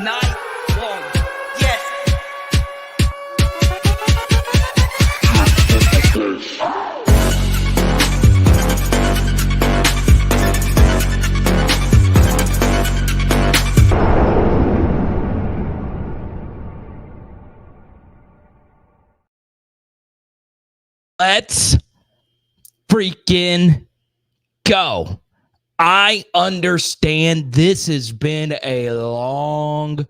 night long. Yes. Let's freaking go. I understand this has been a long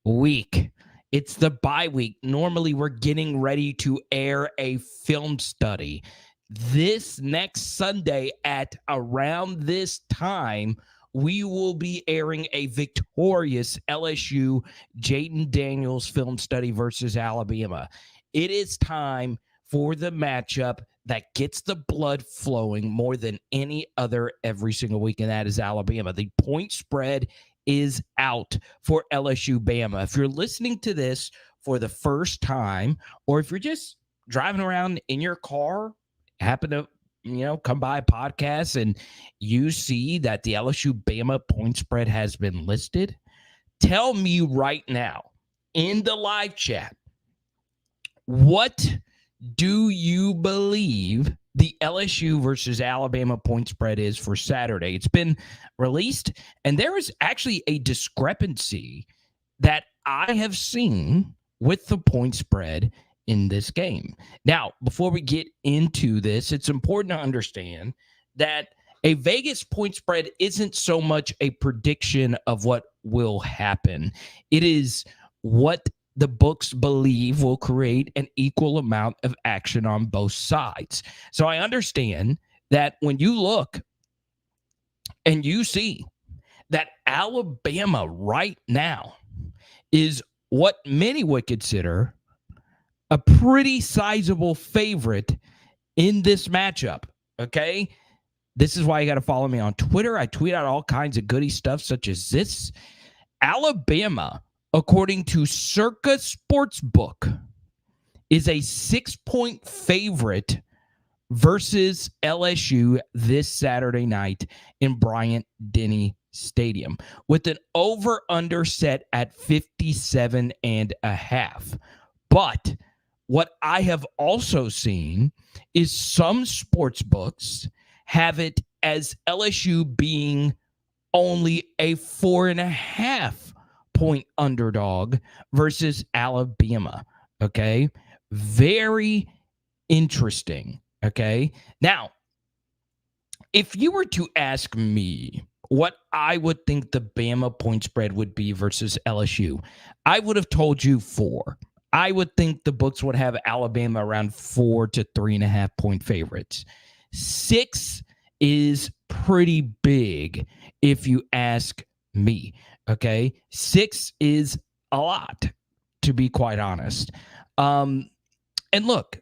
week. It's the bye week. Normally, we're getting ready to air a film study. This next Sunday at around this time, we will be airing a victorious LSU Jayden Daniels film study versus Alabama. It is time for the matchup that gets the blood flowing more than any other every single week, and that is Alabama. The point spread is out for LSU Bama. If you're listening to this for the first time, or if you're just driving around in your car, happen to come by a podcast and you see that the LSU Bama point spread has been listed, tell me right now in the live chat, what do you believe the LSU versus Alabama point spread is for Saturday? It's been released, and there is actually a discrepancy that I have seen with the point spread in this game. Now, before we get into this, it's important to understand that a Vegas point spread isn't so much a prediction of what will happen. It is what the books believe will create an equal amount of action on both sides. So I understand that when you look and you see that Alabama right now is what many would consider a pretty sizable favorite in this matchup, okay? This is why you got to follow me on Twitter. I tweet out all kinds of goody stuff such as this. Alabama, according to Circa Sportsbook, is a 6-point favorite versus LSU this Saturday night in Bryant-Denny Stadium with an over-under set at 57.5. But what I have also seen is some sports books have it as LSU being only a 4.5 point underdog versus Alabama. Okay. Very interesting. Okay. Now, if you were to ask me what I would think the Bama point spread would be versus LSU, I would have told you 4. I would think the books would have Alabama around 4 to 3.5 point favorites. 6 is pretty big if you ask me. Okay, 6 is a lot, to be quite honest. And look,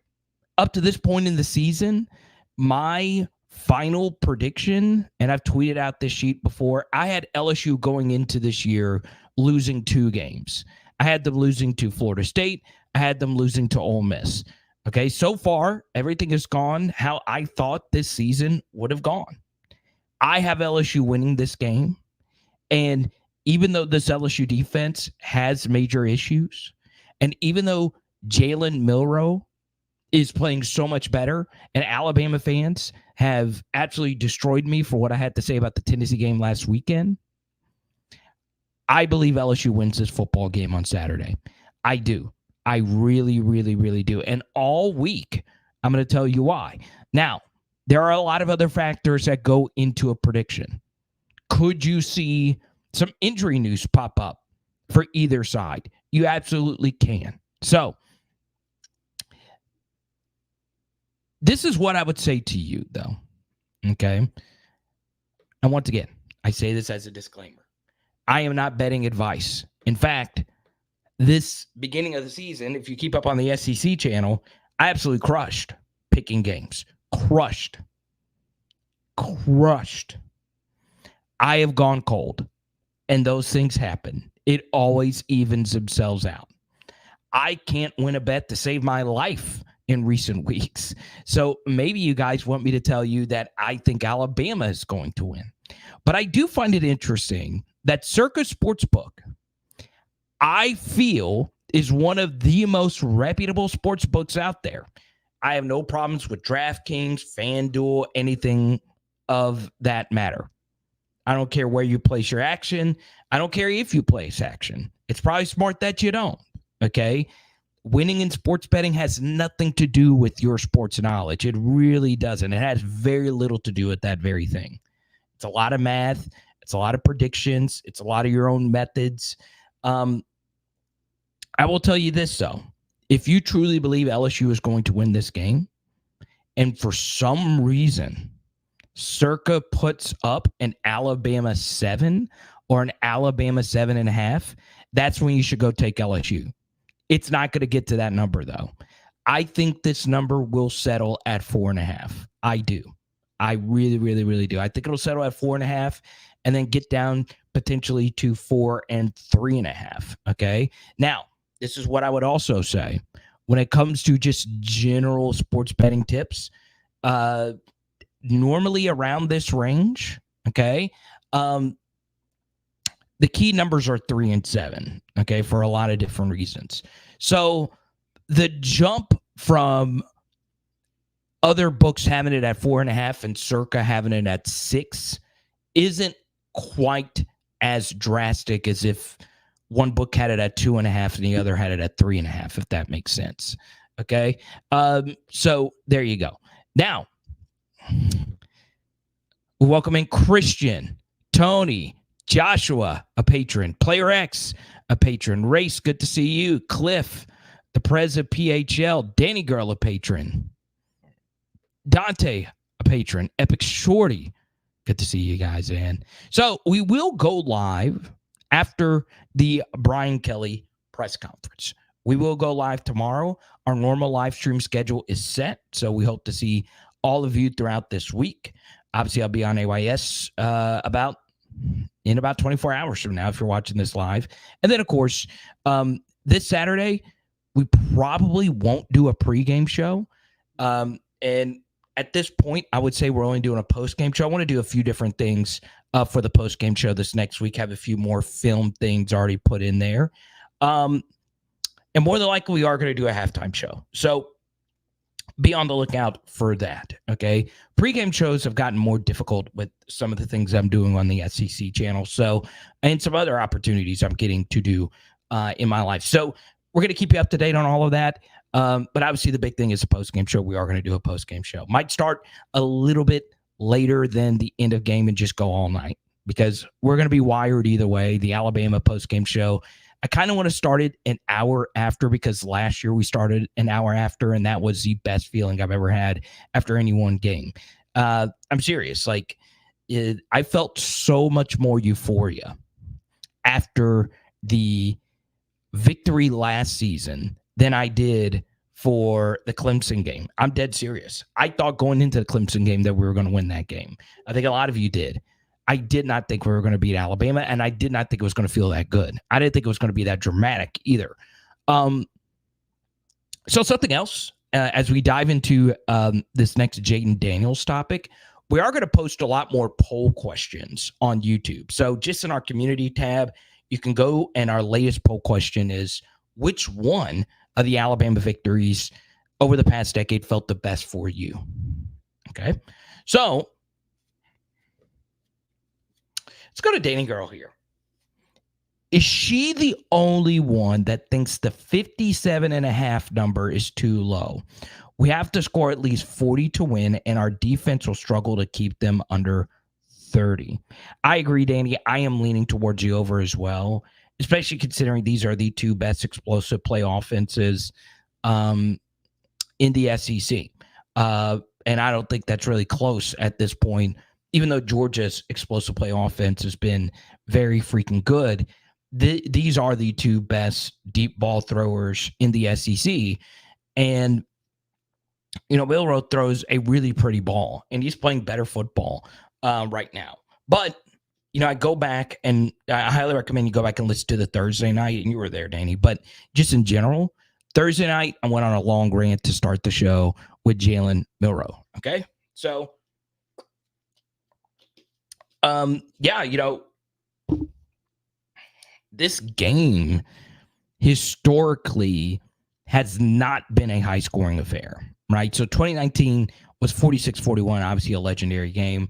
up to this point in the season, my final prediction, and I've tweeted out this sheet before, I had LSU going into this year losing 2 games. I had them losing to Florida State. I had them losing to Ole Miss. Okay, so far, everything has gone how I thought this season would have gone. I have LSU winning this game, and even though this LSU defense has major issues, and even though Jalen Milroe is playing so much better, and Alabama fans have absolutely destroyed me for what I had to say about the Tennessee game last weekend, I believe LSU wins this football game on Saturday. I do. I really, really, really do. And all week, I'm going to tell you why. Now, there are a lot of other factors that go into a prediction. Could you see some injury news pop up for either side? You absolutely can. So, this is what I would say to you, though. Okay? And once again, I say this as a disclaimer. I am not betting advice. In fact, this beginning of the season, if you keep up on the SEC channel, I absolutely crushed picking games. Crushed. I have gone cold, and those things happen. It always evens themselves out. I can't win a bet to save my life in recent weeks. So maybe you guys want me to tell you that I think Alabama is going to win. But I do find it interesting that Circa Sportsbook I feel is one of the most reputable sports books out there. I have no problems with DraftKings, FanDuel, anything of that matter. I don't care where you place your action. I don't care if you place action. It's probably smart that you don't. Okay. Winning in sports betting has nothing to do with your sports knowledge. It really doesn't. It has very little to do with that very thing. It's a lot of math. It's a lot of predictions. It's a lot of your own methods. I will tell you this, though. If you truly believe LSU is going to win this game, and for some reason, Circa puts up an Alabama 7 or an Alabama 7.5, that's when you should go take LSU. It's not going to get to that number, though. I think this number will settle at 4.5. I do. I really, really, really do. I think it'll settle at 4.5 and then get down potentially to 4 and 3.5. Okay. Now, this is what I would also say when it comes to just general sports betting tips. Normally around this range, okay, the key numbers are 3 and 7, okay, for a lot of different reasons. So the jump from other books having it at 4.5 and Circa having it at 6 isn't quite as drastic as if one book had it at 2.5 and the other had it at 3.5, if that makes sense. Okay. So there you go. Now, welcoming Christian, Tony, Joshua, a patron, Player X, a patron, Race, good to see you, Cliff, the Prez of PHL, Danny Girl, a patron, Dante, a patron, Epic Shorty, good to see you guys, man. So we will go live after the Brian Kelly press conference. We will go live tomorrow. Our normal live stream schedule is set, so we hope to see all of you throughout this week. Obviously, I'll be on AYS in about 24 hours from now if you're watching this live. And then, of course, this Saturday, we probably won't do a pregame show. And at this point, I would say we're only doing a postgame show. I want to do a few different things for the postgame show this next week. Have a few more film things already put in there. And more than likely, we are going to do a halftime show. So be on the lookout for that, okay? Pre-game shows have gotten more difficult with some of the things I'm doing on the SEC channel. So, and some other opportunities I'm getting to do in my life. So we're going to keep you up to date on all of that. But obviously the big thing is a post-game show. We are going to do a post-game show. Might start a little bit later than the end of game and just go all night because we're going to be wired either way. The Alabama post-game show, I kind of want to start it an hour after because last year we started an hour after, and that was the best feeling I've ever had after any one game. I'm serious. Like, I felt so much more euphoria after the victory last season than I did for the Clemson game. I'm dead serious. I thought going into the Clemson game that we were going to win that game. I think a lot of you did. I did not think we were going to beat Alabama, and I did not think it was going to feel that good. I didn't think it was going to be that dramatic either. So something else, as we dive into this next Jayden Daniels topic, we are going to post a lot more poll questions on YouTube. So just in our community tab, you can go, and our latest poll question is, which one of the Alabama victories over the past decade felt the best for you? Okay. So let's go to Dating Girl here. Is she the only one that thinks the 57.5 number is too low? We have to score at least 40 to win, and our defense will struggle to keep them under 30. I agree, Danny. I am leaning towards the over as well, especially considering these are the two best explosive play offenses in the SEC. And I don't think that's really close at this point, even though Georgia's explosive play offense has been very freaking good. These are the two best deep ball throwers in the SEC. And, you know, Milroe throws a really pretty ball, and he's playing better football right now. But, you know, I go back, and I highly recommend you go back and listen to the Thursday night, and you were there, Danny. But just in general, Thursday night, I went on a long rant to start the show with Jalen Milroe. Okay? So, yeah, you know, this game historically has not been a high-scoring affair, right? So 2019 was 46-41, obviously a legendary game.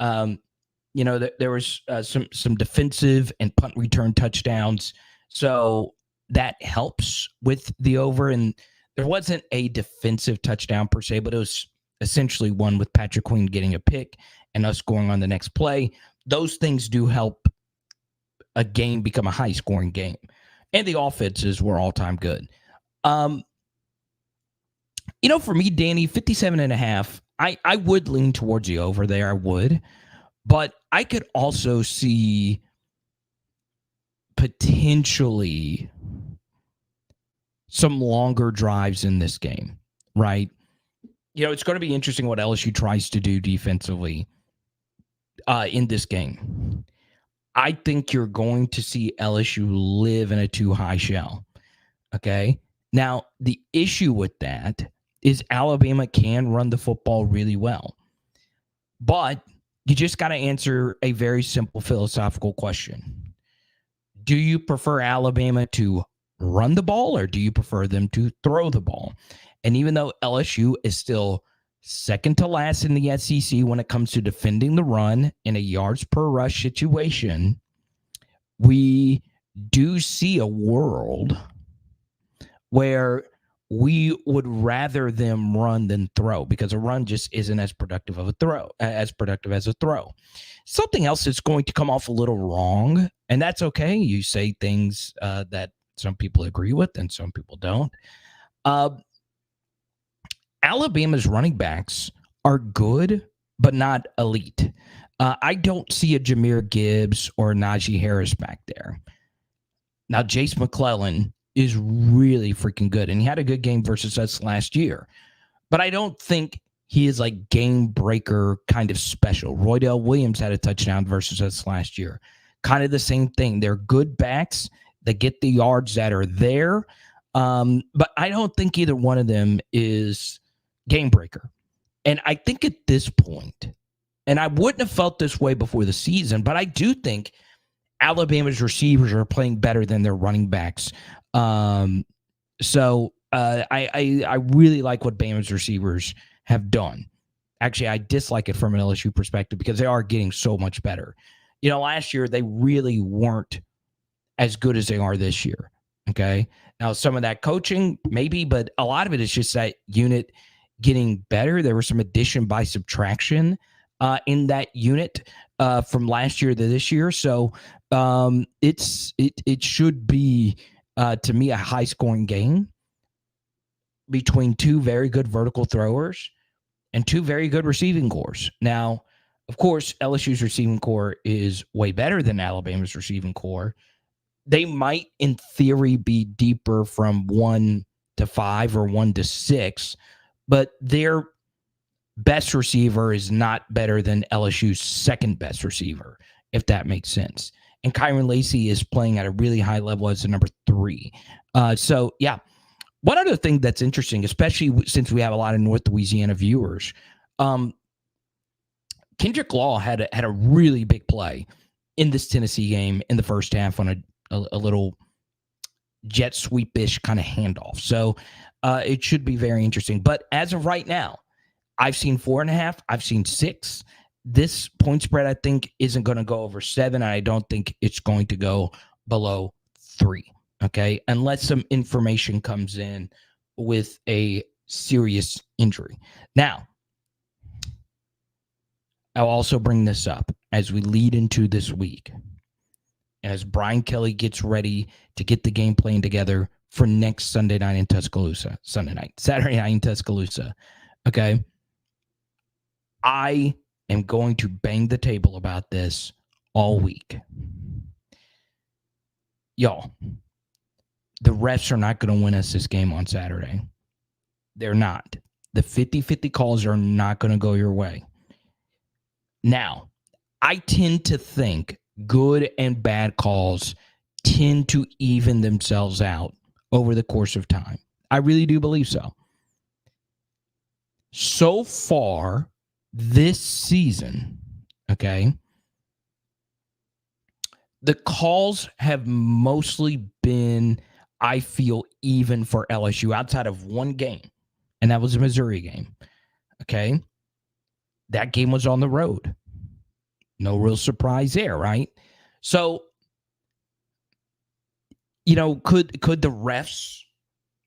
There was some defensive and punt return touchdowns, so that helps with the over. And there wasn't a defensive touchdown per se, but it was essentially one with Patrick Queen getting a pick and us scoring on the next play. Those things do help a game become a high-scoring game. And the offenses were all-time good. For me, Danny, 57.5, I would lean towards the over there. I would. But I could also see potentially some longer drives in this game, right? It's going to be interesting what LSU tries to do defensively in this game. I think you're going to see LSU live in a too high shell. Okay. Now, the issue with that is Alabama can run the football really well. But you just got to answer a very simple philosophical question. Do you prefer Alabama to run the ball, or do you prefer them to throw the ball? And even though LSU is still second to last in the SEC when it comes to defending the run in a yards per rush situation, we do see a world where we would rather them run than throw, because a run just isn't as productive as a throw. Something else that's going to come off a little wrong, and that's okay. You say things that some people agree with and some people don't. Alabama's running backs are good, but not elite. I don't see a Jahmyr Gibbs or Najee Harris back there. Now, Jace McClellan is really freaking good, and he had a good game versus us last year. But I don't think he is like game breaker kind of special. Roydell Williams had a touchdown versus us last year. Kind of the same thing. They're good backs. They get the yards that are there. But I don't think either one of them is game breaker. And I think at this point, and I wouldn't have felt this way before the season, but I do think Alabama's receivers are playing better than their running backs. So I really like what Bama's receivers have done. Actually, I dislike it from an LSU perspective because they are getting so much better. Last year they really weren't as good as they are this year. Okay. Now, some of that coaching, maybe, but a lot of it is just that unit getting better. There was some addition by subtraction in that unit from last year to this year. So it should be, to me, a high-scoring game between two very good vertical throwers and two very good receiving cores. Now, of course, LSU's receiving core is way better than Alabama's receiving core. They might, in theory, be deeper from 1 to 5 or 1 to 6, but their best receiver is not better than LSU's second best receiver, if that makes sense. And Kyron Lacy is playing at a really high level as the number 3. So, yeah. One other thing that's interesting, especially since we have a lot of North Louisiana viewers, Kendrick Law had a really big play in this Tennessee game in the first half on a little jet sweep-ish kind of handoff. So it should be very interesting. But as of right now, I've seen 4.5. I've seen 6. This point spread, I think, isn't going to go over 7. And I don't think it's going to go below 3. Okay, unless some information comes in with a serious injury. Now, I'll also bring this up as we lead into this week, as Brian Kelly gets ready to get the game plan together for next Saturday night in Tuscaloosa. Okay, I am going to bang the table about this all week. Y'all, the refs are not going to win us this game on Saturday. They're not. The 50-50 calls are not going to go your way. Now, I tend to think good and bad calls tend to even themselves out over the course of time. I really do believe so. So far this season, okay, the calls have mostly been I feel even for LSU outside of one game, and that was a Missouri game. Okay. That game was on the road. No real surprise there, right? So, could the refs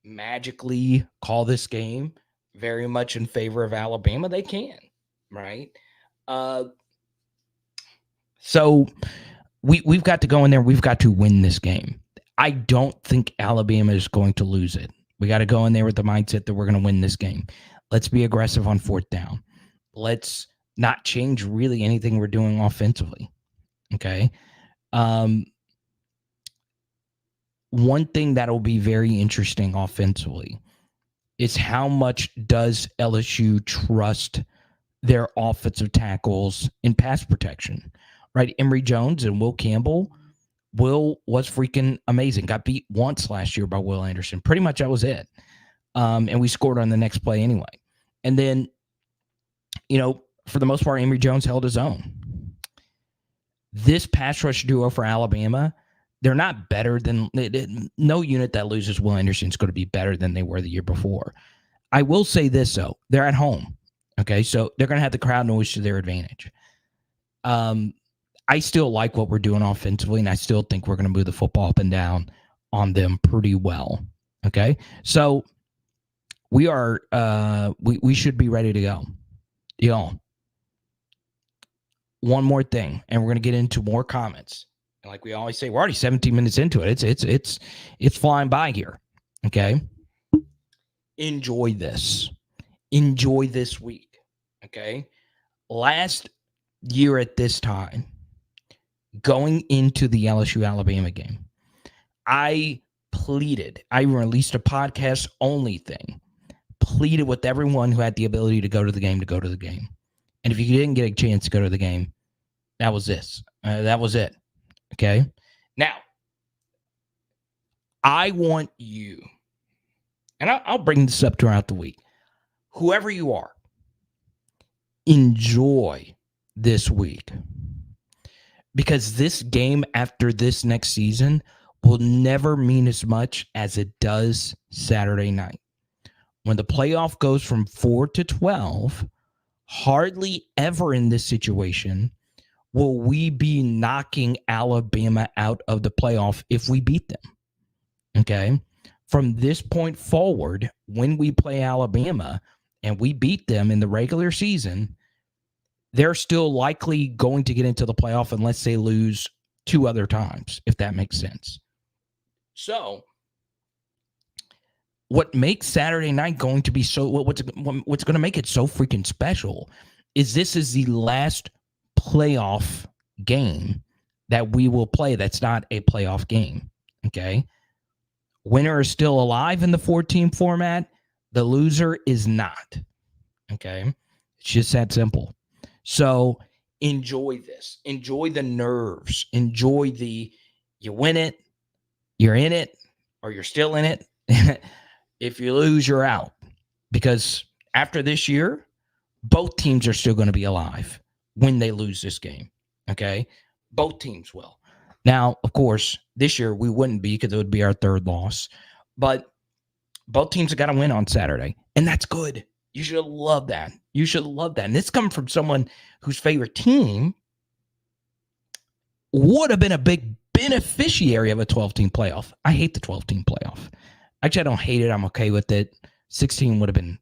magically call this game very much in favor of Alabama? They can, right? So we've got to go in there. We've got to win this game. I don't think Alabama is going to lose it. We got to go in there with the mindset that we're going to win this game. Let's be aggressive on fourth down. Let's not change really anything we're doing offensively. Okay. One thing that'll be very interesting offensively is how much does LSU trust their offensive tackles in pass protection, right? Emory Jones and Will Campbell. Will was freaking amazing. Got beat once last year by Will Anderson. Pretty much that was it. And we scored on the next play anyway. And then, for the most part, Emory Jones held his own. This pass rush duo for Alabama, they're not better than no unit that loses Will Anderson is going to be better than they were the year before. I will say this, though. They're at home. Okay, so they're going to have the crowd noise to their advantage. I still like what we're doing offensively, and I still think we're going to move the football up and down on them pretty well. Okay, so we are we should be ready to go. One more thing, and we're going to get into more comments. And like we always say, we're already 17 minutes into it. It's flying by here. Okay, enjoy this. Enjoy this week. Okay, last year at this time, going into the LSU Alabama game, I released a podcast only thing, pleaded with everyone who had the ability to go to the game to go to the game. And if you didn't get a chance to go to the game, that was this. That was it. Okay. Now, I want you, and I'll bring this up throughout the week, whoever you are, enjoy this week. Because this game after this next season will never mean as much as it does Saturday night. When the playoff goes from 4 to 12, hardly ever in this situation will we be knocking Alabama out of the playoff if we beat them. Okay? From this point forward, when we play Alabama and we beat them in the regular season, they're still likely going to get into the playoff unless they lose 2 other times, if that makes sense. So, what makes Saturday night going to be what's going to make it so freaking special is this is the last playoff game that we will play that's not a playoff game, okay? Winner is still alive in the 4-team format. The loser is not, okay? It's just that simple. So enjoy this. Enjoy the nerves. Enjoy you win it, you're in it, or you're still in it. If you lose, you're out. Because after this year, both teams are still going to be alive when they lose this game. Okay? Both teams will. Now, of course, this year we wouldn't be because it would be our 3rd loss. But both teams have got to win on Saturday. And that's good. You should love that. You should love that. And this coming from someone whose favorite team would have been a big beneficiary of a 12-team playoff. I hate the 12-team playoff. Actually, I don't hate it. I'm okay with it. 16 would have been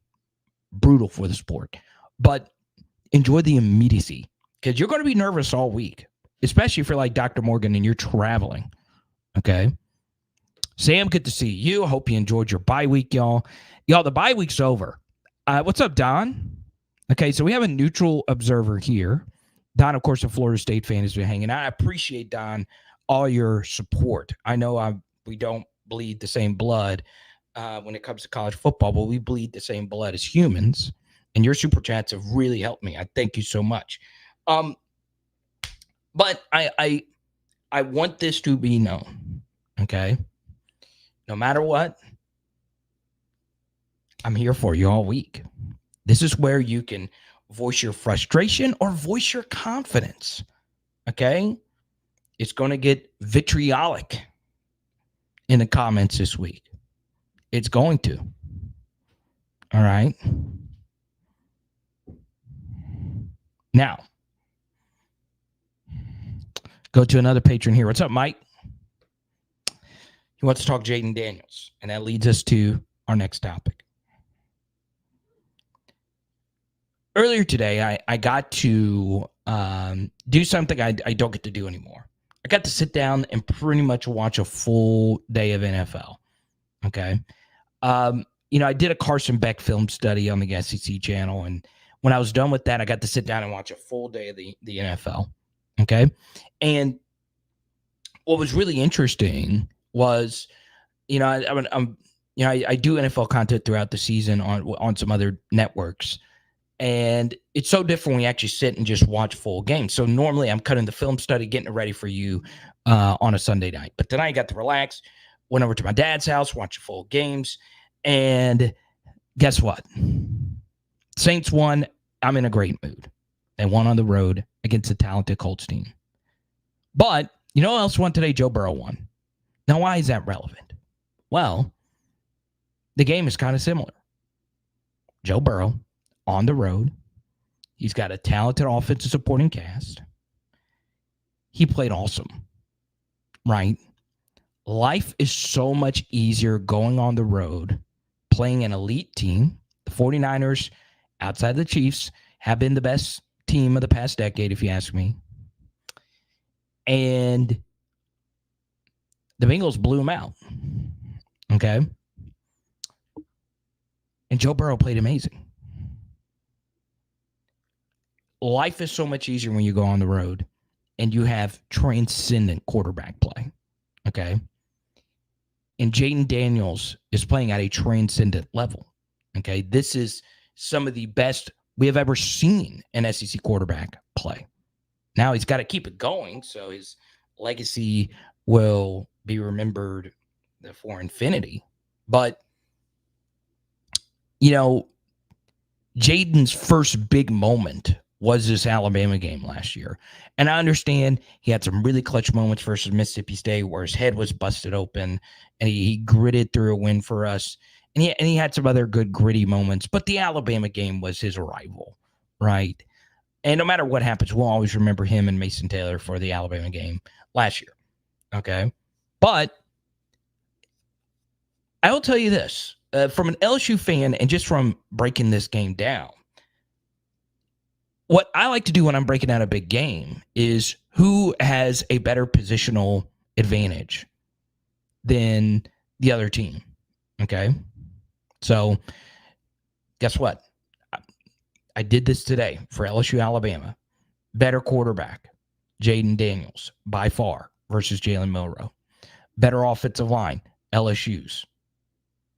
brutal for the sport. But enjoy the immediacy because you're going to be nervous all week, especially if you're like Dr. Morgan and you're traveling. Okay? Sam, good to see you. I hope you enjoyed your bye week, y'all. Y'all, the bye week's over. What's up, Don? Okay, so we have a neutral observer here. Don, of course, a Florida State fan, has been hanging out. I appreciate, Don, all your support. I know we don't bleed the same blood when it comes to college football, but we bleed the same blood as humans. And your super chats have really helped me. I thank you so much. But I want this to be known, okay? No matter what, I'm here for you all week. This is where you can voice your frustration or voice your confidence, okay? It's going to get vitriolic. in the comments this week. It's going to. All right. Now, go to another patron here. What's up, Mike? He wants to talk JAYDEN Daniels, and that leads us to our next topic. Earlier today, I got to do something I don't get to do anymore. I got to sit down and pretty much watch a full day of NFL. Okay. I did a Carson Beck film study on the SEC channel, and when I was done with that, I got to sit down and watch a full day of the NFL. Okay. And what was really interesting was, I do NFL content throughout the season on some other networks. And it's so different when you actually sit and just watch full games. So normally I'm cutting the film study, getting it ready for you on a Sunday night. But tonight I got to relax, went over to my dad's house, watched full games. And guess what? Saints won. I'm in a great mood. They won on the road against a talented Colts team. But you know who else won today? Joe Burrow won. Now, why is that relevant? Well, the game is kind of similar. Joe Burrow on the road. He's got a talented offensive supporting cast. He played awesome, right? Life is so much easier going on the road, playing an elite team. The 49ers, outside the Chiefs, have been the best team of the past decade, if you ask me. And the Bengals blew them out. Okay? And Joe Burrow played amazing. Life is so much easier when you go on the road and you have transcendent quarterback play. Okay? And JAYDEN Daniels is playing at a transcendent level. Okay? This is some of the best we have ever seen an SEC quarterback play. Now he's got to keep it going, so his legacy will be remembered for infinity. But, JAYDEN's first big moment was this Alabama game last year. And I understand he had some really clutch moments versus Mississippi State where his head was busted open and he gritted through a win for us. And he had some other good gritty moments, but the Alabama game was his rival, right? And no matter what happens, we'll always remember him and Mason Taylor for the Alabama game last year, okay? But I will tell you this, from an LSU fan and just from breaking this game down, what I like to do when I'm breaking out a big game is who has a better positional advantage than the other team, okay? So guess what? I did this today for LSU Alabama. Better quarterback, JAYDEN Daniels, by far, versus Jalen Milroe. Better offensive line, LSU's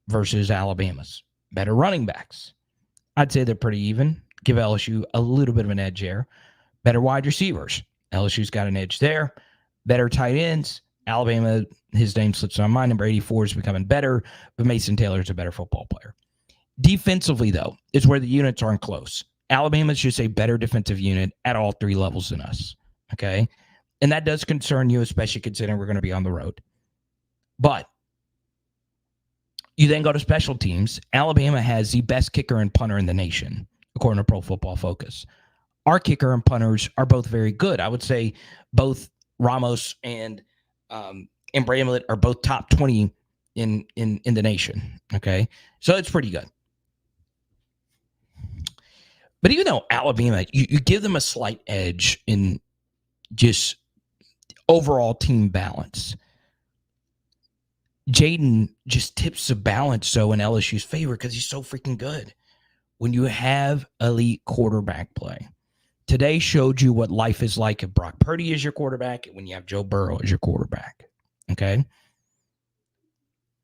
versus Alabama's. Better running backs. I'd say they're pretty even. Give LSU a little bit of an edge there. Better wide receivers. LSU's got an edge there. Better tight ends. Alabama, his name slips on mine. Number 84 is becoming better, but Mason Taylor's a better football player. Defensively, though, is where the units aren't close. Alabama's just a better defensive unit at all three levels than us, okay? And that does concern you, especially considering we're going to be on the road. But you then go to special teams. Alabama has the best kicker and punter in the nation, according to Pro Football Focus. Our kicker and punters are both very good. I would say both Ramos and Bramlett are both top 20 in the nation, okay? So it's pretty good. But even though Alabama, you give them a slight edge in just overall team balance, JAYDEN just tips the balance so in LSU's favor because he's so freaking good. When you have elite quarterback play, today showed you what life is like if Brock Purdy is your quarterback and when you have Joe Burrow as your quarterback, okay?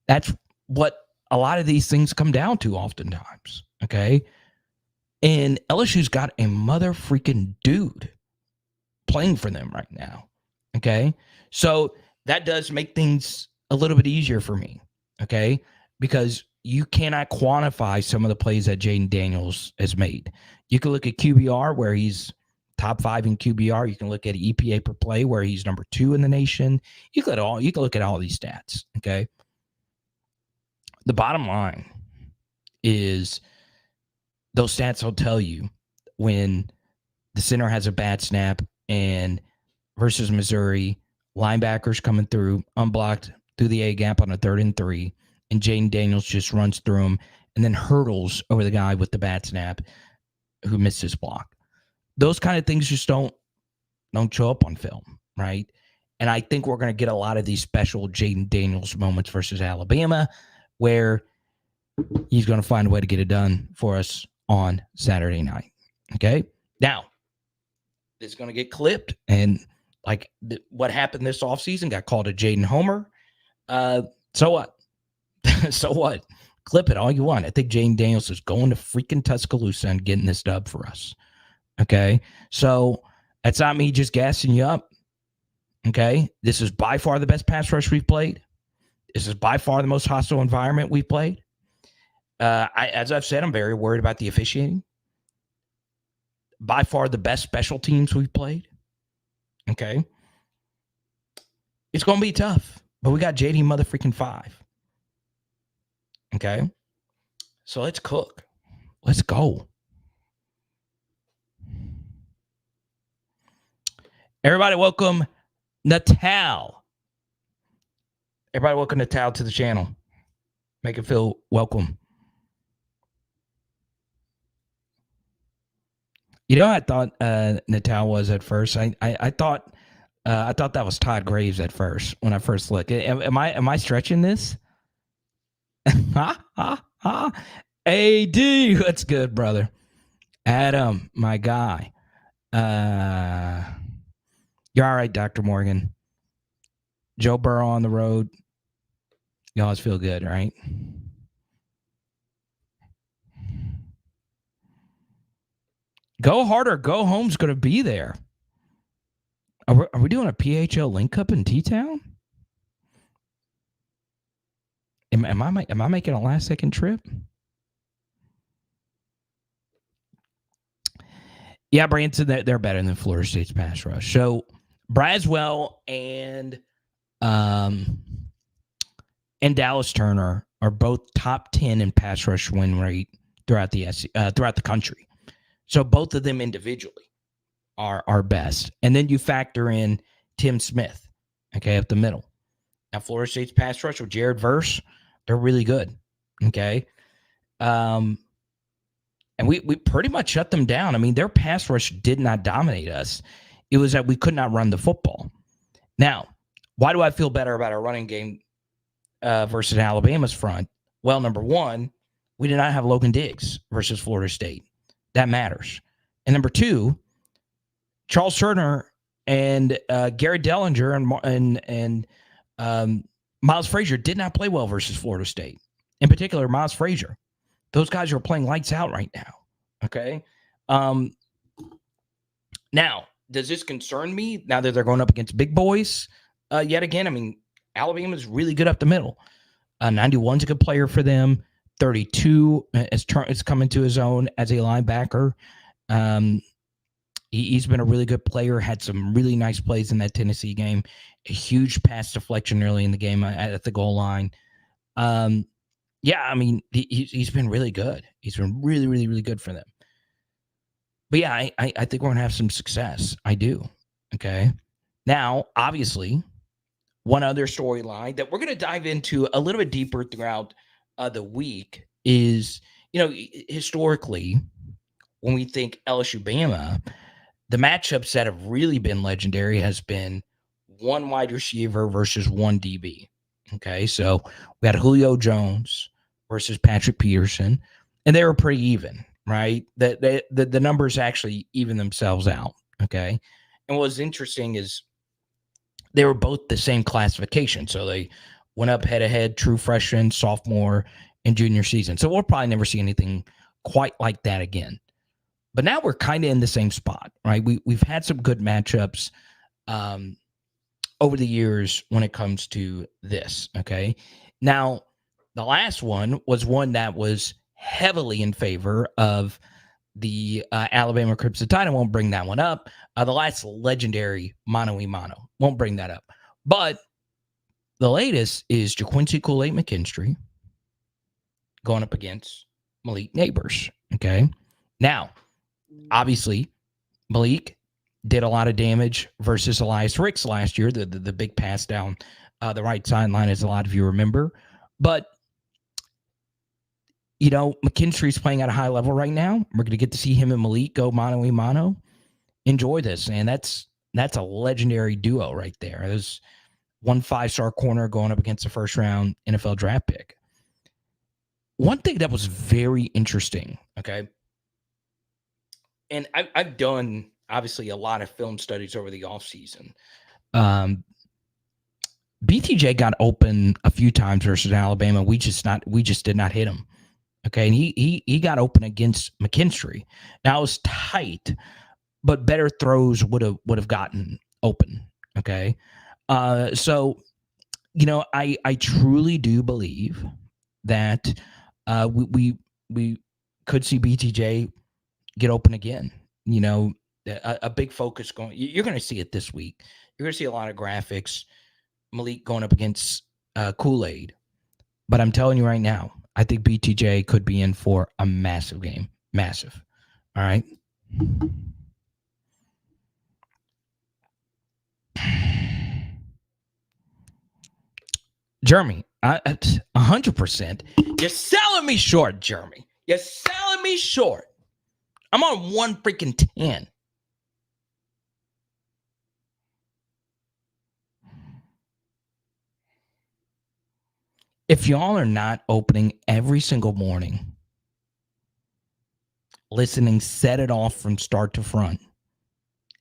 That's what a lot of these things come down to oftentimes, okay? And LSU's got a mother freaking dude playing for them right now, okay? So that does make things a little bit easier for me, okay? Because you cannot quantify some of the plays that JAYDEN Daniels has made. You can look at QBR where he's top 5 in QBR. You can look at EPA per play where he's number 2 in the nation. You can look at all these stats, okay? the bottom line is those stats will tell you when the center has a bad snap and versus Missouri, linebackers coming through unblocked through the A gap on a 3rd and 3, and Jayden Daniels just runs through him and then hurdles over the guy with the bad snap who missed his block. Those kind of things just don't show up on film, right? And I think we're going to get a lot of these special Jayden Daniels moments versus Alabama where he's going to find a way to get it done for us on Saturday night. Okay? Now, this is going to get clipped. And like what happened this offseason got called a Jaden Homer. So what? So what? Clip it all you want. I think Jayden Daniels is going to freaking Tuscaloosa and getting this dub for us. Okay? So that's not me just gassing you up. Okay? This is by far the best pass rush we've played. This is by far the most hostile environment we've played. As I've said, I'm very worried about the officiating. By far the best special teams we've played. Okay? It's going to be tough, but we got JD motherfucking 5. Okay? So let's cook. Let's go. Everybody welcome Natal. Everybody welcome Natal to the channel. Make it feel welcome. You know, I thought Natal was at first. I thought that was Todd Graves at first when I first looked. Am I stretching this? AD, what's good, brother? Adam, my guy. You're all right, Dr. Morgan. Joe Burrow on the road. You always feel good, right? Go hard or go home's going to be there. Are we doing a PHL link up in T-Town? Am I making a last second trip? Yeah, Branson, they're better than Florida State's pass rush. So Braswell and Dallas Turner are both top 10 in pass rush win rate throughout the country. So both of them individually are best. And then you factor in Tim Smith, okay, up the middle. Now, Florida State's pass rush with Jared Verse, they're really good, okay? And we pretty much shut them down. I mean, their pass rush did not dominate us. It was that we could not run the football. Now, why do I feel better about our running game versus Alabama's front? Well, number one, we did not have Logan Diggs versus Florida State. That matters. And number two, Charles Turner and Gary Dellinger and Miles Frazier did not play well versus Florida State. In particular, Miles Frazier. Those guys are playing lights out right now. Okay. Now, does this concern me now that they're going up against big boys yet again? I mean, Alabama's really good up the middle. 91's a good player for them. 32 is coming to his own as a linebacker. He's been a really good player, had some really nice plays in that Tennessee game. A huge pass deflection early in the game at the goal line. Yeah, I mean, he's been really good. He's been really, really, really good for them. But yeah, I think we're going to have some success. I do. Okay. Now, obviously, one other storyline that we're going to dive into a little bit deeper throughout the week is, historically, when we think LSU Bama, the matchups that have really been legendary has been one wide receiver versus one DB. Okay, so we had Julio Jones versus Patrick Peterson, and they were pretty even, right? The numbers actually even themselves out. Okay, and what's interesting is they were both the same classification, so they went up head-to-head, true freshman, sophomore, and junior season. So we'll probably never see anything quite like that again. But now we're kind of in the same spot, right? We've had some good matchups over the years when it comes to this, okay? Now, the last one was one that was heavily in favor of the Alabama Crimson Tide. I won't bring that one up. The last legendary mano-a-mano. Won't bring that up. But the latest is JaQuincy Kool-Aid McKinstry going up against Malik Neighbors. Okay. Now, obviously, Malik did a lot of damage versus Elias Ricks last year, the big pass down the right sideline, as a lot of you remember. But, McKinstry's playing at a high level right now. We're going to get to see him and Malik go mano a mano. Enjoy this, man. That's a legendary duo right there. There's one 5-star corner going up against a first-round NFL draft pick. One thing that was very interesting, okay, and I've done, obviously, a lot of film studies over the offseason. BTJ got open a few times versus Alabama. We just did not hit him. Okay, and he got open against McKinstry. Now it was tight, but better throws would have gotten open. Okay, so I truly do believe that we could see BTJ get open again. A big focus going. You're going to see it this week. You're going to see a lot of graphics. Malik going up against Kool-Aid. But I'm telling you right now, I think BTJ could be in for a massive game. Massive. All right. Jeremy, 100%. You're selling me short, Jeremy. You're selling me short. I'm on 1 freaking 10. If y'all are not opening every single morning, listening, set it off from start to front.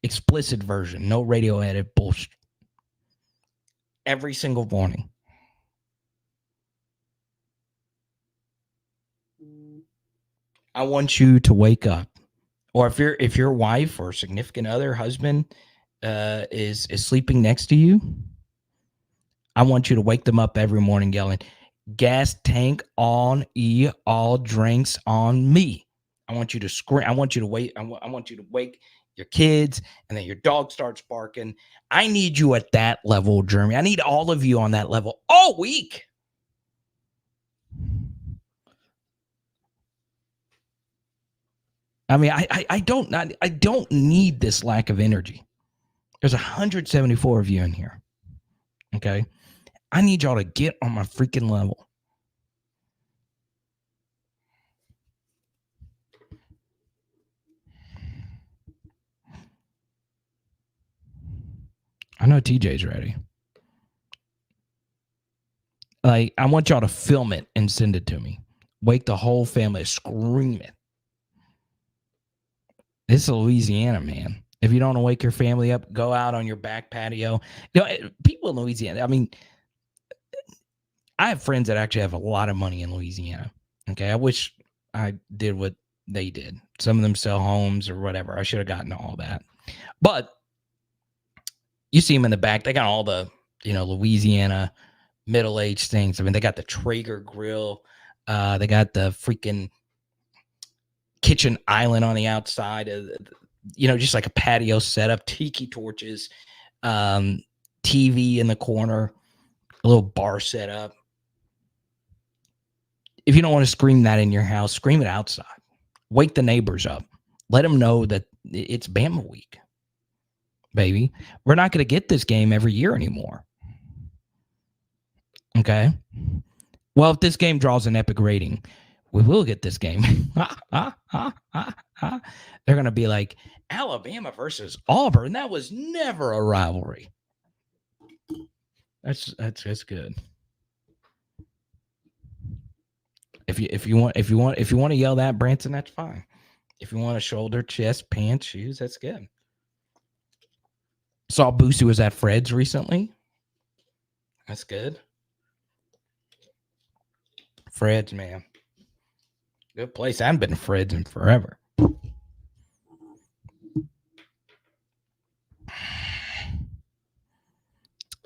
Explicit version, no radio edit bullshit. Every single morning. I want you to wake up. Or if your wife or significant other, husband, is sleeping next to you, I want you to wake them up every morning yelling, "Gas tank on E, all drinks on me." I want you to scream. I want you to wait. I want you to wake your kids, and then your dog starts barking. I need you at that level, Jeremy. I need all of you on that level all week. I mean, I don't need this lack of energy. There's 174 of you in here. Okay. I need y'all to get on my freaking level. I know TJ's ready. Like, I want y'all to film it and send it to me. Wake the whole family, scream it. This is Louisiana, man. If you don't want to wake your family up, go out on your back patio. People in Louisiana, I mean, I have friends that actually have a lot of money in Louisiana. Okay. I wish I did what they did. Some of them sell homes or whatever. I should have gotten all that. But you see them in the back. They got all the, Louisiana middle-aged things. I mean, they got the Traeger grill. They got the freaking kitchen island on the outside. Just like a patio setup, tiki torches, TV in the corner, a little bar setup. If you don't want to scream that in your house, scream it outside. Wake the neighbors up. Let them know that it's Bama week, baby. We're not going to get this game every year anymore. Okay? Well, if this game draws an epic rating, we will get this game. They're going to be like, Alabama versus Auburn. That was never a rivalry. That's good. If you want to yell that, Branson, that's fine. If you want a shoulder, chest, pants, shoes, that's good. Saw Boosie was at Fred's recently. That's good. Fred's, man. Good place. I haven't been to Fred's in forever.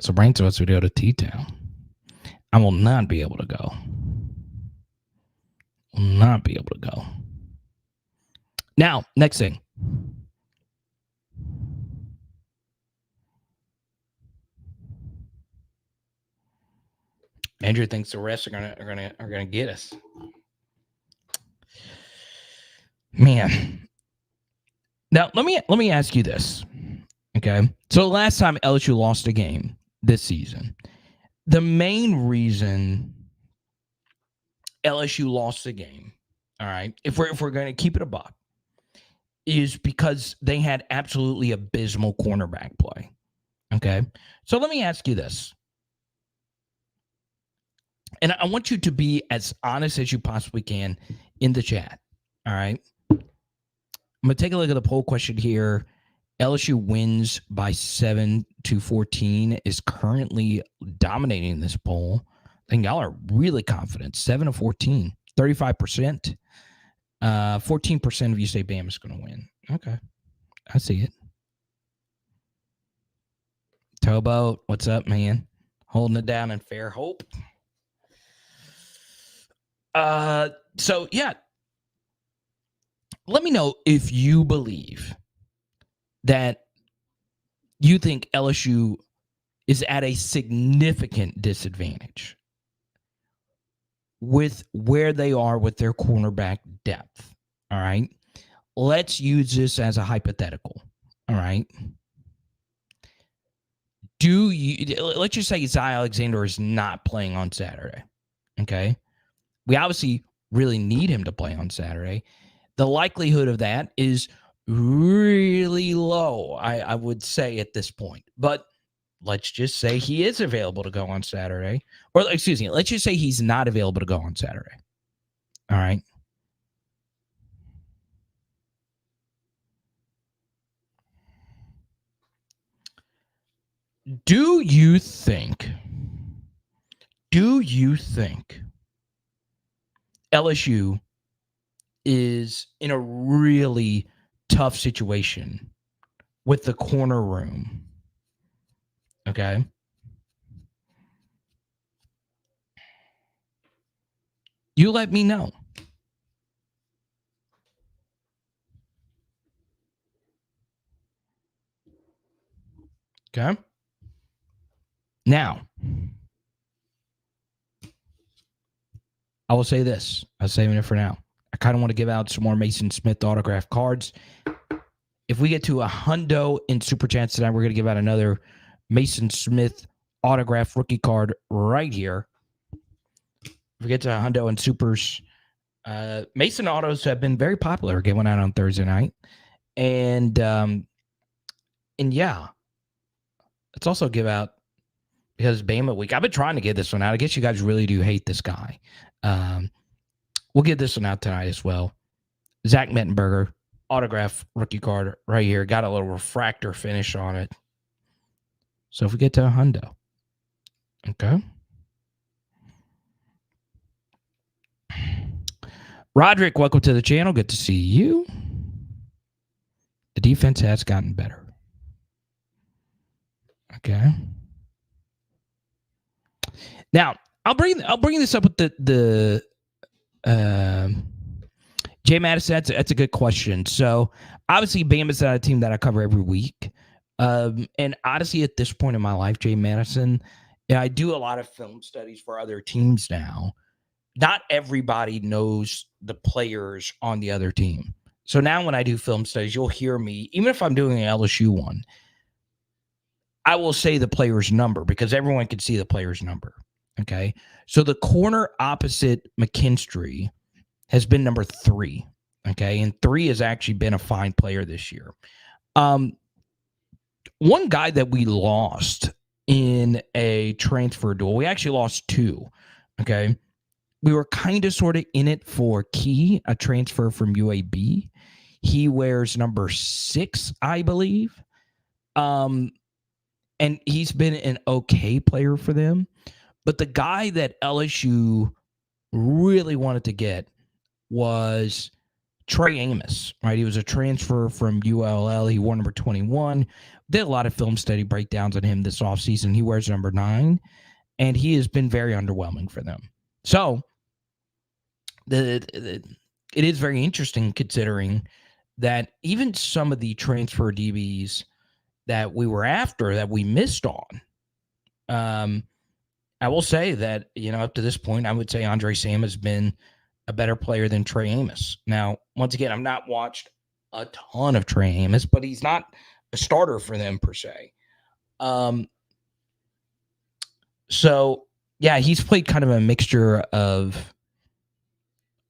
So Branson wants to go to T-Town. I will not be able to go. Will not be able to go. Now, next thing. Andrew thinks the refs are gonna get us. Man. Now, let me ask you this. Okay. So last time LSU lost a game this season, the main reason LSU lost the game, all right, if we're going to keep it a buck, is because they had absolutely abysmal cornerback play. Okay. So let me ask you this. And I want you to be as honest as you possibly can in the chat. All right. I'm going to take a look at the poll question here. LSU wins by 7-14, is currently dominating this poll. I think y'all are really confident. 7-14, 35%. 14% of you say Bama's going to win. Okay. I see it. Towboat, what's up, man? Holding it down in Fairhope. So, yeah. Let me know if you believe that you think LSU is at a significant disadvantage with where they are with their cornerback depth. All right. Let's use this as a hypothetical. All right. Let's just say Zy Alexander is not playing on Saturday. Okay. We obviously really need him to play on Saturday. The likelihood of that is really low, I would say at this point. But let's just say he is available to go on Saturday. Or excuse me, let's just say he's not available to go on Saturday. All right. Do you think LSU is in a really tough situation with the corner room? Okay. You let me know. Okay. Now, I will say this. I'm saving it for now. I kind of want to give out some more Mason Smith autograph cards. If we get to $100 in Super Chats tonight, we're going to give out another Mason Smith autograph rookie card right here. If we get to $100 in Supers, Mason autos have been very popular going out on Thursday night. And yeah, let's also give out, because Bama week, I've been trying to get this one out. I guess you guys really do hate this guy. We'll get this one out tonight as well. Zach Mettenberger, autograph rookie card right here. Got a little refractor finish on it. So if we get to $100, okay. Roderick, welcome to the channel. Good to see you. The defense has gotten better. Okay. Now, I'll bring this up with the Jay Madison. That's a good question. So obviously, Bama's not a team that I cover every week. And honestly, at this point in my life, Jay Madison, I do a lot of film studies for other teams now. Not everybody knows the players on the other team. So now when I do film studies, you'll hear me, even if I'm doing an LSU one, I will say the player's number because everyone can see the player's number. Okay. So the corner opposite McKinstry has been number 3. Okay. And 3 has actually been a fine player this year. One guy that we lost in a transfer duel, we actually lost 2. Okay. We were kind of sort of in it for Key, a transfer from UAB. He wears number 6, I believe. And he's been an okay player for them. But the guy that LSU really wanted to get was Trey Amos, right? He was a transfer from ULL. He wore number 21. Did a lot of film study breakdowns on him this offseason. He wears number 9, and he has been very underwhelming for them. So it is very interesting considering that even some of the transfer DBs that we were after that we missed on, I will say that, up to this point, I would say Andre Sam has been a better player than Trey Amos. Now, once again, I've not watched a ton of Trey Amos, but he's not a starter for them per se. So yeah, he's played kind of a mixture of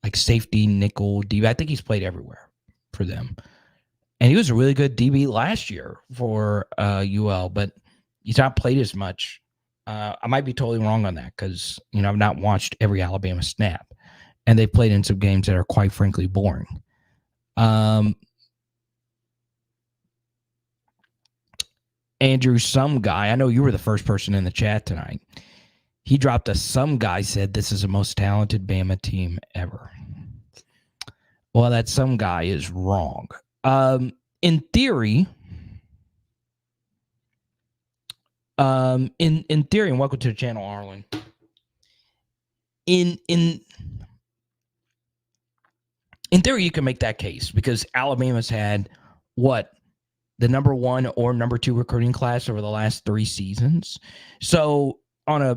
like safety, nickel, DB. I think he's played everywhere for them. And he was a really good DB last year for UL, but he's not played as much. I might be totally wrong on that because, I've not watched every Alabama snap. And they've played in some games that are quite frankly boring. Andrew, some guy, I know you were the first person in the chat tonight. He dropped some guy said this is the most talented Bama team ever. Well, that some guy is wrong. In theory, in theory, and welcome to the channel, Arlen. In theory, you can make that case because Alabama's had the number 1 or number 2 recruiting class over the last 3 seasons. So on a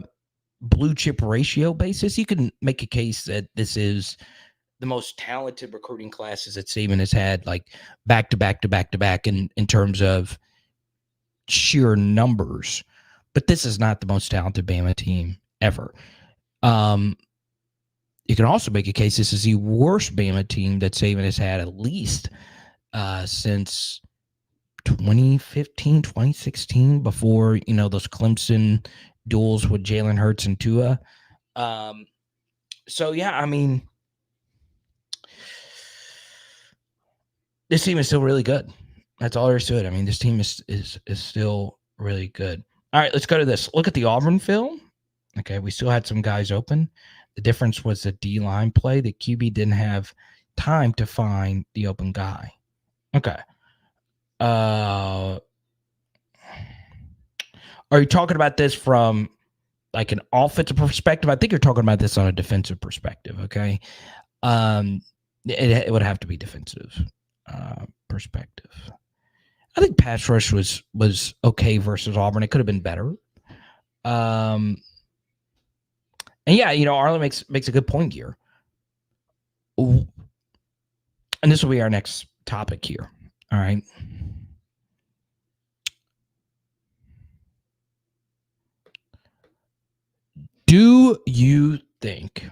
blue chip ratio basis, you can make a case that this is the most talented recruiting classes that Saban has had, like back to back to back to back in terms of sheer numbers. But this is not the most talented Bama team ever. You can also make a case this is the worst Bama team that Saban has had at least since 2015, 2016, before, those Clemson duels with Jalen Hurts and Tua. So, yeah, I mean, this team is still really good. That's all there is to it. I mean, this team is still really good. All right, let's go to this. Look at the Auburn film. Okay, we still had some guys open. The difference was the D-line play. The QB didn't have time to find the open guy. Okay. Are you talking about this from like an offensive perspective? I think you're talking about this on a defensive perspective, okay? It would have to be defensive perspective. I think pass rush was okay versus Auburn. It could have been better. And yeah, Arlen makes a good point here. And this will be our next topic here. All right. Do you think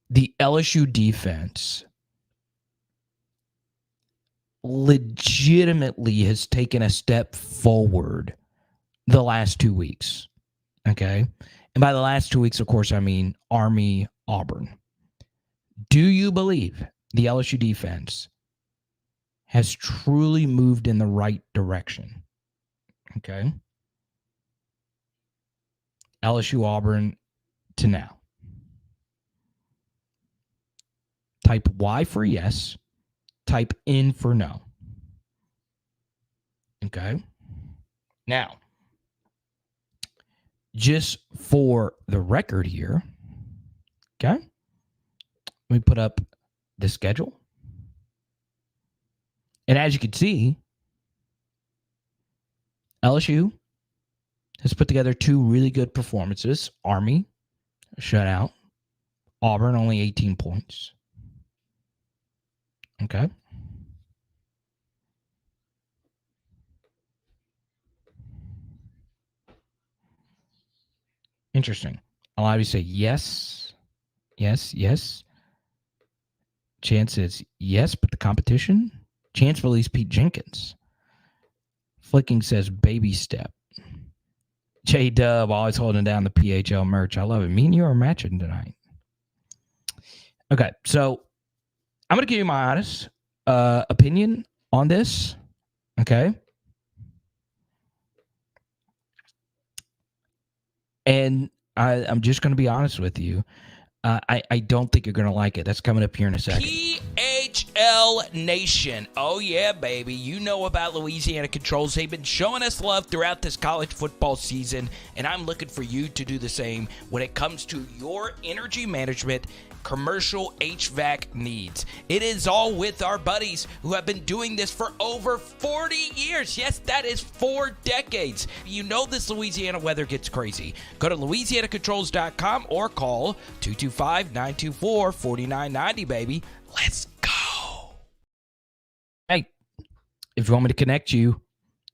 the LSU defense legitimately has taken a step forward the last 2 weeks? Okay. And by the last 2 weeks, of course, I mean Army, Auburn. Do you believe the LSU defense has truly moved in the right direction? Okay. LSU, Auburn to now. Type Y for yes. Type N for no. Okay. Now, just for the record here, okay, let me put up the schedule. And as you can see, LSU has put together 2 really good performances. Army, shutout. Auburn, only 18 points. Okay. Interesting. A lot of you say yes, yes, yes. Chance says yes, but the competition? Chance believes Pete Jenkins. Flicking says baby step. J-Dub always holding down the PHL merch. I love it. Me and you are matching tonight. Okay, so I'm going to give you my honest opinion on this. Okay. And I'm just going to be honest with you. I don't think you're going to like it. That's coming up here in a second. PHL PHL Nation. Oh, yeah, baby. You know about Louisiana Controls. They've been showing us love throughout this college football season, and I'm looking for you to do the same when it comes to your energy management commercial HVAC needs. It is all with our buddies who have been doing this for over 40 years. Yes, that is 4 decades. You know this Louisiana weather gets crazy. Go to louisianacontrols.com or call 225-924-4990, baby. Let's go. Hey, if you want me to connect you,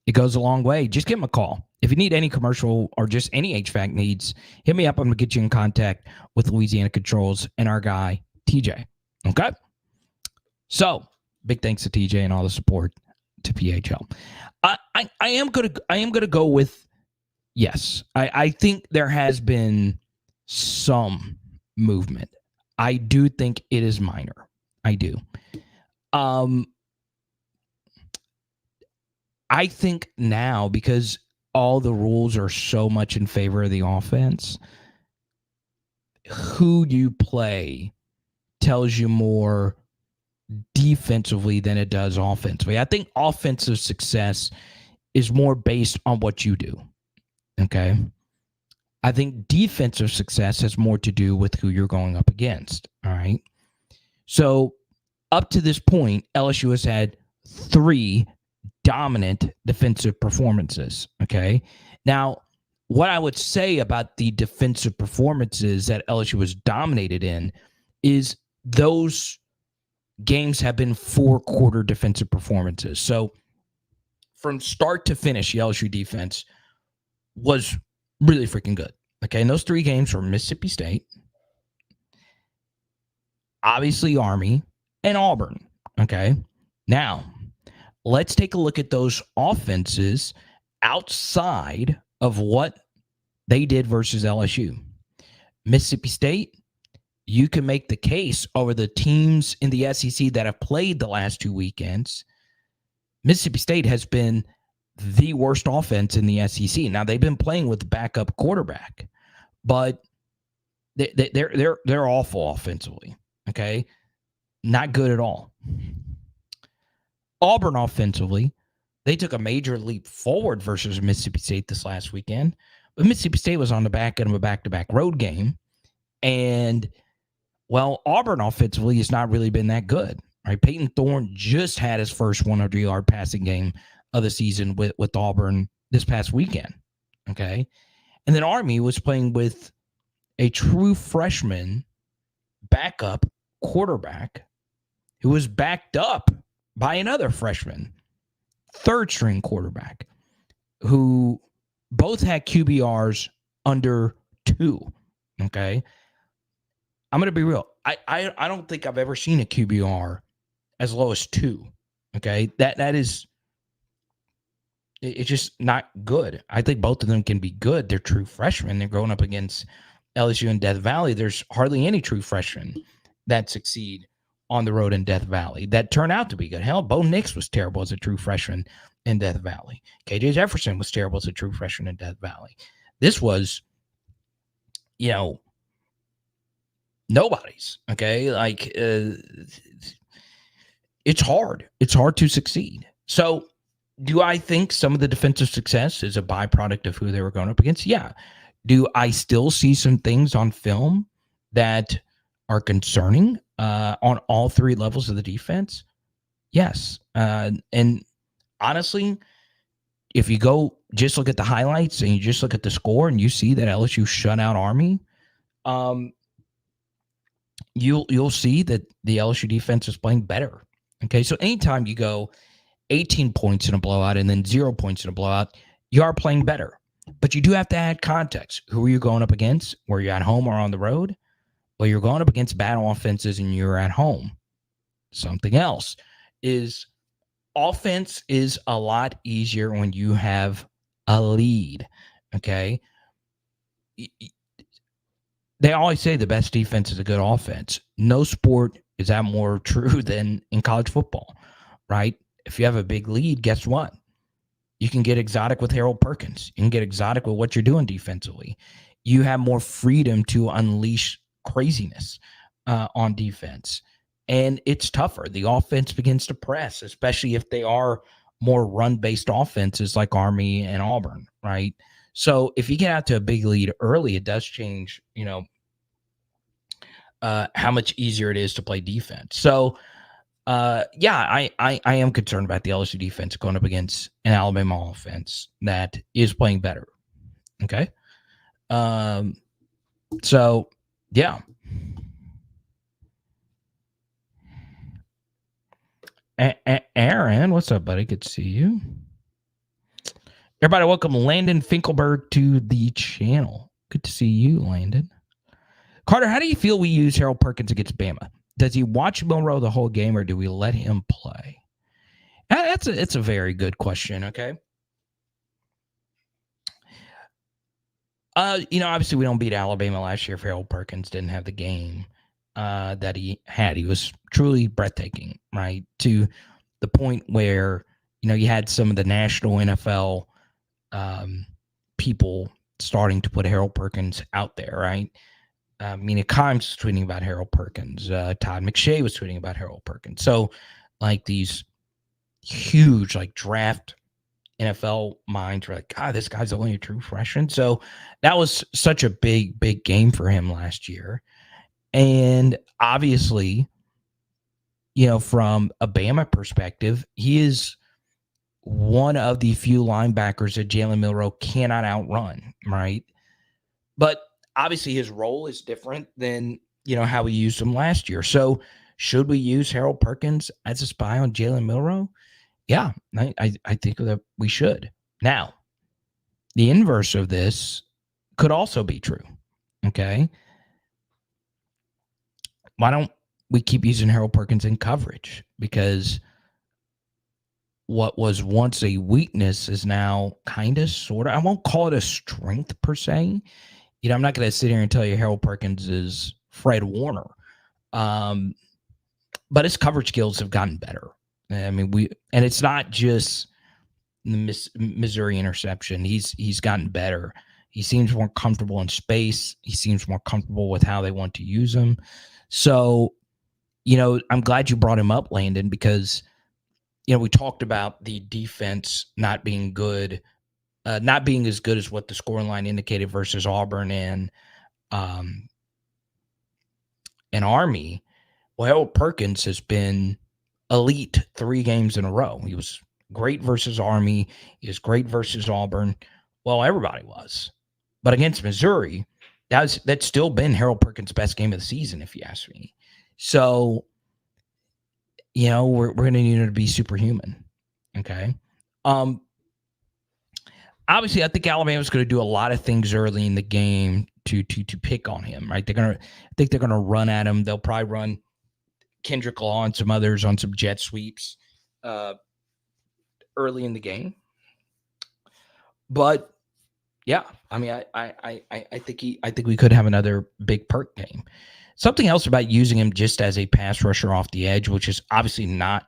it goes a long way. Just give them a call. If you need any commercial or just any HVAC needs, hit me up. I'm going to get you in contact with Louisiana Controls and our guy, TJ. Okay? So, big thanks to TJ and all the support to PHL. I am going to go with yes. I think there has been some movement. I do think it is minor. I do. I think now, because all the rules are so much in favor of the offense, who you play tells you more defensively than it does offensively. I think offensive success is more based on what you do. Okay? I think defensive success has more to do with who you're going up against. All right? So, up to this point, LSU has had 3 dominant defensive performances. Okay. Now, what I would say about the defensive performances that LSU was dominated in is those games have been 4-quarter defensive performances. So from start to finish, the LSU defense was really freaking good. Okay. And those 3 games were Mississippi State, obviously Army, and Auburn. Okay. Now, let's take a look at those offenses outside of what they did versus LSU. Mississippi State, you can make the case over the teams in the SEC that have played the last 2 weekends. Mississippi State has been the worst offense in the SEC. Now, they've been playing with the backup quarterback, but they're awful offensively. Okay, not good at all. Auburn offensively, they took a major leap forward versus Mississippi State this last weekend. But Mississippi State was on the back end of a back-to-back road game. And, well, Auburn offensively has not really been that good. Right? Peyton Thorne just had his first 100-yard passing game of the season with Auburn this past weekend. Okay? And then Army was playing with a true freshman backup quarterback who was backed up by another freshman, third-string quarterback, who both had QBRs under 2. Okay, I'm gonna be real. I don't think I've ever seen a QBR as low as 2. Okay, that is, it's just not good. I think both of them can be good. They're true freshmen. They're going up against LSU and Death Valley. There's hardly any true freshmen that succeed on the road in Death Valley that turned out to be good. Hell, Bo Nix was terrible as a true freshman in Death Valley. KJ Jefferson was terrible as a true freshman in Death Valley. This was, nobody's. Okay, like it's hard. It's hard to succeed. So, do I think some of the defensive success is a byproduct of who they were going up against? Yeah. Do I still see some things on film that are concerning on all 3 levels of the defense? Yes. And honestly, if you go just look at the highlights and you just look at the score and you see that LSU shut out Army, you'll see that the LSU defense is playing better. Okay, so anytime you go 18 points in a blowout and then 0 points in a blowout, you are playing better. But you do have to add context. Who are you going up against? Were you at home or on the road? Well, you're going up against bad offenses and you're at home. Something else is offense is a lot easier when you have a lead, okay? They always say the best defense is a good offense. No sport is that more true than in college football, right? If you have a big lead, guess what? You can get exotic with Harold Perkins. You can get exotic with what you're doing defensively. You have more freedom to unleash craziness on defense. and it's tougher. The offense begins to press, especially if they are more run-based offenses like Army and Auburn, right? So if you get out to a big lead early, it does change, how much easier it is to play defense. So, yeah, I am concerned about the LSU defense going up against an Alabama offense that is playing better. Okay. So, yeah. Aaron, what's up, buddy? Good to see you. Everybody, welcome Landon Finkelberg to the channel. Good to see you, Landon. Carter, how do you feel we use Harold Perkins against Bama? Does he watch Monroe the whole game, or do we let him play? It's a very good question. Okay. Obviously we don't beat Alabama last year if Harold Perkins didn't have the game that he had. He was truly breathtaking, right? To the point where, you had some of the national NFL people starting to put Harold Perkins out there, right? Mina Kimes was tweeting about Harold Perkins. Todd McShay was tweeting about Harold Perkins. So, like, these huge, like, draft NFL minds were like, God, this guy's only a true freshman. So that was such a big, big game for him last year. And obviously, from a Bama perspective, he is one of the few linebackers that Jalen Milroe cannot outrun, right? But obviously his role is different than, how we used him last year. So should we use Harold Perkins as a spy on Jalen Milroe? Yeah, I think that we should. Now, the inverse of this could also be true. Okay. Why don't we keep using Harold Perkins in coverage? Because what was once a weakness is now kind of, sort of, I won't call it a strength per se. I'm not going to sit here and tell you Harold Perkins is Fred Warner. But his coverage skills have gotten better. I mean, and it's not just the Missouri interception. He's gotten better. He seems more comfortable in space. He seems more comfortable with how they want to use him. So, I'm glad you brought him up, Landon, because, we talked about the defense not being good, not being as good as what the scoring line indicated versus Auburn and Army. Well, Harold Perkins has been elite 3 games in a row. He was great versus Army. He was great versus Auburn. Well, everybody was. But against Missouri, that's still been Harold Perkins' best game of the season, if you ask me. So, we're going to need him to be superhuman. Okay. Obviously, I think Alabama's going to do a lot of things early in the game to pick on him, right? I think they're going to run at him. They'll probably run Kendrick Law and some others on some jet sweeps early in the game. But yeah, I mean, I think we could have another big Perk game. Something else about using him just as a pass rusher off the edge, which is obviously not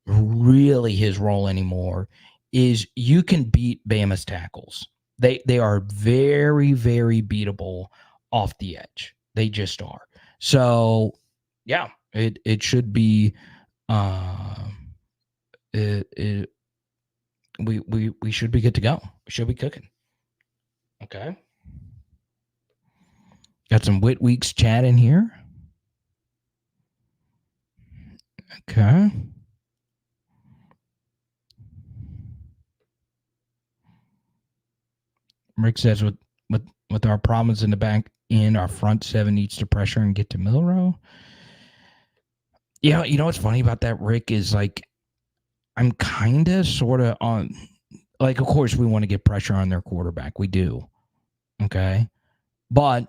really his role anymore, is you can beat Bama's tackles. They are very, very beatable off the edge. They just are. So yeah, it should be we should be good to go. We should be cooking. Okay. Got some Wit Weeks chat in here. Okay. Rick says with our problems in the back end, our front 7 needs to pressure and get to Milroe. Yeah, what's funny about that, Rick, is like I'm kind of sort of on, like, of course we want to get pressure on their quarterback. We do. Okay. But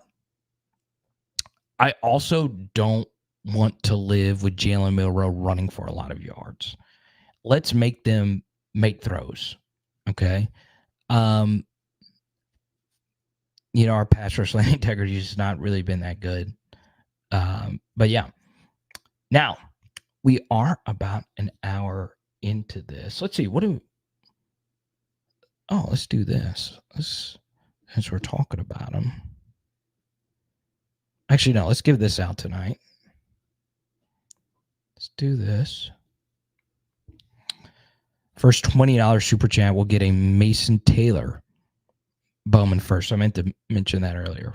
I also don't want to live with Jalen Milroe running for a lot of yards. Let's make them make throws. Okay. Our pass rush lane integrity has not really been that good. But yeah. Now, we are about an hour into this. Let's see. Let's do this. As we're talking about them. Actually, no, let's give this out tonight. do this. First $20 super chat will get a Mason Taylor Bowman first. I meant to mention that earlier.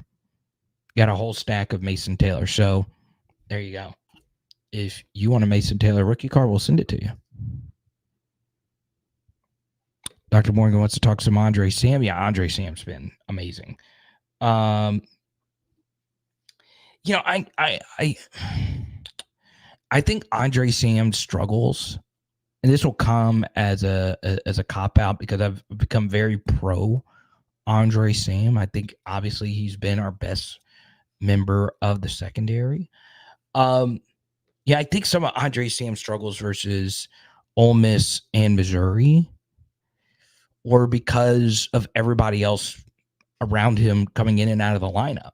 Got a whole stack of Mason Taylor. So there you go. If you want a Mason Taylor rookie card, we'll send it to you. Dr. Morgan wants to talk some Andre Sam. Yeah, Andre Sam's been amazing. I think Andre Sam struggles, and this will come as a cop out because I've become very pro Andre Sam. I think obviously he's been our best member of the secondary. Yeah, I think some of Andre Sam struggles versus Ole Miss and Missouri were because of everybody else around him coming in and out of the lineup,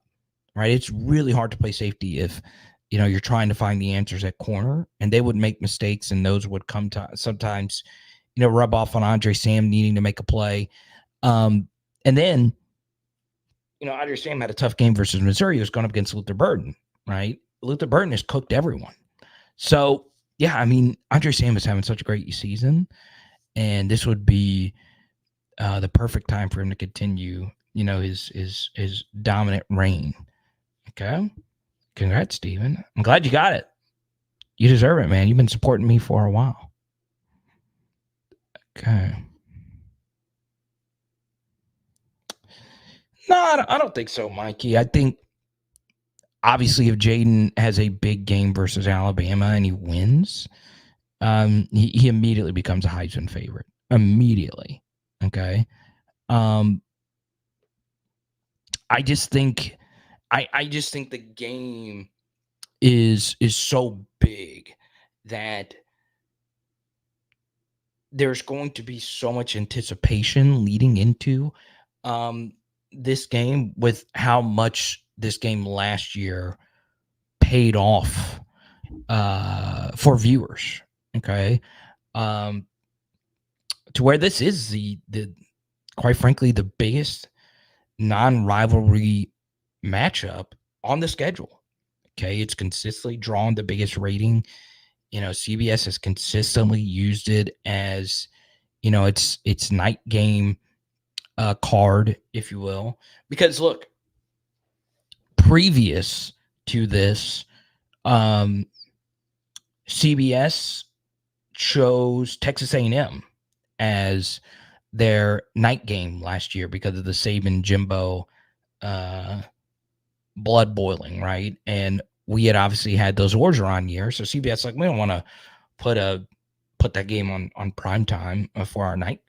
right? It's really hard to play safety if, you're trying to find the answers at corner, and they would make mistakes, and those would come to sometimes, rub off on Andre Sam needing to make a play. And then, Andre Sam had a tough game versus Missouri. He was going up against Luther Burden, right? Luther Burden has cooked everyone. So, yeah, I mean, Andre Sam is having such a great season, and this would be the perfect time for him to continue, his dominant reign. Okay. Congrats, Steven. I'm glad you got it. You deserve it, man. You've been supporting me for a while. Okay. No, I don't think so, Mikey. I think obviously if Jayden has a big game versus Alabama and he wins, he immediately becomes a Heisman favorite. Immediately. Okay. I just think the game is so big that there's going to be so much anticipation leading into this game with how much this game last year paid off for viewers. Okay. To where this is the quite frankly, the biggest non-rivalry matchup on the schedule. Okay. It's consistently drawn the biggest rating. CBS has consistently used it as, its night game card, if you will. Because look, previous to this, CBS chose Texas A&M as their night game last year because of the Saban Jimbo blood boiling, right? And we had obviously had those Orgeron years, so CBS we don't want to put that game on prime time for our night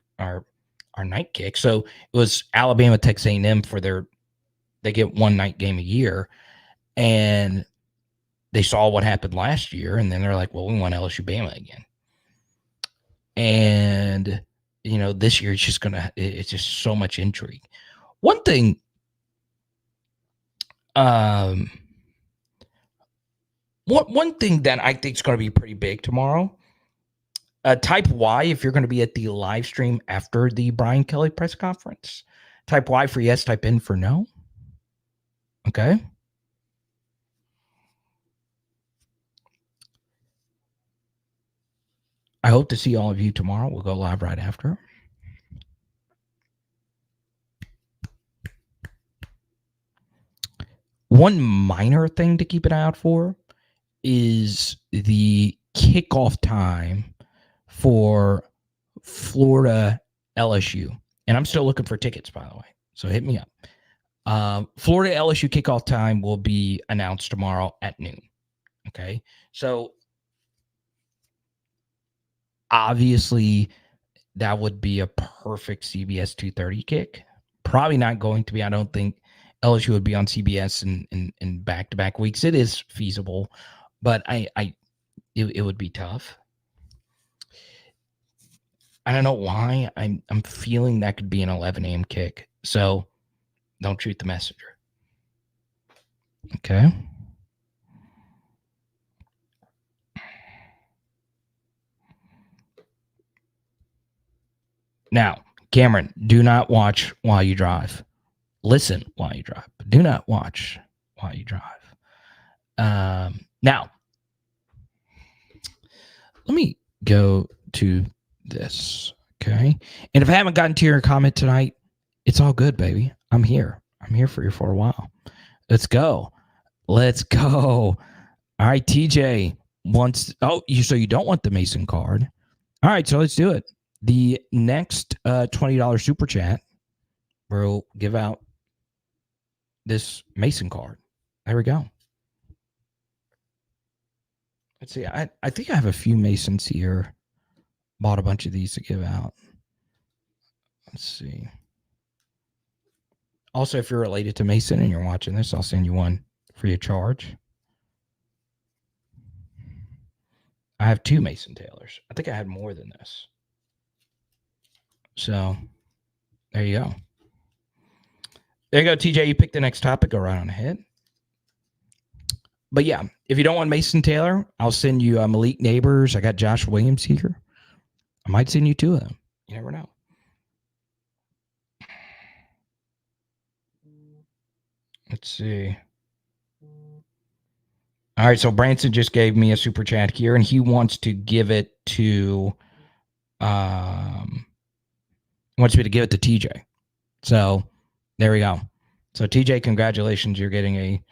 kick. So it was Alabama, Texas A&M they get one night game a year, and they saw what happened last year, and then they're like, well, we want LSU Bama again. And this year it's just so much intrigue. One thing, one thing that I think is going to be pretty big tomorrow. Type Y if you're going to be at the live stream after the Brian Kelly press conference. Type Y for yes, type N for no. Okay. I hope to see all of you tomorrow. We'll go live right after. One minor thing to keep an eye out for is the kickoff time for Florida LSU. And I'm still looking for tickets, by the way. So hit me up. Florida LSU kickoff time will be announced tomorrow at noon. Okay. So obviously that would be a perfect CBS 2:30 kick. Probably not going to be. I don't think LSU would be on CBS in back-to-back weeks. It is feasible, but it would be tough. I don't know why. I'm feeling that could be an 11 a.m. kick. So don't shoot the messenger. Okay. Now, Cameron, do not watch while you drive. Listen while you drive, but do not watch while you drive. Now, Let me go to this. Okay. And if I haven't gotten to your comment tonight, it's all good, baby. I'm here. I'm here for you for a while. Let's go. Let's go. All right, TJ wants. Oh, so you don't want the Mason card? All right, so let's do it. The next $20 super chat, we'll give out this Mason card. There we go. Let's see. I think I have a few Masons here. Bought a bunch of these to give out. Let's see. Also, if you're related to Mason and you're watching this, I'll send you one free of charge. I have 2 Mason Taylors. I think I had more than this. So there you go. There you go, TJ. You pick the next topic. Go right on ahead. But yeah, if you don't want Mason Taylor, I'll send you Malik Neighbors. I got Josh Williams here. I might send you 2 of them. You never know. Let's see. All right, so Branson just gave me a super chat here, and he wants to give it to wants me to give it to TJ. So there we go. So TJ, congratulations. You're getting a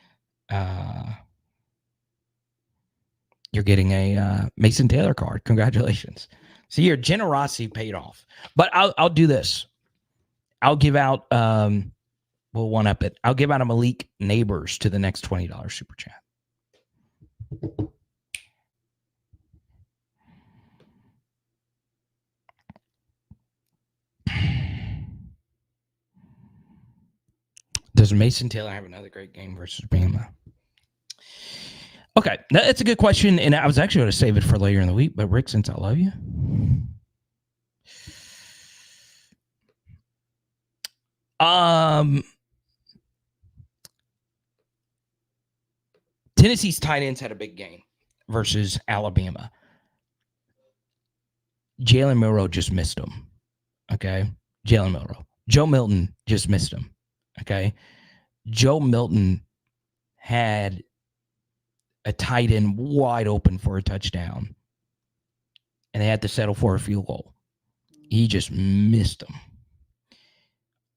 Mason Taylor card. Congratulations. See, your generosity paid off. But I'll do this. I'll give out we'll one up it. I'll give out a Malik Neighbors to the next $20 super chat. Does Mason Taylor have another great game versus Bama? Okay, that's a good question, and I was actually going to save it for later in the week, but Rick, since I love you, Tennessee's tight ends had a big game versus Alabama. Jalen Milroe just missed him. Okay, Jalen Milroe. Joe Milton just missed him. Okay, Joe Milton had a tight end wide open for a touchdown, and they had to settle for a field goal. He just missed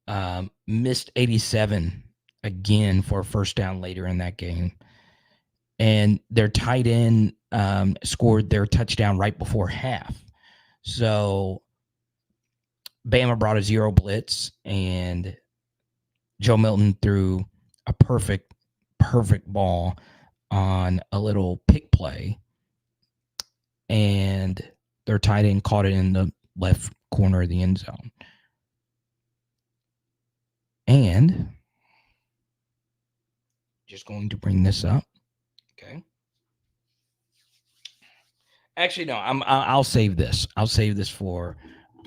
them. Missed 87 again for a first down later in that game. And their tight end scored their touchdown right before half. So Bama brought a 0 blitz, and Joe Milton threw a perfect ball on a little pick play, and their tight end caught it in the left corner of the end zone. And just going to bring this up. Okay. Actually, no, I'll save this. I'll save this for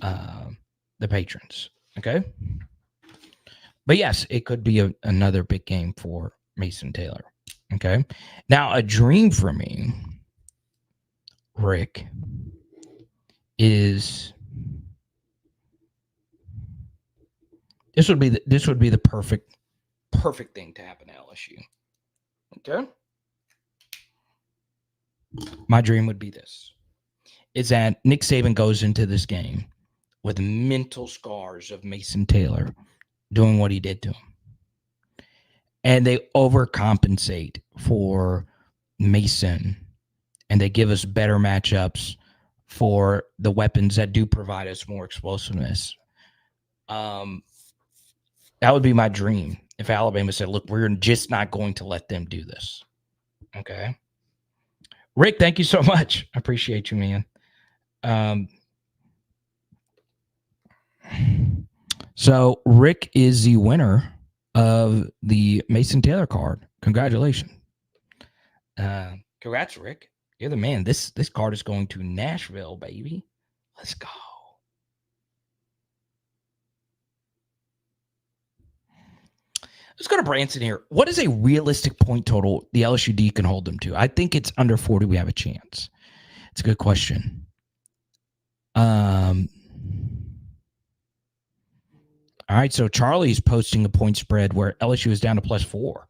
the patrons. Okay. But yes, it could be another big game for Mason Taylor. Okay. Now, a dream for me, Rick, is this would be the perfect thing to happen at LSU. Okay. My dream would be this. Is that Nick Saban goes into this game with mental scars of Mason Taylor doing what he did to him. And they overcompensate for Mason, and they give us better matchups for the weapons that do provide us more explosiveness. That would be my dream if Alabama said, look, we're just not going to let them do this. Okay. Rick, thank you so much. I appreciate you, man. So Rick is the winner of the Mason Taylor card. Congratulations. Congrats, Rick. You're the man. This card is going to Nashville, baby. Let's go. Let's go to Branson here. What is a realistic point total the LSUD can hold them to? I think it's under 40. We have a chance. It's a good question. All right, so Charlie's posting a point spread where LSU is down to +4.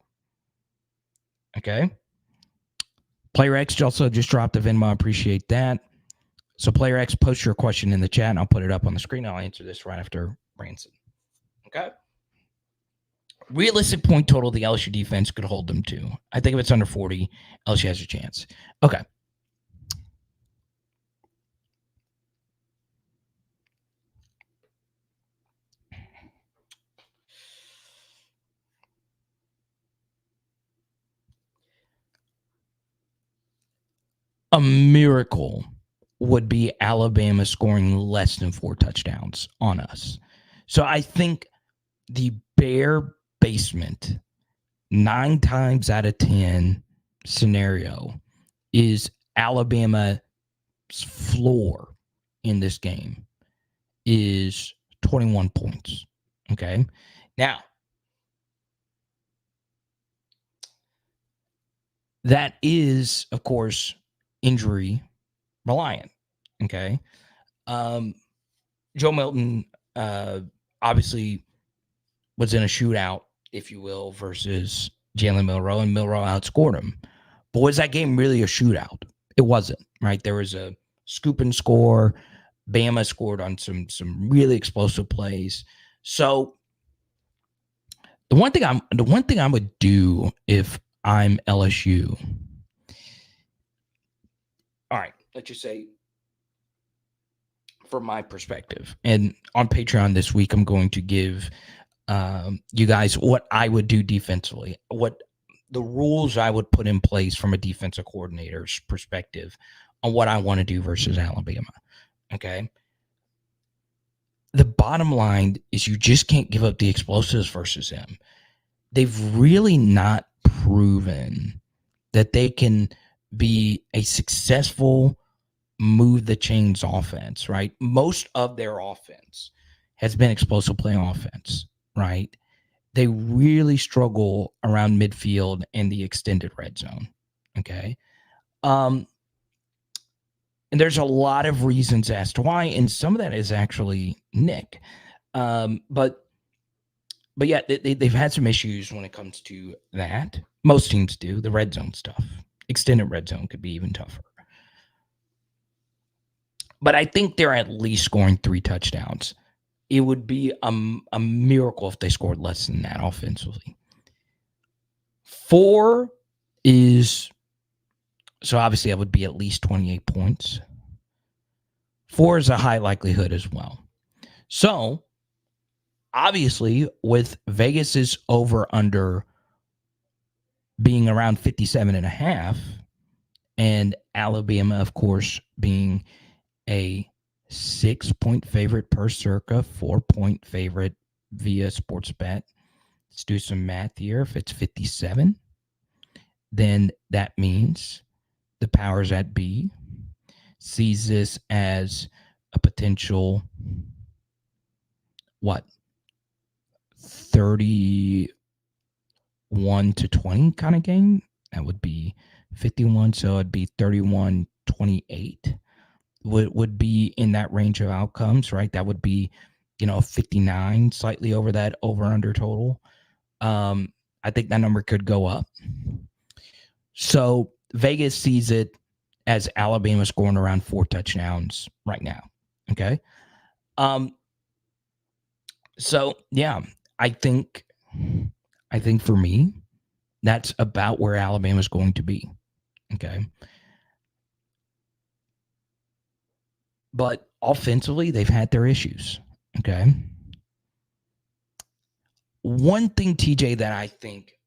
Okay. Player X also just dropped a Venmo. Appreciate that. So Player X, post your question in the chat and I'll put it up on the screen. I'll answer this right after Branson. Okay. Realistic point total the LSU defense could hold them to. I think if it's under 40, LSU has a chance. Okay. A miracle would be Alabama scoring less than 4 touchdowns on us. So I think the bare basement 9 times out of 10 scenario is Alabama's floor in this game is 21 points. Okay. Now, that is, of course, injury reliant. Okay. Joe Milton obviously was in a shootout, if you will, versus Jalen Milroe, and Milroe outscored him. But was that game really a shootout? It wasn't, right? There was a scoop and score. Bama scored on some really explosive plays. So the one thing I would do if I'm LSU, all right, let's just say from my perspective, and on Patreon this week, I'm going to give you guys what I would do defensively, what the rules I would put in place from a defensive coordinator's perspective on what I want to do versus Alabama. Okay. The bottom line is you just can't give up the explosives versus them. They've really not proven that they can be a successful move the chains offense, right? Most of their offense has been explosive play offense, right? They really struggle around midfield and the extended red zone. Okay. And there's a lot of reasons as to why, and some of that is actually Nick. But yeah, they've had some issues when it comes to that. Most teams do. The red zone stuff. Extended red zone could be even tougher. But I think they're at least scoring 3 touchdowns. It would be a miracle if they scored less than that offensively. 4 is, so obviously that would be at least 28 points. 4 is a high likelihood as well. So obviously with Vegas's over under being around 57.5 and Alabama, of course, being a 6-point favorite per circa, 4-point favorite via sports bet. Let's do some math here. If it's 57, then that means the powers that be sees this as a potential, 31 to 20 kind of game. That would be 51, so it'd be 31-28 would be in that range of outcomes, right? That would be, 59, slightly over that over-under total. I think that number could go up. So Vegas sees it as Alabama scoring around 4 touchdowns right now. Okay. So yeah, I think for me, that's about where Alabama's going to be. Okay. But offensively, they've had their issues. Okay. One thing, TJ, that I think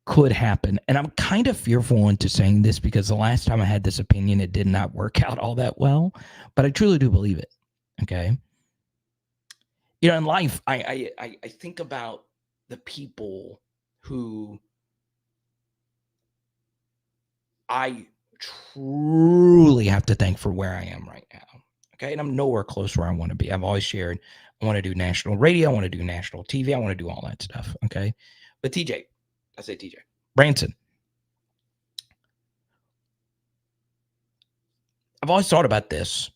could happen, and I'm kind of fearful into saying this because the last time I had this opinion, it did not work out all that well, but I truly do believe it. Okay. In life, I think about the people who I truly have to thank for where I am right now. Okay. And I'm nowhere close where I want to be. I've always shared, I want to do national radio. I want to do national TV. I want to do all that stuff. Okay. But TJ, Branson, I've always thought about this,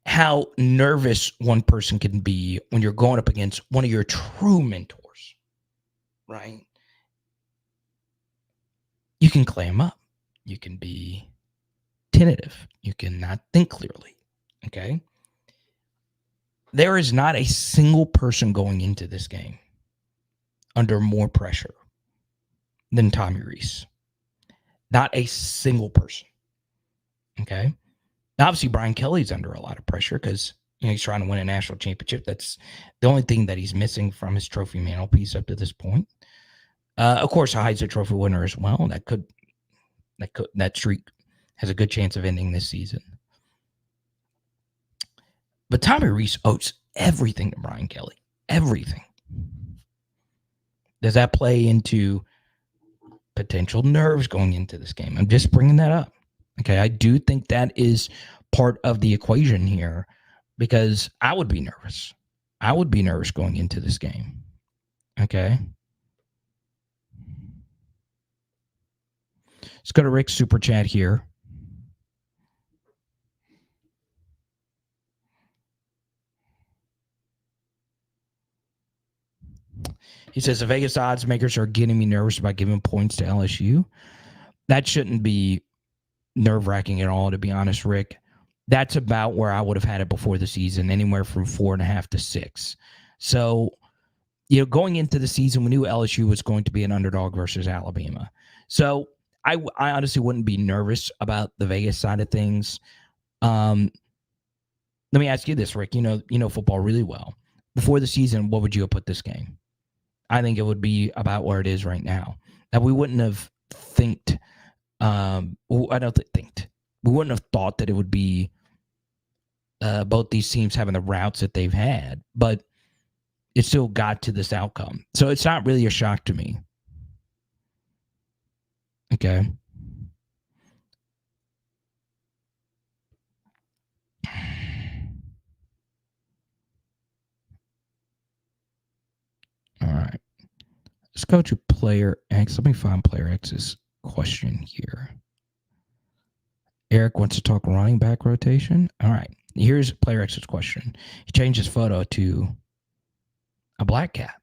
how nervous one person can be when you're going up against one of your true mentors, right? You can claim up. You can be attentive. You cannot think clearly. Okay? There is not a single person going into this game under more pressure than Tommy Rees. Not a single person. Okay? Obviously, Brian Kelly's under a lot of pressure because he's trying to win a national championship. That's the only thing that he's missing from his trophy mantelpiece up to this point. Of course, a Heisman Trophy winner as well. That streak has a good chance of ending this season. But Tommy Rees owes everything to Brian Kelly. Everything. Does that play into potential nerves going into this game? I'm just bringing that up. Okay, I do think that is part of the equation here because I would be nervous. I would be nervous going into this game. Okay. Let's go to Rick's super chat here. He says the Vegas odds makers are getting me nervous about giving points to LSU. That shouldn't be nerve-wracking at all, to be honest, Rick. That's about where I would have had it before the season, anywhere from 4.5 to 6. So, going into the season, we knew LSU was going to be an underdog versus Alabama. So I honestly wouldn't be nervous about the Vegas side of things. Let me ask you this, Rick. You know football really well. Before the season, what would you have put this game? I think it would be about where it is right now. That we wouldn't have we wouldn't have thought that it would be both these teams having the routes that they've had, but it still got to this outcome. So it's not really a shock to me. Okay. All right. Let's go to Player X. Let me find Player X's question here. Eric wants to talk running back rotation. All right. Here's Player X's question. He changed his photo to a black cat.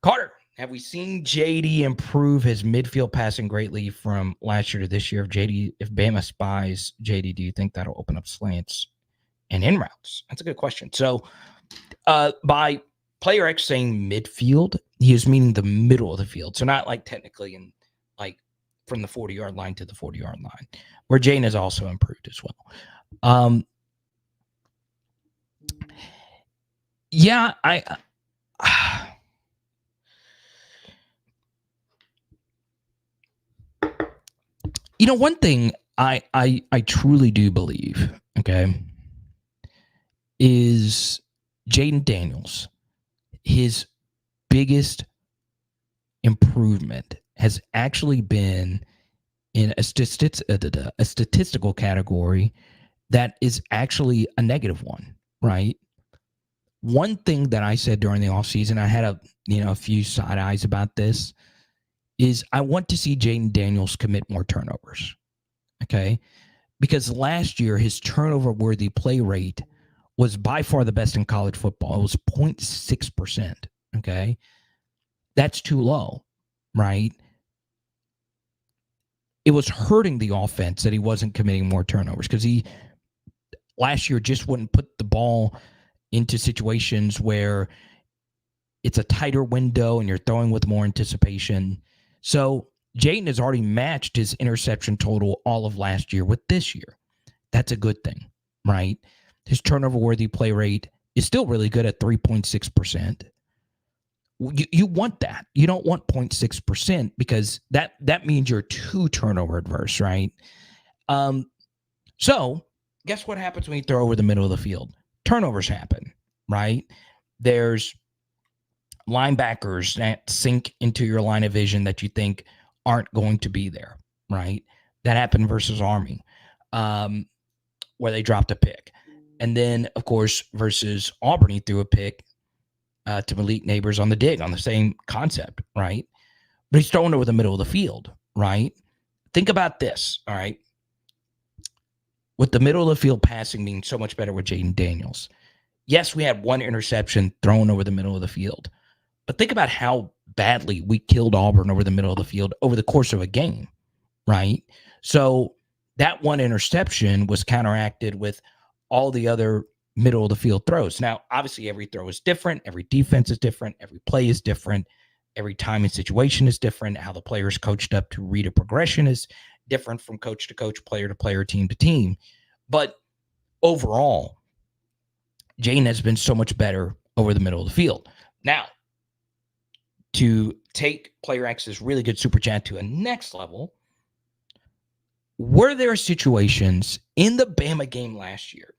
Carter, have we seen JD improve his midfield passing greatly from last year to this year? If Bama spies JD, do you think that'll open up slants and in routes? That's a good question. So by Player X saying midfield, he is meaning the middle of the field. So not like technically in like from the 40-yard line to the 40-yard line, where Jane has also improved as well. Yeah, one thing I truly do believe, okay, is Jayden Daniels, his biggest improvement has actually been in a statistical category that is actually a negative one, right? One thing that I said during the offseason, I had a few side eyes about this, is I want to see Jayden Daniels commit more turnovers, okay? Because last year, his turnover-worthy play rate was by far the best in college football. It was 0.6%, okay? That's too low, right? It was hurting the offense that he wasn't committing more turnovers because he last year just wouldn't put the ball into situations where it's a tighter window and you're throwing with more anticipation. So Jayden has already matched his interception total all of last year with this year. That's a good thing, right? His turnover-worthy play rate is still really good at 3.6%. You want that. You don't want 0.6% because that means you're too turnover adverse, right? So guess what happens when you throw over the middle of the field? Turnovers happen, right? There's linebackers that sink into your line of vision that you think aren't going to be there, right? That happened versus Army, where they dropped a pick. And then, of course, versus Auburn, he threw a pick to Malik Neighbors on the dig on the same concept, right? But he's throwing over the middle of the field, right? Think about this, all right? With the middle of the field passing being so much better with Jayden Daniels. Yes, we had one interception thrown over the middle of the field. But think about how badly we killed Auburn over the middle of the field over the course of a game, right? So that one interception was counteracted with all the other middle of the field throws. Now, obviously, every throw is different. Every defense is different. Every play is different. Every time and situation is different. How the players coached up to read a progression is different from coach to coach, player to player, team to team. But overall, Jayden has been so much better over the middle of the field. Now, to take Player X's really good super chat to a next level, were there situations in the Bama game last year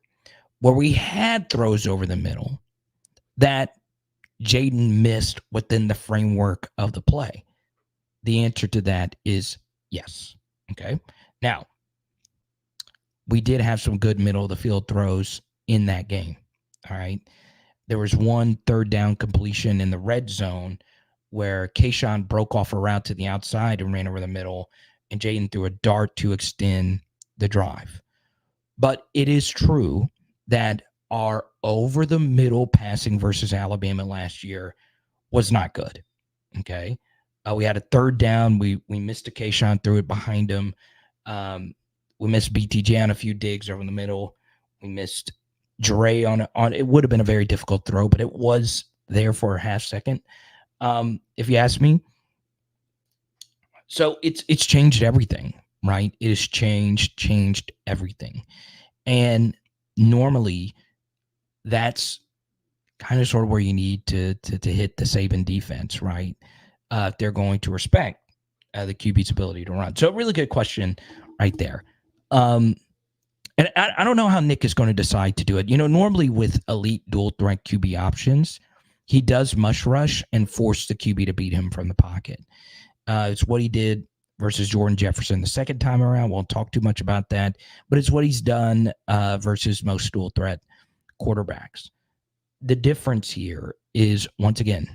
where we had throws over the middle that Jayden missed within the framework of the play? The answer to that is yes. Okay. Now, we did have some good middle of the field throws in that game. All right. There was one third down completion in the red zone where Kayshawn broke off a route to the outside and ran over the middle, and Jayden threw a dart to extend the drive. But it is true that our over the middle passing versus Alabama last year was not good. Okay. We had a third down. We missed a Kayshawn, threw it behind him. We missed BTJ on a few digs over the middle. We missed Dre on it would have been a very difficult throw, but it was there for a half second. If you ask me. So it's changed everything, right? It has changed everything. And normally that's kind of sort of where you need to hit the Saban defense, right? If they're going to respect the QB's ability to run. So a really good question right there. And I don't know how Nick is going to decide to do it. Normally with elite dual threat QB options, he does mush rush and force the QB to beat him from the pocket. It's what he did versus Jordan Jefferson the second time around. Won't talk too much about that, but it's what he's done versus most dual threat quarterbacks. The difference here is, once again,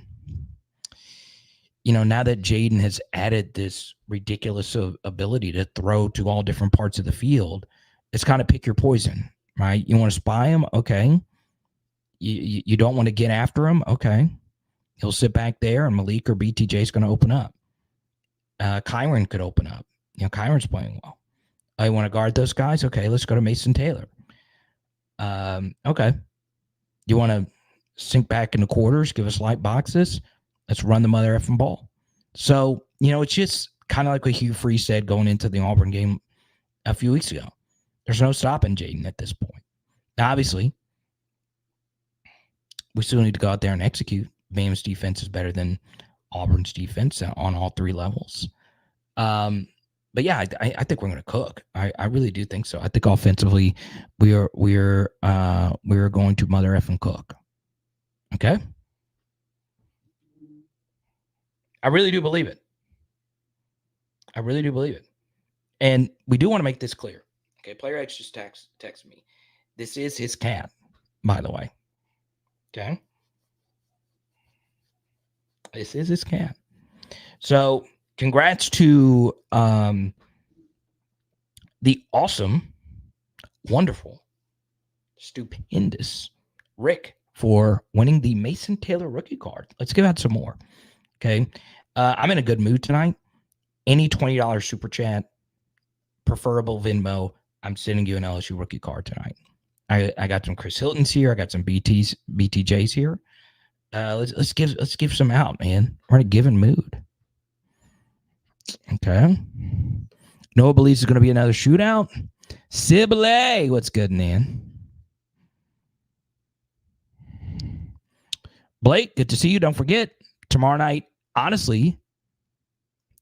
now that Jayden has added this ridiculous ability to throw to all different parts of the field, it's kind of pick your poison, right? You want to spy him? Okay. You don't want to get after him? Okay. He'll sit back there and Malik or BTJ is going to open up. Kyron could open up. Kyron's playing well. You want to guard those guys? Okay, let's go to Mason Taylor. Okay. You want to sink back in the quarters, give us light boxes? Let's run the mother effing ball. So, it's just kind of like what Hugh Freeze said going into the Auburn game a few weeks ago. There's no stopping Jayden at this point. Now, obviously, we still need to go out there and execute. Bama's defense is better than Auburn's defense on all three levels. But yeah, I think we're going to cook. I really do think so. I think offensively, we're going to mother effing cook. Okay. I really do believe it. I really do believe it. And we do want to make this clear. Okay, Player X just text me. This is his cat, by the way. Okay. This is his cat. So congrats to the awesome, wonderful, stupendous Rick for winning the Mason Taylor rookie card. Let's give out some more. Okay. I'm in a good mood tonight. Any $20 super chat, preferable Venmo, I'm sending you an LSU rookie card tonight. I got some Chris Hiltons here. I got some BTJs here. Let's give some out, man. We're in a given mood. Okay. Noah believes it's going to be another shootout. Sibley, what's good, man? Blake, good to see you. Don't forget, tomorrow night, honestly,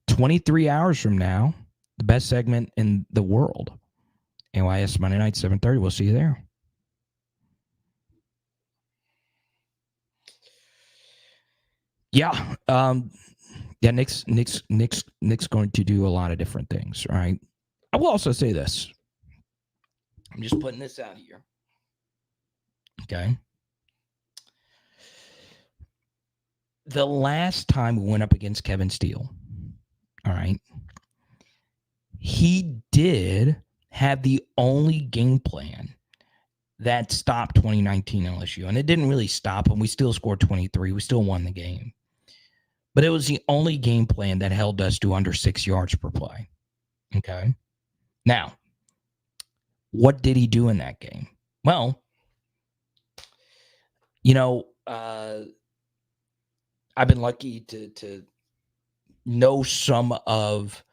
23 hours from now, the best segment in the world. NYS Monday night, 7:30. We'll see you there. Yeah. Yeah, Nick's going to do a lot of different things, right? I will also say this. I'm just putting this out here. Okay. The last time we went up against Kevin Steele, all right, he did have the only game plan that stopped 2019 LSU. And it didn't really stop him. We still scored 23. We still won the game. But it was the only game plan that held us to under 6 yards per play. Okay. Now, what did he do in that game? Well, I've been lucky to know some of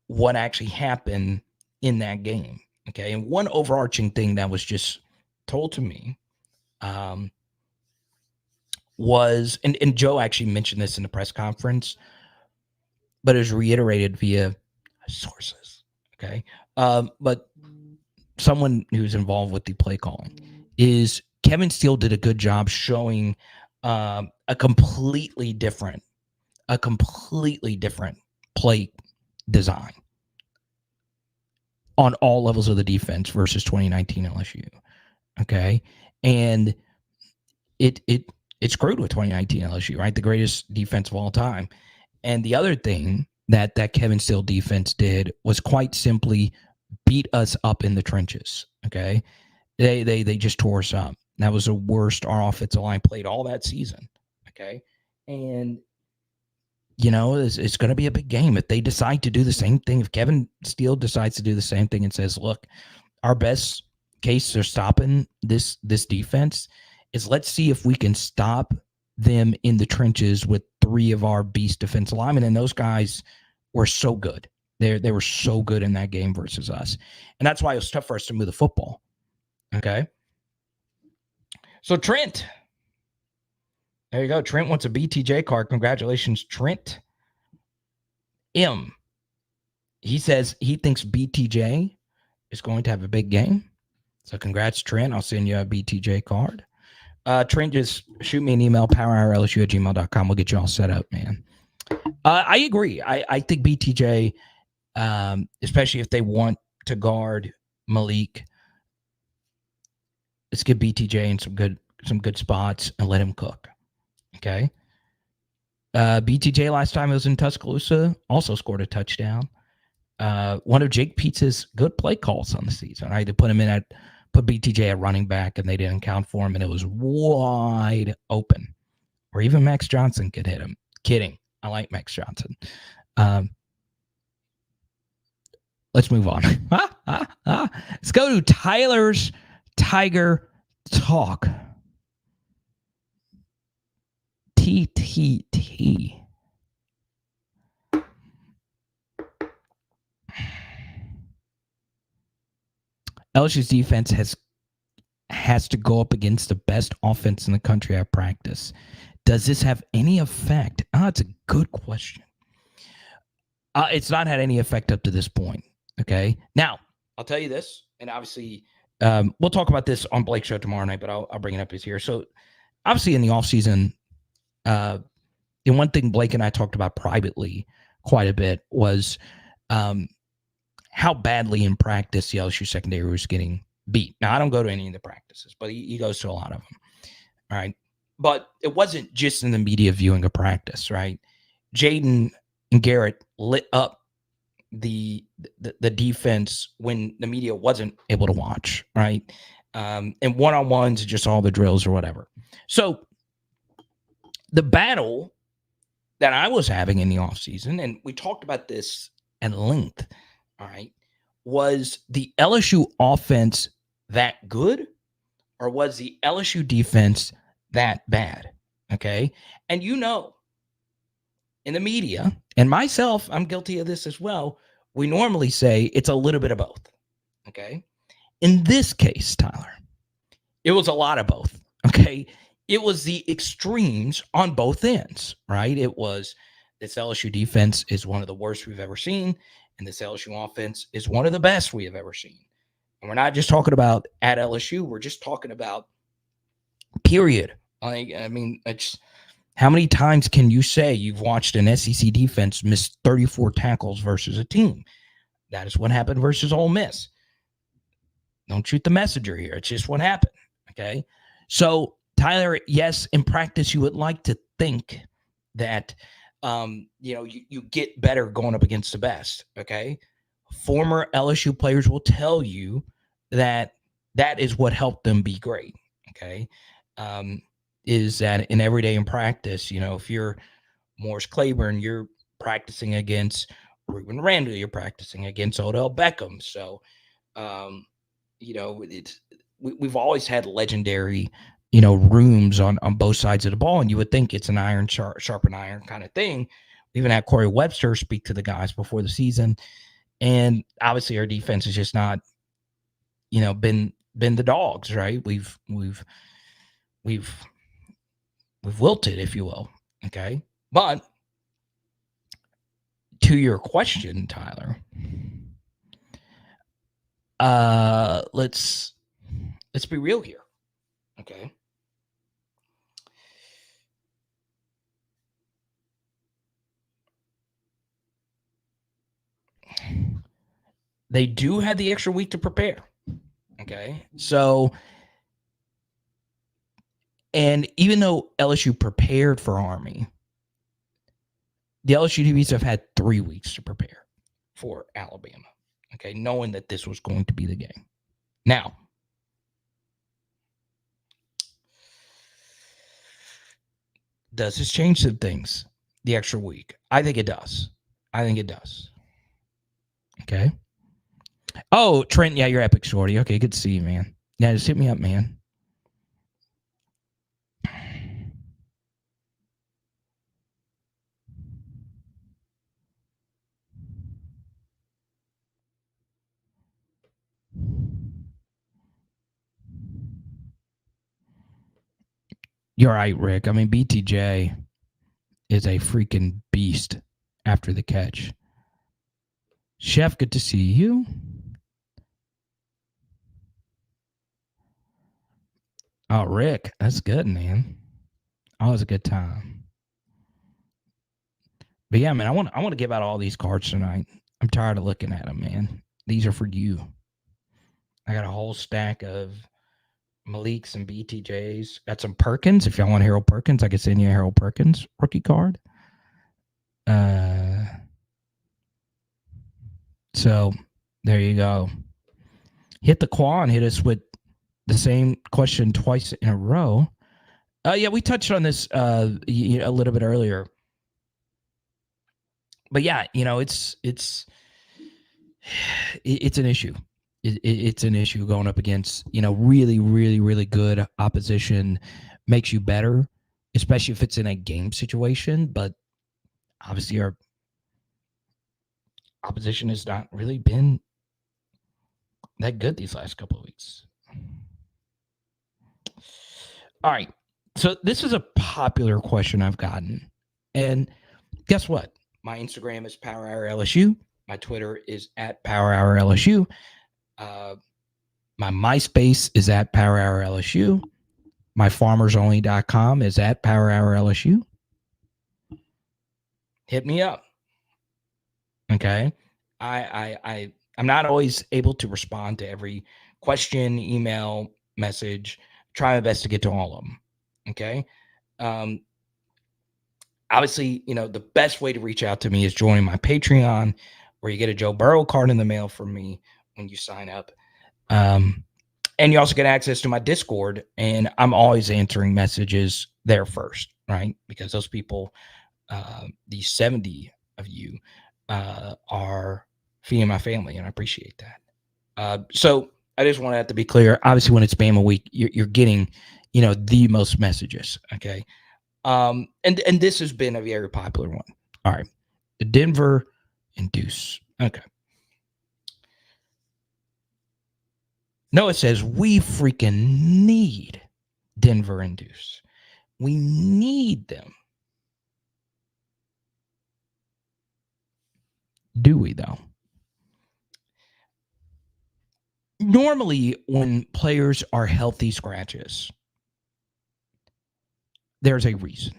what actually happened in that game. Okay. And one overarching thing that was just told to me was, and Joe actually mentioned this in the press conference, but it was reiterated via sources. Okay. But someone who's involved with the play calling is Kevin Steele did a good job showing a completely different play design on all levels of the defense versus 2019 LSU. Okay. And it screwed with 2019 LSU, right? The greatest defense of all time. And the other thing that Kevin Steele defense did was quite simply beat us up in the trenches. Okay. They just tore us up. That was the worst our offensive line played all that season. Okay. And it's going to be a big game if they decide to do the same thing. If Kevin Steele decides to do the same thing and says, look, our best case for stopping this defense is let's see if we can stop them in the trenches with 3 of our beast defensive linemen. And those guys were so good. They were so good in that game versus us. And that's why it was tough for us to move the football. Okay. So Trent. There you go. Trent wants a BTJ card. Congratulations, Trent M. He says he thinks BTJ is going to have a big game. So congrats, Trent. I'll send you a BTJ card. Trent, just shoot me an email, powerhourlsu@gmail.com. We'll get you all set up, man. I agree. I think BTJ, especially if they want to guard Malik, let's get BTJ in some good spots and let him cook. Okay. BTJ last time it was in Tuscaloosa also scored a touchdown. One of Jake Pizza's good play calls on the season. Right, they put BTJ at running back and they didn't count for him, and it was wide open. Or even Max Johnson could hit him. Kidding. I like Max Johnson. Let's move on. Let's go to Tyler's Tiger Talk. TTT. LSU's defense has to go up against the best offense in the country at practice. Does this have any effect? It's a good question. It's not had any effect up to this point. Okay. Now, I'll tell you this, and obviously, we'll talk about this on Blake's show tomorrow night, but I'll bring it up here. So, obviously, in the offseason, and one thing Blake and I talked about privately quite a bit was how badly in practice the LSU secondary was getting beat. Now, I don't go to any of the practices, but he goes to a lot of them. All right. But it wasn't just in the media viewing of practice, right? JAYDEN and Garrett lit up the defense when the media wasn't able to watch, right? And one-on-ones, just all the drills or whatever. So the battle that I was having in the offseason, and we talked about this at length, all right, was the LSU offense that good, or was the LSU defense that bad? Okay. And in the media, and myself, I'm guilty of this as well, we normally say it's a little bit of both. Okay. In this case, Tyler, it was a lot of both. Okay. It was the extremes on both ends, right? It was this LSU defense is one of the worst we've ever seen, and this LSU offense is one of the best we have ever seen. And we're not just talking about at LSU, we're just talking about period. It's how many times can you say you've watched an SEC defense miss 34 tackles versus a team? That is what happened versus Ole Miss. Don't shoot the messenger here. It's just what happened. Okay. So, Tyler, yes, in practice, you would like to think that, you get better going up against the best. Okay. Former LSU players will tell you that is what helped them be great. Okay. Is that in every day in practice, if you're Morris Claiborne, you're practicing against Ruben Randall, you're practicing against Odell Beckham. So, we've always had legendary, rooms on both sides of the ball, and you would think it's an iron sharpen iron kind of thing. We even had Corey Webster speak to the guys before the season, and obviously our defense has just not, been the dogs, right? We've wilted, if you will. Okay, but to your question, Tyler, let's be real here. Okay. They do have the extra week to prepare. Okay. So, and even though LSU prepared for Army, the LSU DBs have had 3 weeks to prepare for Alabama. Okay. Knowing that this was going to be the game. Now, does this change some things? The extra week? I think it does. Okay. Oh, Trent, yeah, you're epic, shorty. Okay, good to see you, man. Yeah, just hit me up, man. You're right, Rick. I mean, BTJ is a freaking beast after the catch. Chef, good to see you. Oh, Rick, that's good, man. Always a good time. But yeah, man, I want to give out all these cards tonight. I'm tired of looking at them, man. These are for you. I got a whole stack of Malik's and BTJs. Got some Perkins. If y'all want Harold Perkins, I can send you a Harold Perkins rookie card. So there you go. Hit the Quan, hit us with the same question twice in a row. Yeah, we touched on this a little bit earlier. But yeah, it's an issue. It's an issue going up against, really, really, really good opposition. Makes you better, especially if it's in a game situation. But obviously our opposition has not really been that good these last couple of weeks. All right. So this is a popular question I've gotten. And guess what? My Instagram is Power Hour LSU. My Twitter is at Power Hour LSU. My MySpace is at Power Hour LSU. My farmersonly.com is at Power Hour LSU. Hit me up. Okay. I'm not always able to respond to every question, email, message. Try my best to get to all of them. Okay. Obviously, the best way to reach out to me is joining my Patreon, where you get a Joe Burrow card in the mail from me when you sign up. And you also get access to my Discord, and I'm always answering messages there first, right? Because those people, these 70 of you, are feeding my family, and I appreciate that. So I just want that to be clear. Obviously, when it's Bama week, you're getting, the most messages. Okay. And this has been a very popular one. All right. The Denver and Deuce. Okay. No, it says we freaking need Denver and Deuce. We need them. Do we, though? Normally, when players are healthy scratches, there's a reason.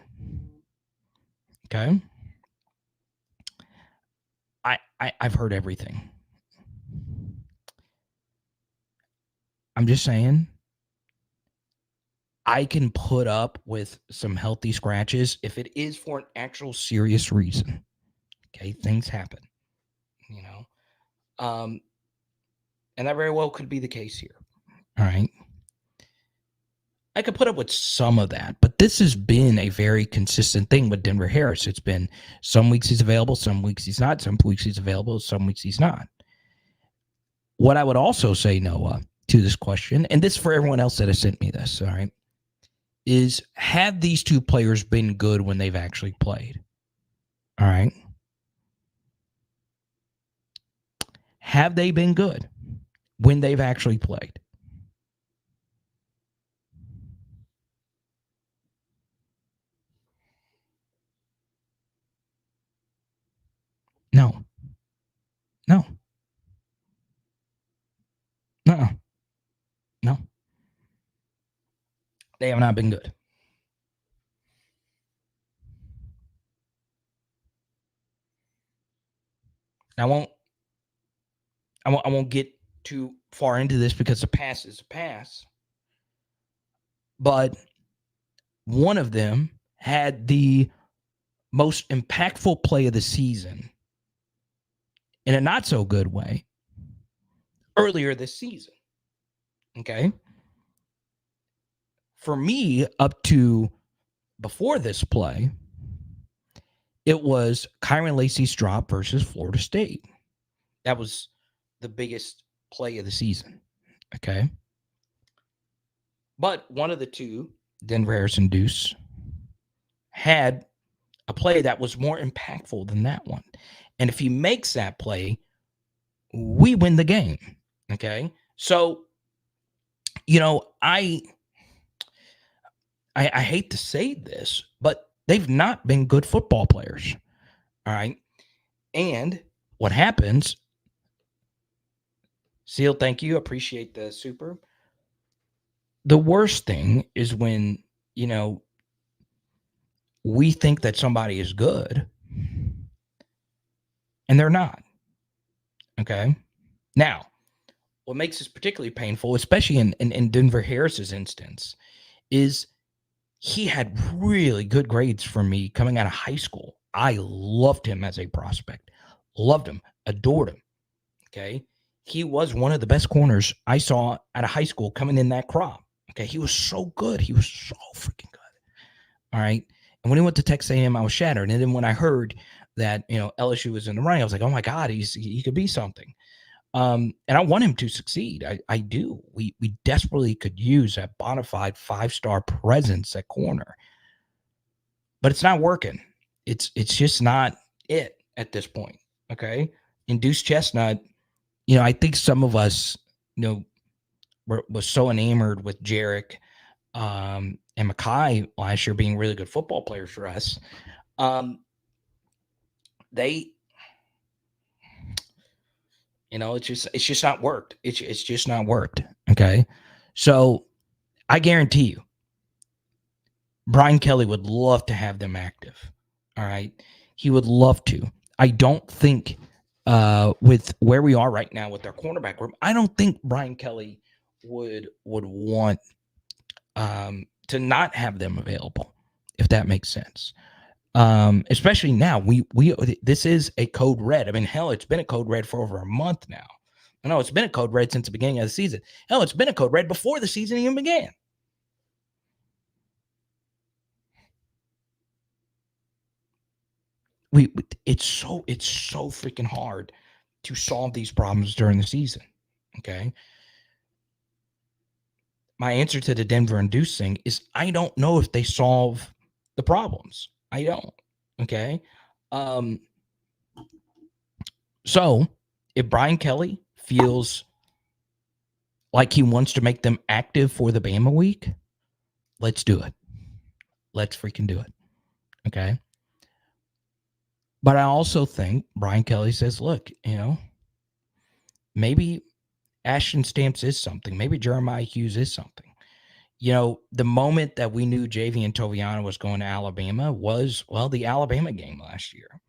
Okay? I've heard everything. I'm just saying, I can put up with some healthy scratches if it is for an actual serious reason. Okay? Things happen, and that very well could be the case here. All right. I could put up with some of that, but this has been a very consistent thing with Denver Harris. It's been some weeks he's available, some weeks he's not, some weeks he's available, some weeks he's not. What I would also say, Noah, to this question, and this for everyone else that has sent me this, all right, is have these two players been good when they've actually played? All right. Have they been good when they've actually played? No. No. No. No. They have not been good. I won't I won't get too far into this because the pass is a pass. But one of them had the most impactful play of the season in a not so good way earlier this season. Okay. For me, up to before this play, it was Kyron Lacey's drop versus Florida State. That was the biggest play of the season. Okay. But one of the two, Denver Harrison Deuce, had a play that was more impactful than that one. And if he makes that play, we win the game. Okay. So, I hate to say this, but they've not been good football players. All right. And what happens, Seal, thank you. Appreciate the super. The worst thing is when, we think that somebody is good and they're not. Okay. Now, what makes this particularly painful, especially in Denver Harris's instance, is he had really good grades for me coming out of high school. I loved him as a prospect, loved him, adored him. Okay. He was one of the best corners I saw out of high school coming in that crop. Okay. He was so good. He was so freaking good. All right. And when he went to Texas A&M, I was shattered. And then when I heard that, LSU was in the running, I was like, oh my God, he could be something. And I want him to succeed. I do. We desperately could use a bona fide 5-star presence at corner, but it's not working. It's just not it at this point. Okay. And Deuce Chestnut, I think some of us, was so enamored with Jarek and Mackay last year being really good football players for us. They, it's just not worked. It's just not worked. Okay. So I guarantee you, Brian Kelly would love to have them active. All right. He would love to. I don't think with where we are right now with our cornerback room, I don't think Brian Kelly would want to not have them available, if that makes sense. Especially now, we this is a code red. I mean, hell, it's been a code red for over a month now. I know it's been a code red since the beginning of the season. Hell, it's been a code red before the season even began. It's so freaking hard to solve these problems during the season. Okay. My answer to the Denver inducing is I don't know if they solve the problems. I don't. Okay. Um, so if Brian Kelly feels like he wants to make them active for the Bama week, let's do it. Let's freaking do it. Okay. But I also think Brian Kelly says, look, maybe Ashton Stamps is something. Maybe Jeremiah Hughes is something. The moment that we knew Javian Toviano was going to Alabama was, well, the Alabama game last year,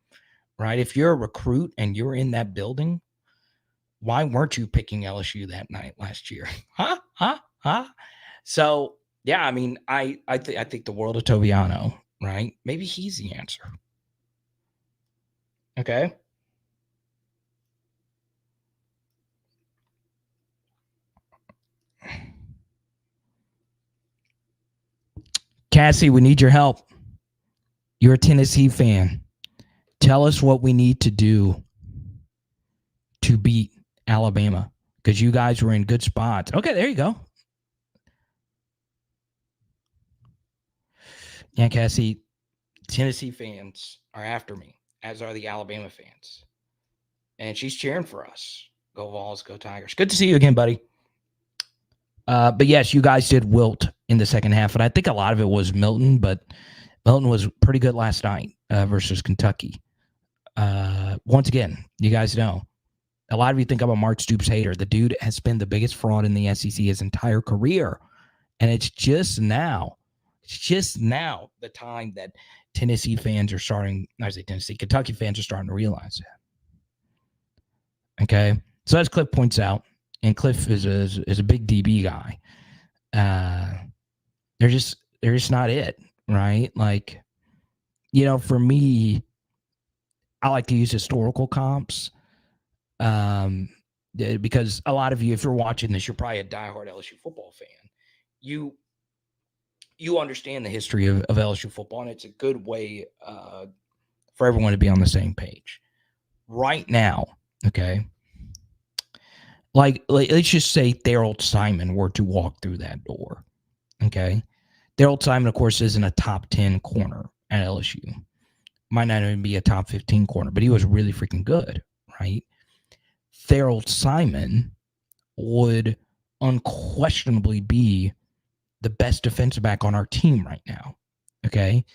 right? If you're a recruit and you're in that building, why weren't you picking LSU that night last year? Huh? So, yeah, I mean, I think the world of Toviano, right? Maybe he's the answer. Okay. Cassie, we need your help. You're a Tennessee fan. Tell us what we need to do to beat Alabama, because you guys were in good spots. Okay, there you go. Yeah, Cassie, Tennessee fans are after me, as are the Alabama fans. And she's cheering for us. Go Vols, go Tigers. Good to see you again, buddy. But yes, you guys did wilt in the second half, and I think a lot of it was Milton, but Milton was pretty good last night versus Kentucky. Once again, you guys know, a lot of you think I'm a Mark Stoops hater. The dude has been the biggest fraud in the SEC his entire career, and it's just now the time that Tennessee fans are starting, I say Tennessee, Kentucky fans are starting to realize that. Okay, so as Cliff points out, and Cliff is a big DB guy. They're just not it, right? Like, you know, for me, I like to use historical comps, because a lot of you, if you're watching this, you're probably a diehard LSU football fan. You understand the history of LSU football, and it's a good way for everyone to be on the same page. Right now, okay, like let's just say Daryl Simon were to walk through that door, okay? Daryl Simon, of course, isn't a top 10 corner at LSU. Might not even be a top 15 corner, but he was really freaking good, right? Daryl Simon would unquestionably be the best defensive back on our team right now, okay?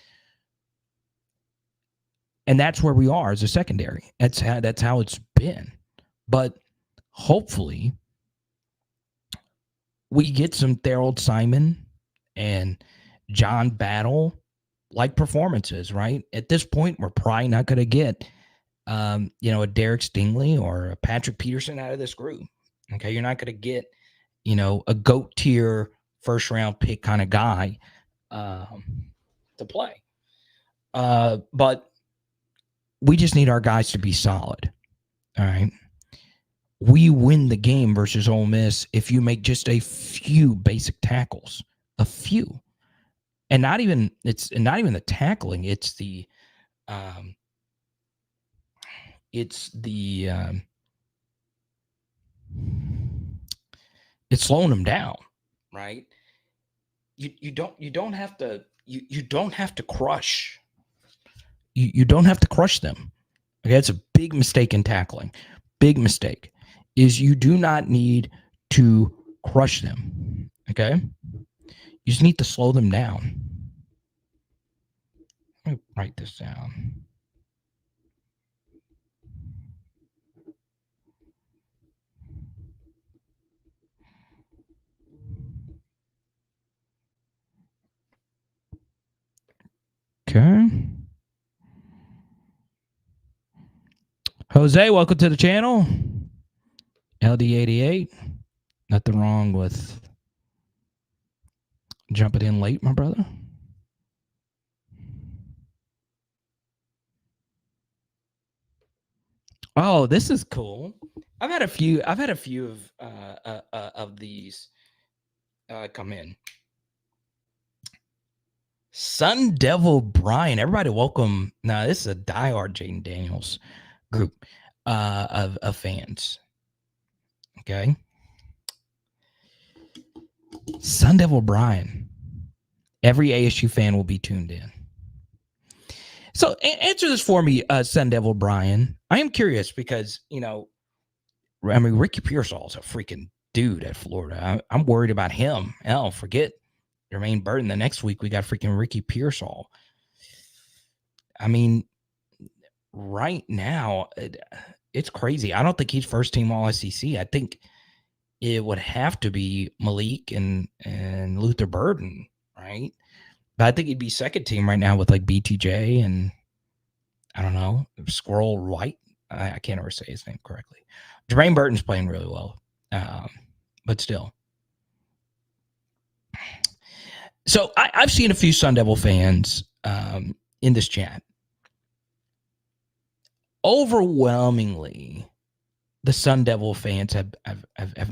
And that's where we are as a secondary. That's how it's been. But hopefully we get some Daryl Simon and John Battle like performances, right? At this point, we're probably not going to get, a Derek Stingley or a Patrick Peterson out of this group. Okay, you're not going to get, a GOAT tier first round pick kind of guy to play. But we just need our guys to be solid. All right. We win the game versus Ole Miss if you make just a few basic tackles, a few, and not even the tackling. It's slowing them down, right? You don't have to crush. You don't have to crush them. Okay, that's a big mistake in tackling. Big mistake is you do not need to crush them. Okay, you just need to slow them down. Let me write this down. Okay. Jose, welcome to the channel. LD88. Nothing wrong with jumping in late, my brother. Oh, this is cool. I've had a few of these come in. Sun Devil Brian, everybody welcome. Now, this is a diehard Jayden Daniels group of fans. Okay. Sun Devil Brian. Every ASU fan will be tuned in. So answer this for me, Sun Devil Brian. I am curious because, Ricky Pearsall's a freaking dude at Florida. I'm worried about him. Hell, forget Jermaine Burton. The next week we got freaking Ricky Pearsall. I mean, right now, it's crazy. I don't think he's first team All SEC. I think it would have to be Malik and Luther Burden, right? But I think he'd be second team right now with like BTJ and I don't know, Squirrel White. I can't ever say his name correctly. Jermaine Burton's playing really well, but still. So I've seen a few Sun Devil fans in this chat. Overwhelmingly, the Sun Devil fans have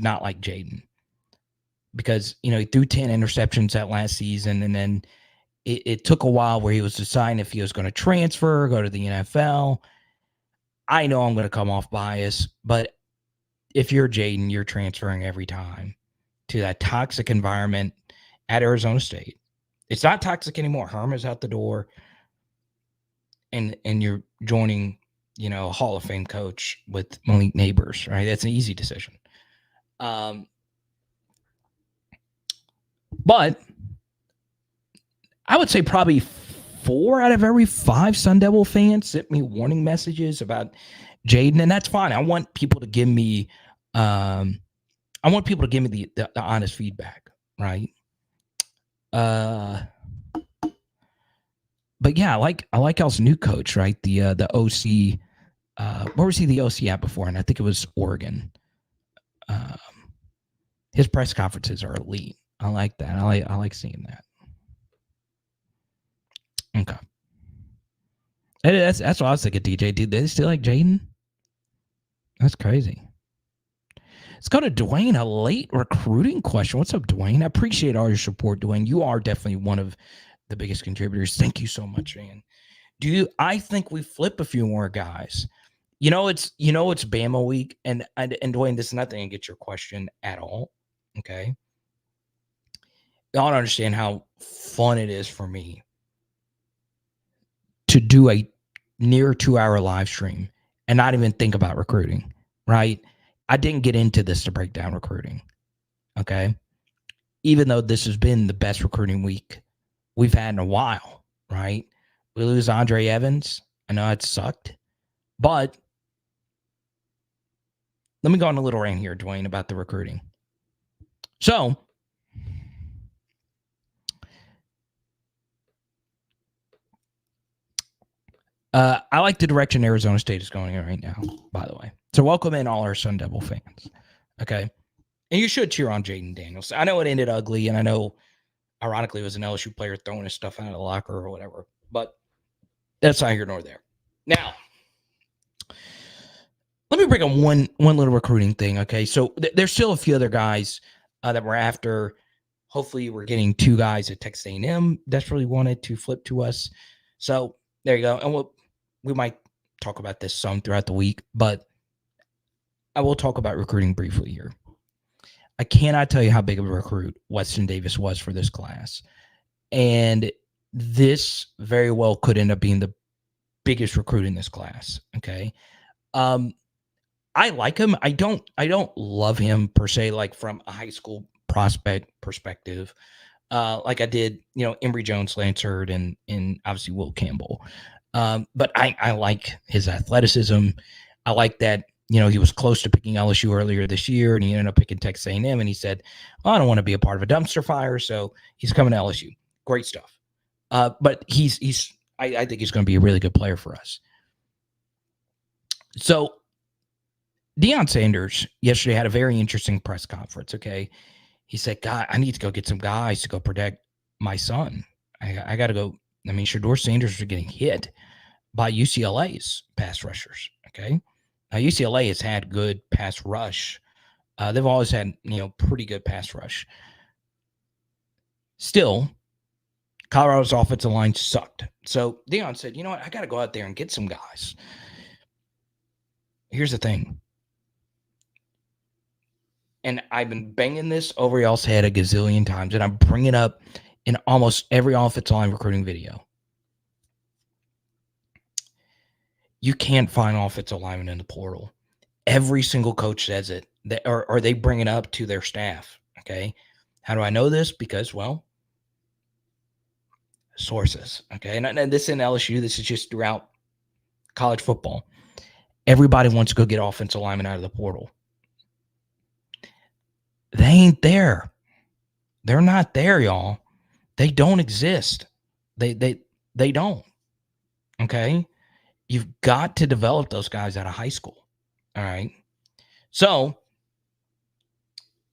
not liked Jayden because he threw 10 interceptions that last season, and then it took a while where he was deciding if he was going to transfer, go to the NFL. I know I'm going to come off bias, but if you're Jayden, you're transferring every time to that toxic environment at Arizona State. It's not toxic anymore. Herm is out the door, and you're joining, a Hall of Fame coach with Malik Neighbors, right? That's an easy decision. But I would say probably 4 out of every 5 Sun Devil fans sent me warning messages about Jayden, and that's fine. I want people to give me, the honest feedback, right? But yeah, I like Al's new coach, right? The OC. Where was he the OC at before? And I think it was Oregon. His press conferences are elite. I like that. I like seeing that. Okay. That's what I was thinking, DJ. Did they still like Jayden? That's crazy. Let's go to Dwayne, a late recruiting question. What's up, Dwayne? I appreciate all your support, Dwayne. You are definitely one of the biggest contributors. Thank you so much, man. I think we flip a few more guys. It's Bama week, and Dwayne, this is nothing to get your question at all. Okay. Y'all don't understand how fun it is for me to do a near 2-hour live stream and not even think about recruiting, right? I didn't get into this to break down recruiting. Okay. Even though this has been the best recruiting week we've had in a while, right? We lose Andre Evans. I know it sucked, but let me go on a little rant here, Dwayne, about the recruiting. So, I like the direction Arizona State is going in right now, by the way. So welcome in all our Sun Devil fans. Okay. And you should cheer on Jayden Daniels. I know it ended ugly, and I know, ironically, it was an LSU player throwing his stuff out of the locker or whatever, but that's not here nor there. Now, let me bring up one little recruiting thing, okay? So there's still a few other guys that we're after. Hopefully, we're getting 2 guys at Texas A&M desperately wanted to flip to us. So there you go. And we might talk about this some throughout the week, but I will talk about recruiting briefly here. I cannot tell you how big of a recruit Weston Davis was for this class. And this very well could end up being the biggest recruit in this class. Okay. I like him. I don't love him per se, like from a high school prospect perspective. Like I did, Emory Jones, Lance Hurd, and obviously Will Campbell. But I like his athleticism. I like that, he was close to picking LSU earlier this year, and he ended up picking Texas A&M, and he said, I don't want to be a part of a dumpster fire, so he's coming to LSU. Great stuff. But I think he's going to be a really good player for us. So Deion Sanders yesterday had a very interesting press conference, okay? He said, God, I need to go get some guys to go protect my son. I got to go. I mean, Shedeur Sanders are getting hit by UCLA's pass rushers, okay? Now, UCLA has had good pass rush. They've always had, pretty good pass rush. Still, Colorado's offensive line sucked. So Deion said, you know what? I got to go out there and get some guys. Here's the thing. And I've been banging this over y'all's head a gazillion times, and I'm bringing it up in almost every offensive line recruiting video. You can't find offensive linemen in the portal. Every single coach says it, or they bring it up to their staff, okay? How do I know this? Because, well, sources, okay? And this in LSU, this is just throughout college football. Everybody wants to go get offensive linemen out of the portal. They ain't there. They're not there, y'all. They don't exist. They don't. Okay? You've got to develop those guys out of high school. All right? So,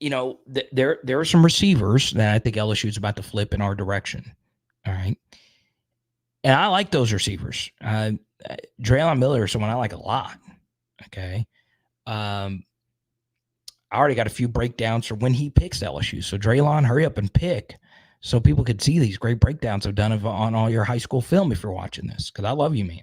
there are some receivers that I think LSU is about to flip in our direction. All right? And I like those receivers. Draylon Miller is someone I like a lot. Okay? I already got a few breakdowns for when he picks LSU. So, Draylon, hurry up and pick so people could see these great breakdowns I've done on all your high school film if you're watching this, because I love you, man.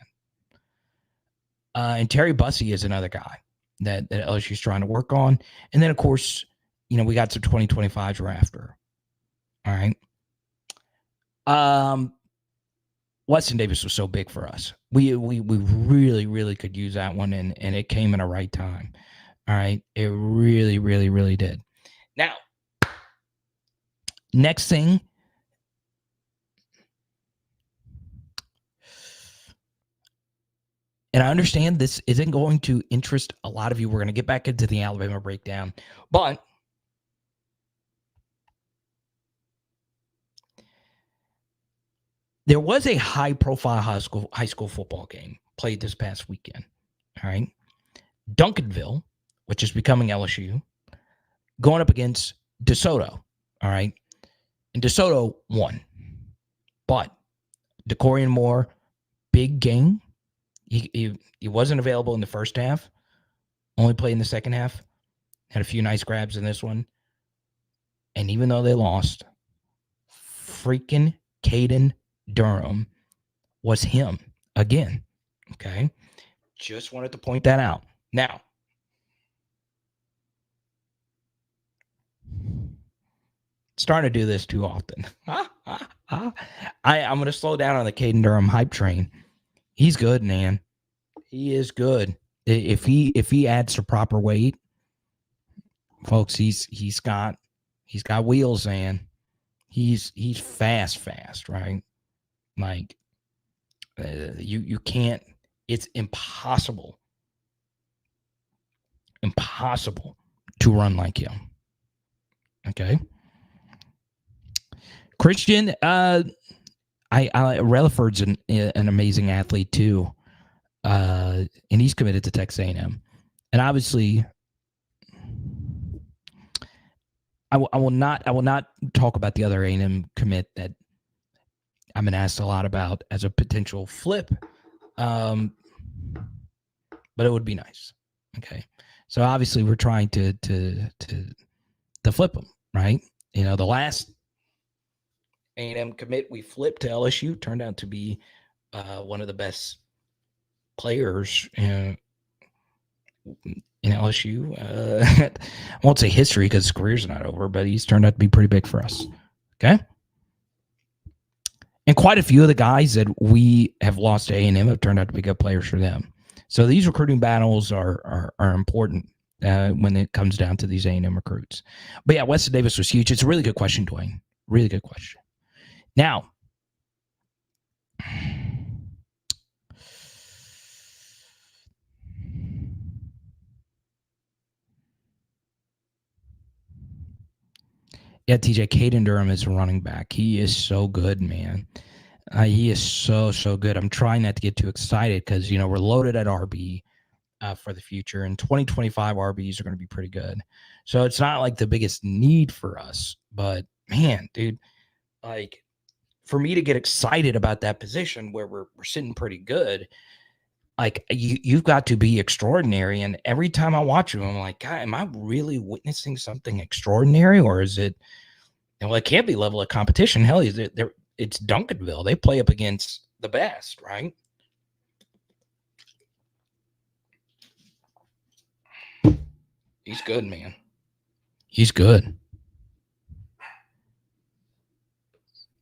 And Terry Bussey is another guy that LSU's trying to work on. And then, of course, we got some 2025s we're after. All right. Weston Davis was so big for us. We really, really could use that one, and it came in a right time. All right. It really, really, really did. Now, next thing. And I understand this isn't going to interest a lot of you. We're going to get back into the Alabama breakdown. But there was a high-profile high school football game played this past weekend. All right. Duncanville, which is becoming LSU, going up against DeSoto. All right. And DeSoto won. But Decorian Moore, big game. He wasn't available in the first half. Only played in the second half. Had a few nice grabs in this one. And even though they lost, freaking Caden Durham was him again. Okay. Just wanted to point that out. Now, starting to do this too often. I'm going to slow down on the Caden Durham hype train. He's good, man. He is good. If he adds the proper weight, folks, he's got wheels, man. He's fast, right? Like you can't. It's impossible to run like him. Okay, Christian. Relaford's an amazing athlete too, and he's committed to Texas A&M. And obviously, I will not talk about the other A&M commit that I've been asked a lot about as a potential flip, but it would be nice. Okay, so obviously we're trying to flip them, right? The last A&M commit we flipped to LSU turned out to be one of the best players in LSU. I won't say history because his career's not over, but he's turned out to be pretty big for us. Okay. And quite a few of the guys that we have lost to A&M have turned out to be good players for them. So these recruiting battles are important when it comes down to these A&M recruits. But yeah, Weston Davis was huge. It's a really good question, Dwayne. Really good question. Now, yeah, TJ, Caden Durham is a running back. He is so good, man. He is so good. I'm trying not to get too excited because, we're loaded at RB for the future. And 2025 RBs are going to be pretty good. So it's not like the biggest need for us. But, man, dude, like, for me to get excited about that position where we're sitting pretty good, like, you've got to be extraordinary. And every time I watch him, I'm like, God, am I really witnessing something extraordinary? Or is it, well, it can't be level of competition. Hell, it's Duncanville. They play up against the best, right? He's good, man. He's good.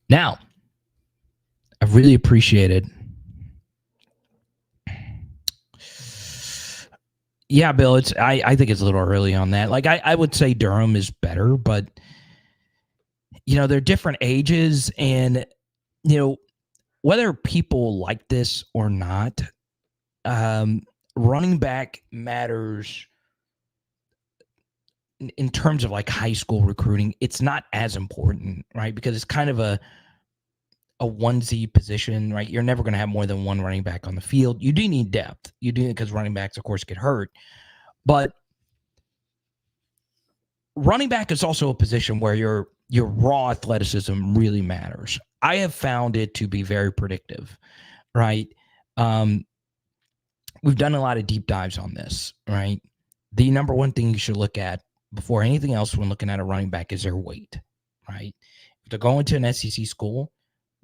Now, I've really appreciated. Yeah, Bill, I think it's a little early on that. Like, I would say Durham is better, but they're different ages, and whether people like this or not, running back matters in terms of like high school recruiting. It's not as important, right? Because it's kind of a onesie position, right? You're never going to have more than one running back on the field. You do need depth. You do, because running backs, of course, get hurt. But running back is also a position where your raw athleticism really matters. I have found it to be very predictive, right? We've done a lot of deep dives on this, right? The number one thing you should look at before anything else when looking at a running back is their weight, right? to go into an SEC school,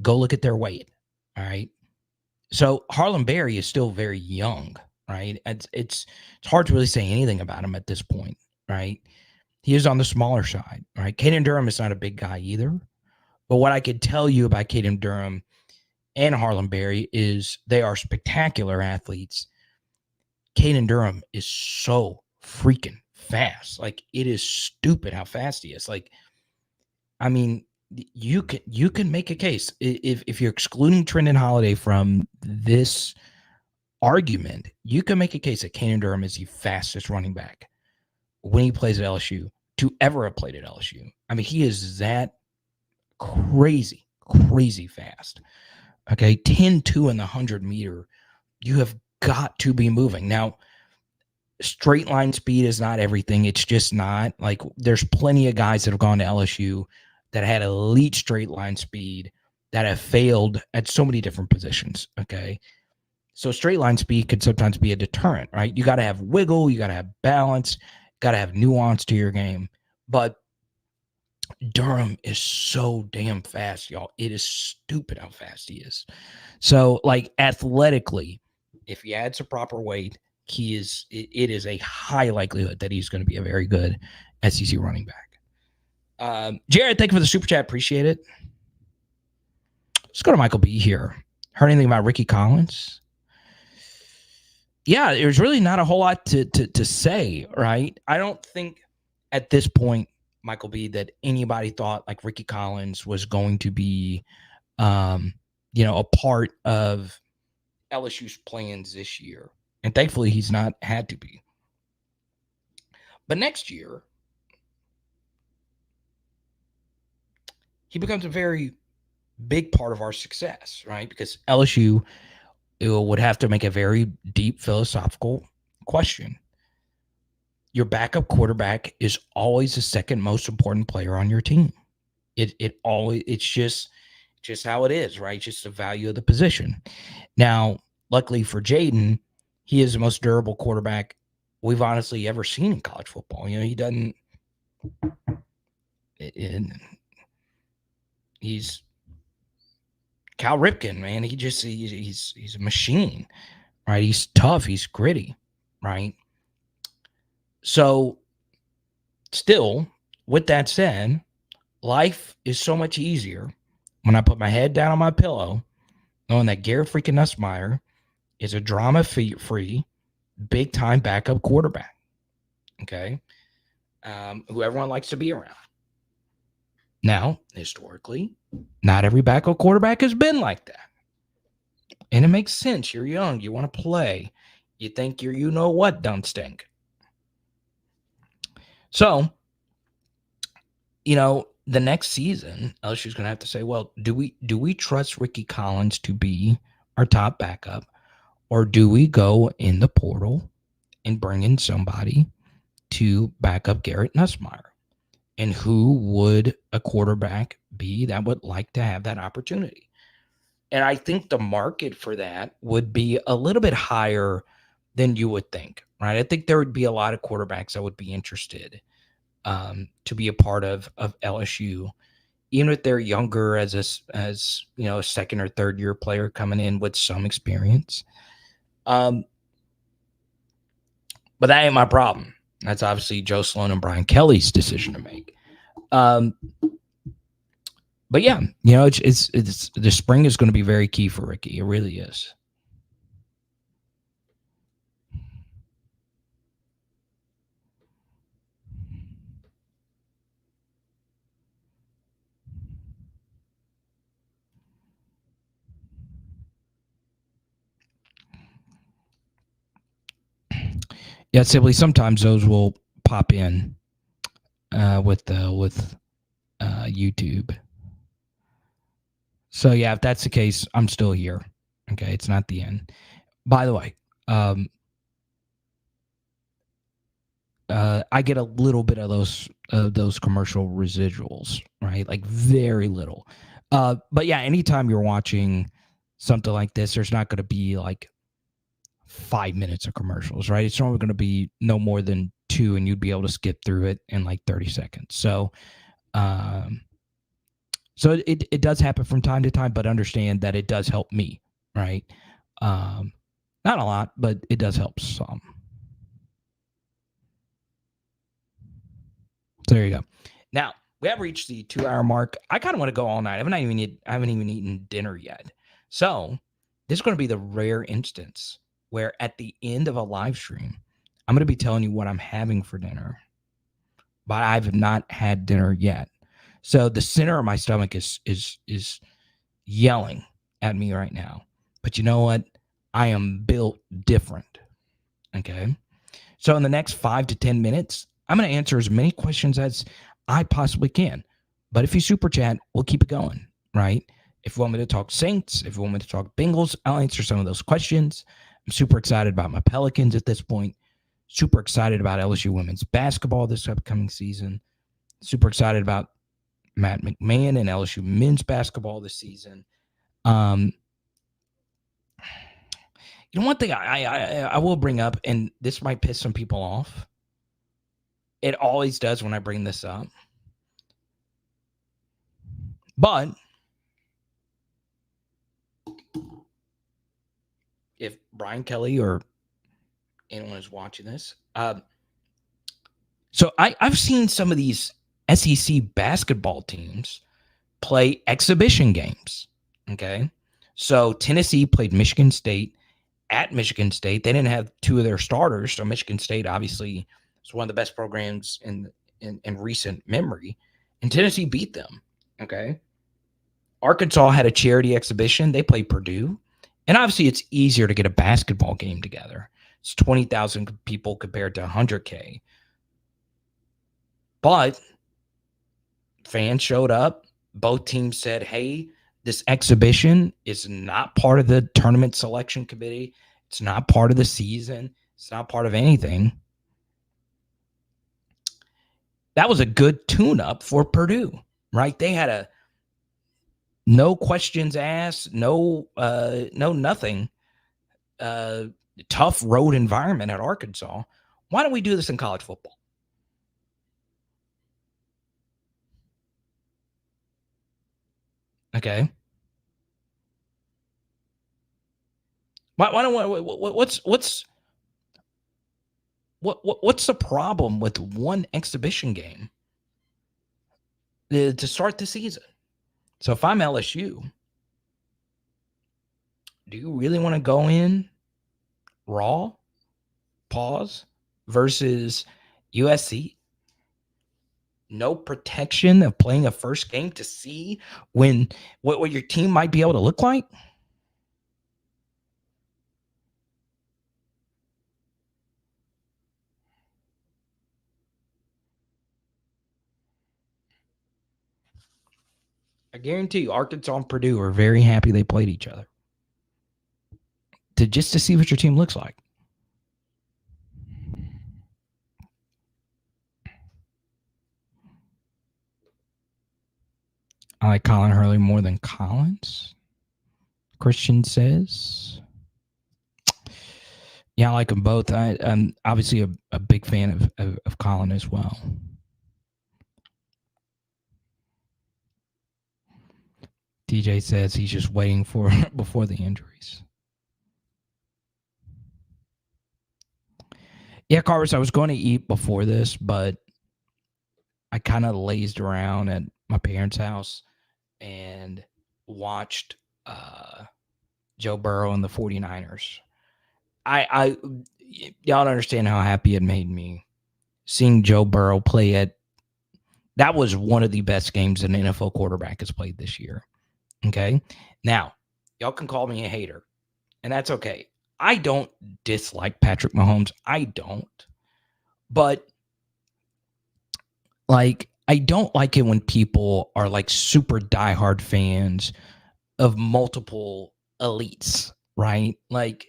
go look at their weight. All right. So Harlem Berry is still very young, right? It's hard to really say anything about him at this point, right? He is on the smaller side, right? Caden Durham is not a big guy either. But what I could tell you about Caden Durham and Harlem Berry is they are spectacular athletes. Caden Durham is so freaking fast. Like, it is stupid how fast he is. Like, I mean, you can make a case if you're excluding Trendon Holiday from this argument. You can make a case that Caden Durham is the fastest running back when he plays at LSU to ever have played at LSU. I mean, he is that crazy fast. Okay, 10-2 in the 100-meter. You have got to be moving. Now, straight line speed is not everything. It's just not. Like, there's plenty of guys that have gone to LSU that had elite straight line speed that have failed at so many different positions. Okay, so straight line speed could sometimes be a deterrent, right? You got to have wiggle, you got to have balance, got to have nuance to your game. But Durham is so damn fast, y'all. It is stupid how fast he is. So, like, athletically, if he adds a proper weight, it is a high likelihood that he's going to be a very good SEC running back. Jared, thank you for the super chat. Appreciate it. Let's go to Michael B here. Heard anything about Ricky Collins? Yeah, there's really not a whole lot to say, right? I don't think at this point, Michael B, that anybody thought like Ricky Collins was going to be, a part of LSU's plans this year. And thankfully, he's not had to be. But next year, he becomes a very big part of our success, right? Because LSU would have to make a very deep philosophical question. Your backup quarterback is always the second most important player on your team. It's just how it is, right? Just the value of the position. Now, luckily for Jayden, he is the most durable quarterback we've honestly ever seen in college football. You know, he doesn't. He's Cal Ripken, man. He's a machine, right? He's tough. He's gritty, right? So, still, with that said, life is so much easier when I put my head down on my pillow, knowing that Garrett freaking Nussmeier is a drama-free, big-time backup quarterback, okay, who everyone likes to be around. Now, historically, not every backup quarterback has been like that. And it makes sense. You're young. You want to play. You think you're you-know-what, dumb stink. So, the next season, LSU's going to have to say, well, do we trust Ricky Collins to be our top backup, or do we go in the portal and bring in somebody to back up Garrett Nussmeier? And who would a quarterback be that would like to have that opportunity? And I think the market for that would be a little bit higher than you would think, right? I think there would be a lot of quarterbacks that would be interested to be a part of LSU, even if they're younger as a second or third year player coming in with some experience. But that ain't my problem. That's obviously Joe Sloan and Brian Kelly's decision to make. But yeah, it's the spring is going to be very key for Ricky. It really is. Yeah, simply sometimes those will pop in with YouTube. So yeah, if that's the case, I'm still here. Okay, it's not the end. By the way, I get a little bit of those commercial residuals, right? Like very little. But yeah, anytime you're watching something like this, there's not going to be like 5 minutes of commercials, right? It's only going to be no more than 2, and you'd be able to skip through it in like 30 seconds. So, So it does happen from time to time, but understand that it does help me, right? Not a lot, but it does help some. So there you go. Now we have reached the 2-hour mark. I kind of want to go all night. I haven't even eaten dinner yet. So this is going to be the rare instance where at the end of a live stream, I'm going to be telling you what I'm having for dinner, but I've not had dinner yet. So the center of my stomach is yelling at me right now. But you know what? I am built different. Okay. So in the next 5 to 10 minutes, I'm going to answer as many questions as I possibly can. But if you super chat, we'll keep it going, right? If you want me to talk Saints, if you want me to talk Bengals, I'll answer some of those questions. I'm super excited about my Pelicans at this point. Super excited about LSU women's basketball this upcoming season. Super excited about Matt McMahon and LSU men's basketball this season. You know, one thing I will bring up, and this might piss some people off. It always does when I bring this up. But if Brian Kelly or anyone is watching this, so I've seen some of these SEC basketball teams play exhibition games. Okay. So Tennessee played Michigan State at Michigan State. They didn't have two of their starters. So Michigan State obviously is one of the best programs in recent memory. And Tennessee beat them. Okay. Arkansas had a charity exhibition. They played Purdue. And obviously it's easier to get a basketball game together. It's 20,000 people compared to 100K. But fans showed up. Both teams said, hey, this exhibition is not part of the tournament selection committee. It's not part of the season. It's not part of anything. That was a good tune-up for Purdue, right? They had a no questions asked, no nothing. Tough road environment at Arkansas. Why don't we do this in college football? Okay. Why don't what's the problem with one exhibition game to start the season? So if I'm LSU, do you really want to go in raw, pause, versus USC? No protection of playing a first game to see when what your team might be able to look like? I guarantee you, Arkansas and Purdue are very happy they played each other. Just to see what your team looks like. I like Colin Hurley more than Collins. Christian says. Yeah, I like them both. I'm obviously a big fan of Colin as well. DJ says he's just waiting for before the injuries. Yeah, Carlos, I was going to eat before this, but I kind of lazed around at my parents' house and watched Joe Burrow and the 49ers. I y'all don't understand how happy it made me seeing Joe Burrow play at. That was one of the best games an NFL quarterback has played this year. Okay. Now, y'all can call me a hater, and that's okay. I don't dislike Patrick Mahomes. I don't. But like, I don't like it when people are like super diehard fans of multiple elites, right? Like,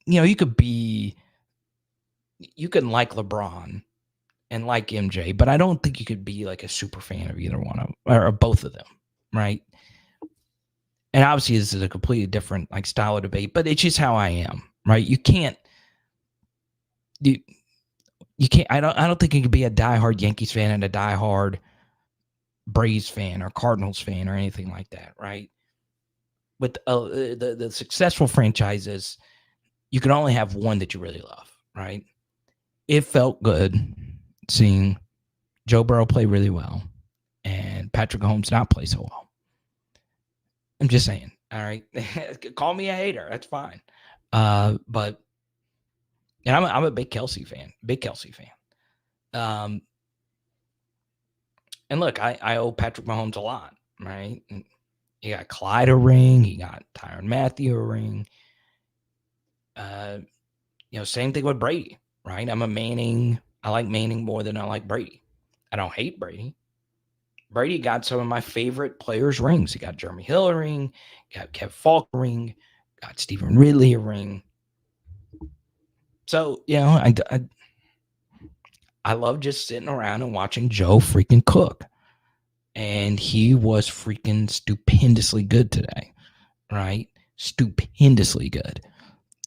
you know, you can like LeBron and like MJ, but I don't think you could be like a super fan of either one of them or both of them, right? And obviously this is a completely different like style of debate, but it's just how I am, right? You can't I don't think you could be a diehard Yankees fan and a diehard Braves fan or Cardinals fan or anything like that, right? With the successful franchises, you can only have one that you really love, right? It felt good seeing Joe Burrow play really well and Patrick Mahomes not play so well. I'm just saying, all right? Call me a hater. That's fine. But and I'm a big Kelsey fan. And look, I owe Patrick Mahomes a lot, right? And he got Clyde a ring. He got Tyrann Mathieu a ring. Same thing with Brady, right? I'm a Manning. I like Manning more than I like Brady. I don't hate Brady. Brady got some of my favorite players' rings. He got Jeremy Hill a ring, got Kev Falk a ring, got Stephen Ridley a ring. So, I love just sitting around and watching Joe freaking cook. And he was freaking stupendously good today, right? Stupendously good.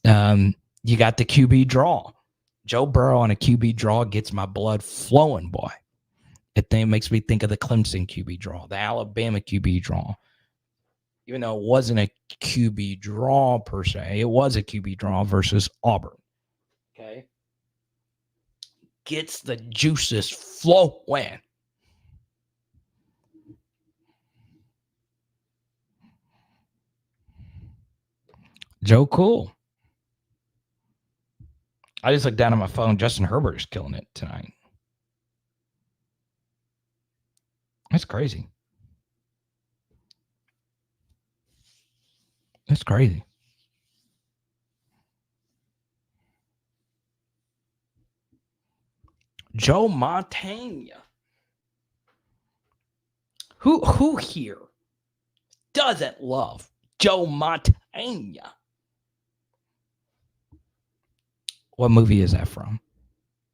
You got the QB draw. Joe Burrow on a QB draw gets my blood flowing, boy. It makes me think of the Clemson QB draw, the Alabama QB draw. Even though it wasn't a QB draw per se, it was a QB draw versus Auburn. Okay. Gets the juices flowing. Joe Cool. I just looked down at my phone. Justin Herbert is killing it tonight. That's crazy. That's crazy. Joe Montana. Who here doesn't love Joe Montana? What movie is that from?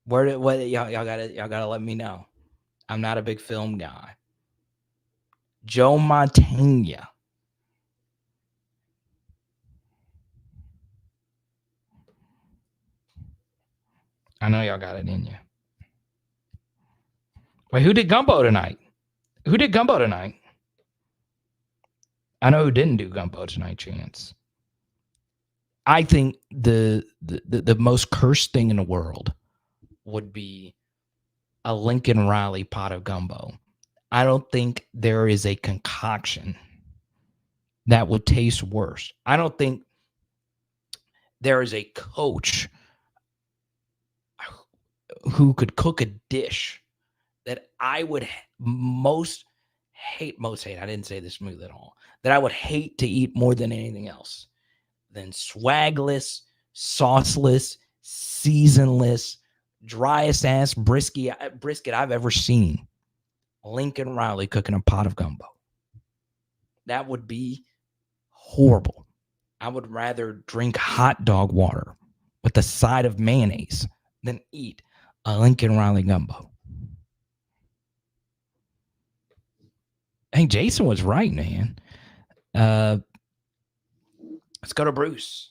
What y'all gotta let me know. I'm not a big film guy. Joe Montana. I know y'all got it in you. Wait, who did Gumbo tonight? I know who didn't do Gumbo tonight, Chance. I think the most cursed thing in the world would be a Lincoln Riley pot of gumbo. I don't think there is a concoction that would taste worse. I don't think there is a coach who could cook a dish that I would most hate. I didn't say this smooth at all. That I would hate to eat more than anything else than swagless, sauceless, seasonless, driest ass brisket I've ever seen. Lincoln Riley cooking a pot of gumbo. That would be horrible. I would rather drink hot dog water with a side of mayonnaise than eat a Lincoln Riley gumbo. Hey, Jason was right, man. Let's go to Bruce.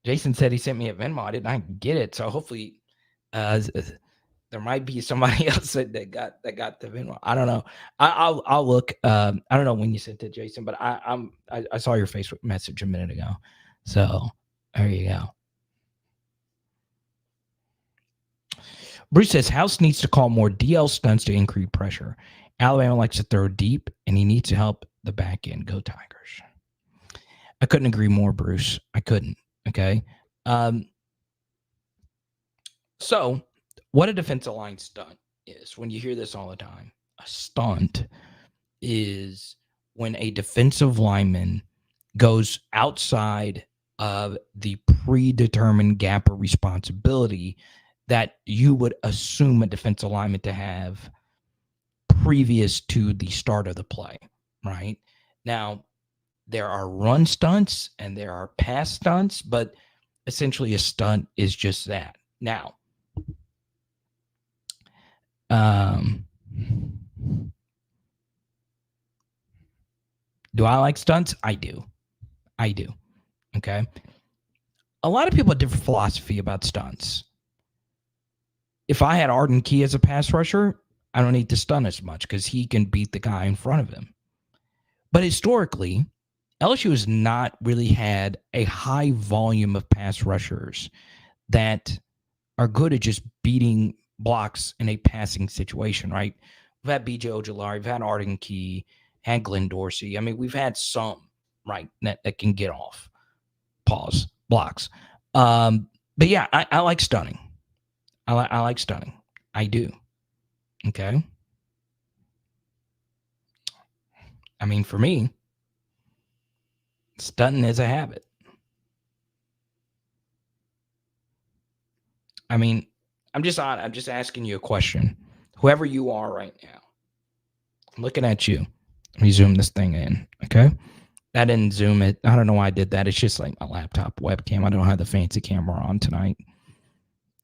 Jason said he sent me a Venmo. I did not get it, so hopefully there might be somebody else that got the Venmo. I don't know. I'll look. I don't know when you sent it, Jason, but I saw your Facebook message a minute ago. So there you go. Bruce says House needs to call more DL stunts to increase pressure. Alabama likes to throw deep, and he needs to help the back end. Go Tigers. I couldn't agree more, Bruce. I couldn't. Okay. So what a defensive line stunt is, when you hear this all the time, a stunt is when a defensive lineman goes outside of the predetermined gap of responsibility that you would assume a defensive lineman to have previous to the start of the play, right? Now, there are run stunts and there are pass stunts, but essentially a stunt is just that. Now, do I like stunts? I do. Okay. A lot of people have different philosophy about stunts. If I had Arden Key as a pass rusher, I don't need to stun as much because he can beat the guy in front of him. But historically, LSU has not really had a high volume of pass rushers that are good at just beating blocks in a passing situation, right? We've had BJ Ojolari, we've had Arden Key, had Glenn Dorsey. I mean, we've had some, right, that can get off, pause, blocks. But yeah, I like stunning. I like stunning. I do. Okay. I mean, for me, stunning is a habit. I mean, I'm just asking you a question. Whoever you are right now, I'm looking at you. Let me zoom this thing in. Okay. I didn't zoom it. I don't know why I did that. It's just like my laptop webcam. I don't have the fancy camera on tonight.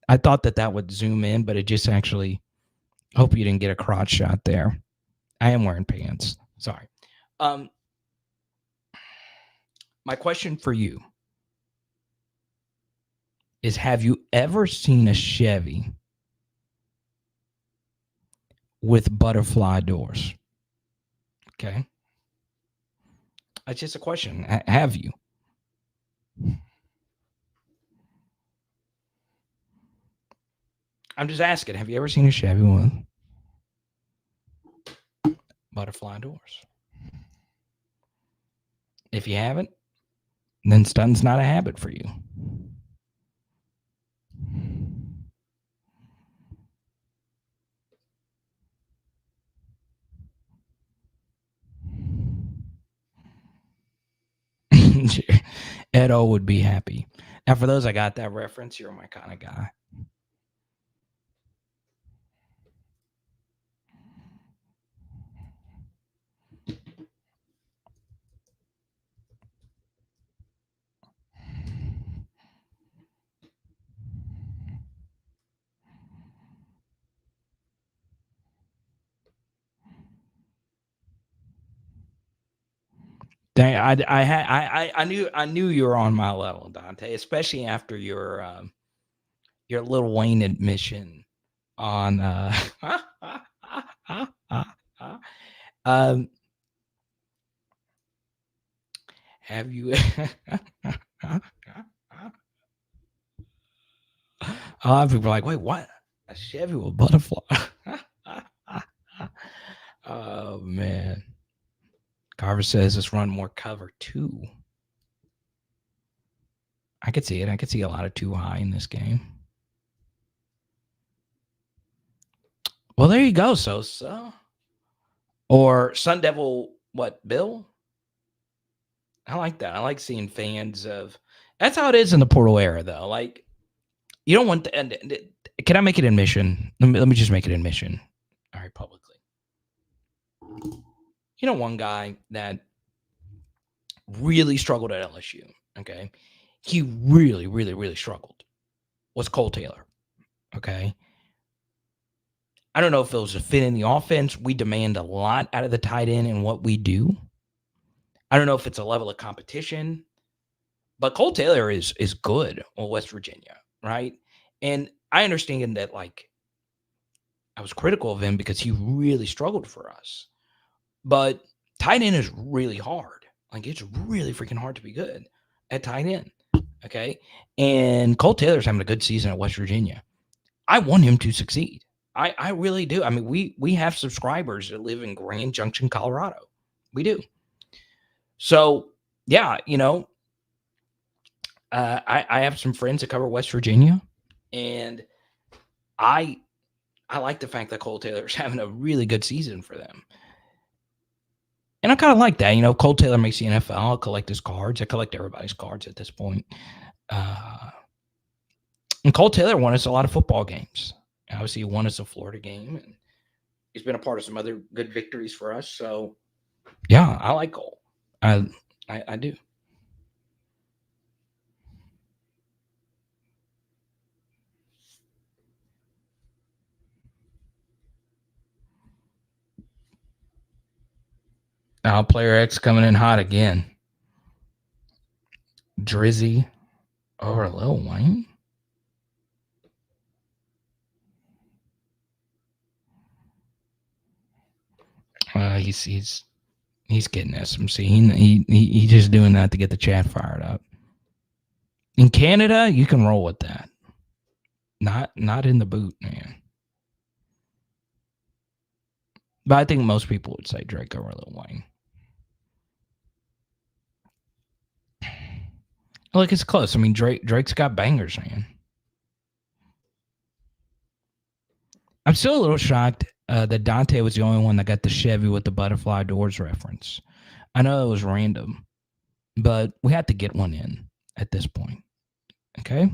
I thought that would zoom in, but it just actually, hope you didn't get a crotch shot there. I am wearing pants. Sorry. My question for you is, have you ever seen a Chevy with butterfly doors? Okay. That's just a question. Have you? I'm just asking. Have you ever seen a Chevy with butterfly doors? If you haven't, then stun's not a habit for you. Edo would be happy. Now, for those I got that reference, you're my kind of guy. Dang, I knew you were on my level, Dante, especially after your Lil Wayne admission on have you a lot of people are like, wait, what? A Chevy with butterfly? Oh man. Carver says let's run more cover 2. I could see it. I could see a lot of 2 high in this game. Well, there you go, Sosa. Or Sun Devil, what, Bill? I like that. I like seeing fans of. That's how it is in the portal era, though. Like, you don't want the. Can I make it admission? Let me just make it admission. All right, publicly. You know, one guy that really struggled at LSU. Okay, he really, really, really struggled. Was Cole Taylor. Okay. I don't know if it was a fit in the offense. We demand a lot out of the tight end and what we do. I don't know if it's a level of competition, but Cole Taylor is good on West Virginia, right? And I understand that, like, I was critical of him because he really struggled for us. But tight end is really hard. Like, it's really freaking hard to be good at tight end. Okay. And Cole Taylor's having a good season at West Virginia. I want him to succeed. I really do. I mean, we have subscribers that live in Grand Junction, Colorado. We do. So, yeah, you know, I have some friends that cover West Virginia, and I like the fact that Cole Taylor's having a really good season for them. And I kind of like that. You know, Cole Taylor makes the NFL. I'll collect his cards. I collect everybody's cards at this point. And Cole Taylor won us a lot of football games. Obviously, he won us a Florida game, and he's been a part of some other good victories for us. So, yeah, I like Cole. I do. Now, player X coming in hot again. Drizzy over Lil Wayne. He's getting SMC. He's just doing that to get the chat fired up. In Canada, you can roll with that. Not in the boot, man. But I think most people would say Drake over Lil Wayne. Look, it's close. I mean, Drake's got bangers, man. I'm still a little shocked that Dante was the only one that got the Chevy with the butterfly doors reference. I know it was random, but we had to get one in at this point. Okay?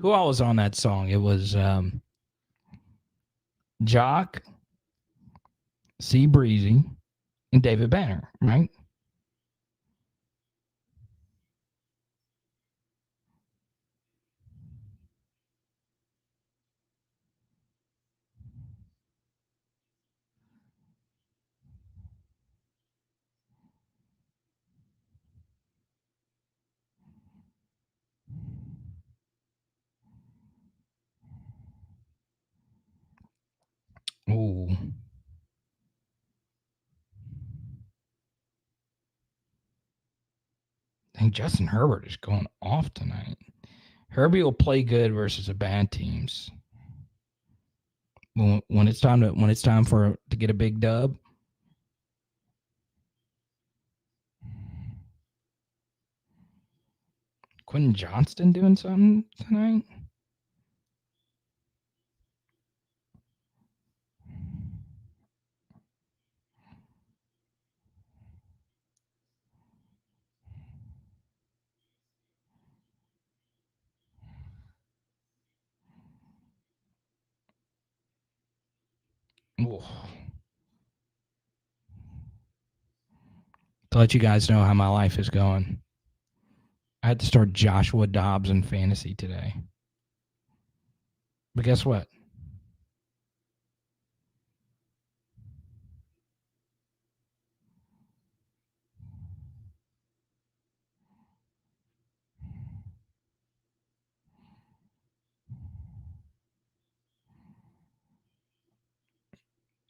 Who all was on that song? It was Jock, C Breezy, and David Banner, right? Ooh. I think Justin Herbert is going off tonight. Herbie will play good versus the bad teams. When it's time to get a big dub. Quentin Johnston doing something tonight? Ooh. To let you guys know how my life is going, I had to start Joshua Dobbs in fantasy today. But guess what?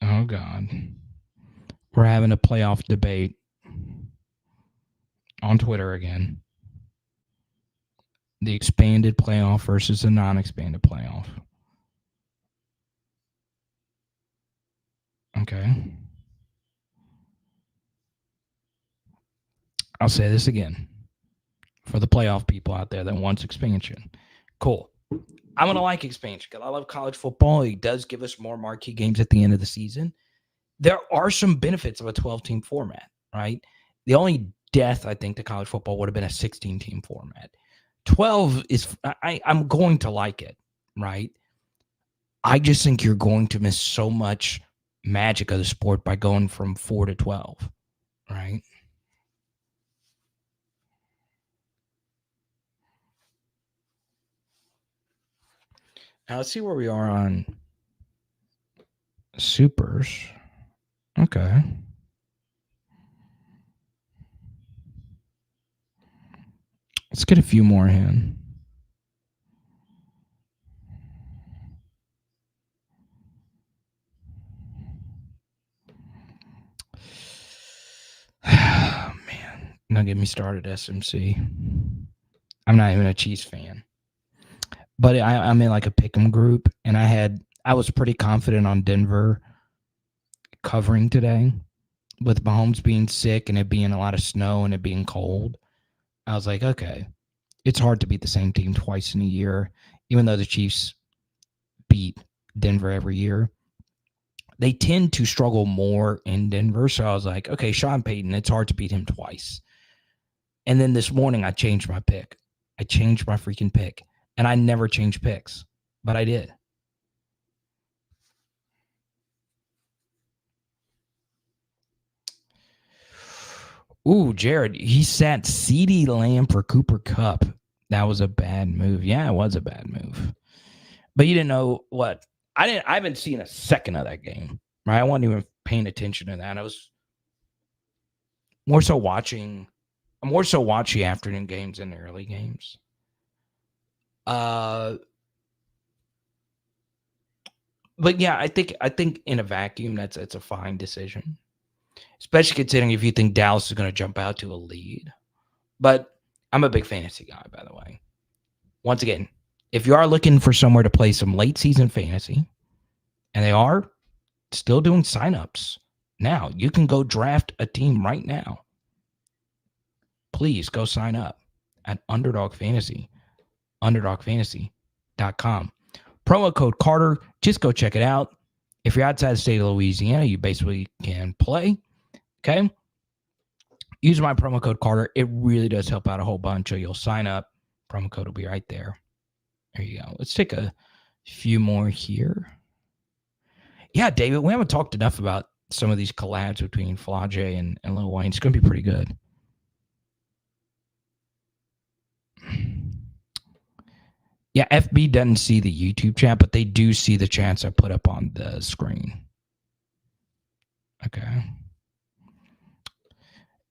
Oh, God. We're having a playoff debate on Twitter again. The expanded playoff versus the non-expanded playoff. Okay. I'll say this again for the playoff people out there that wants expansion. Cool. I'm going to like expansion because I love college football. It does give us more marquee games at the end of the season. There are some benefits of a 12-team format, right? The only death, I think, to college football would have been a 16-team format. 12 is, I'm going to like it, right? I just think you're going to miss so much magic of the sport by going from 4 to 12, right? Now let's see where we are on supers. Okay. Let's get a few more in. Man, don't get me started, SMC. I'm not even a Chiefs fan. But I'm in like a pick'em group, and I was pretty confident on Denver covering today with Mahomes being sick and it being a lot of snow and it being cold. I was like, okay, it's hard to beat the same team twice in a year, even though the Chiefs beat Denver every year. They tend to struggle more in Denver. So I was like, okay, Sean Payton, it's hard to beat him twice. And then this morning, I changed my pick. I changed my freaking pick. And I never change picks, but I did. Ooh, Jared, he sat CeeDee Lamb for Cooper Kupp. That was a bad move. Yeah, it was a bad move. But you didn't know what? I haven't seen a second of that game. Right? I wasn't even paying attention to that. I was more so watching afternoon games than the early games. But yeah, I think in a vacuum, that's a fine decision, especially considering if you think Dallas is going to jump out to a lead. But I'm a big fantasy guy, by the way. Once again, if you are looking for somewhere to play some late season fantasy, and they are still doing signups now, you can go draft a team right now. Please go sign up at Underdog Fantasy, underdogfantasy.com. Promo code Carter, just go check it out. If you're outside the state of Louisiana, you basically can play. Okay. Use my promo code Carter. It really does help out a whole bunch. Or you'll sign up. Promo code will be right there. There you go. Let's take a few more here. Yeah, David, we haven't talked enough about some of these collabs between Flau'jae and Lil Wayne. It's going to be pretty good. Yeah, FB doesn't see the YouTube chat, but they do see the chats I put up on the screen. Okay.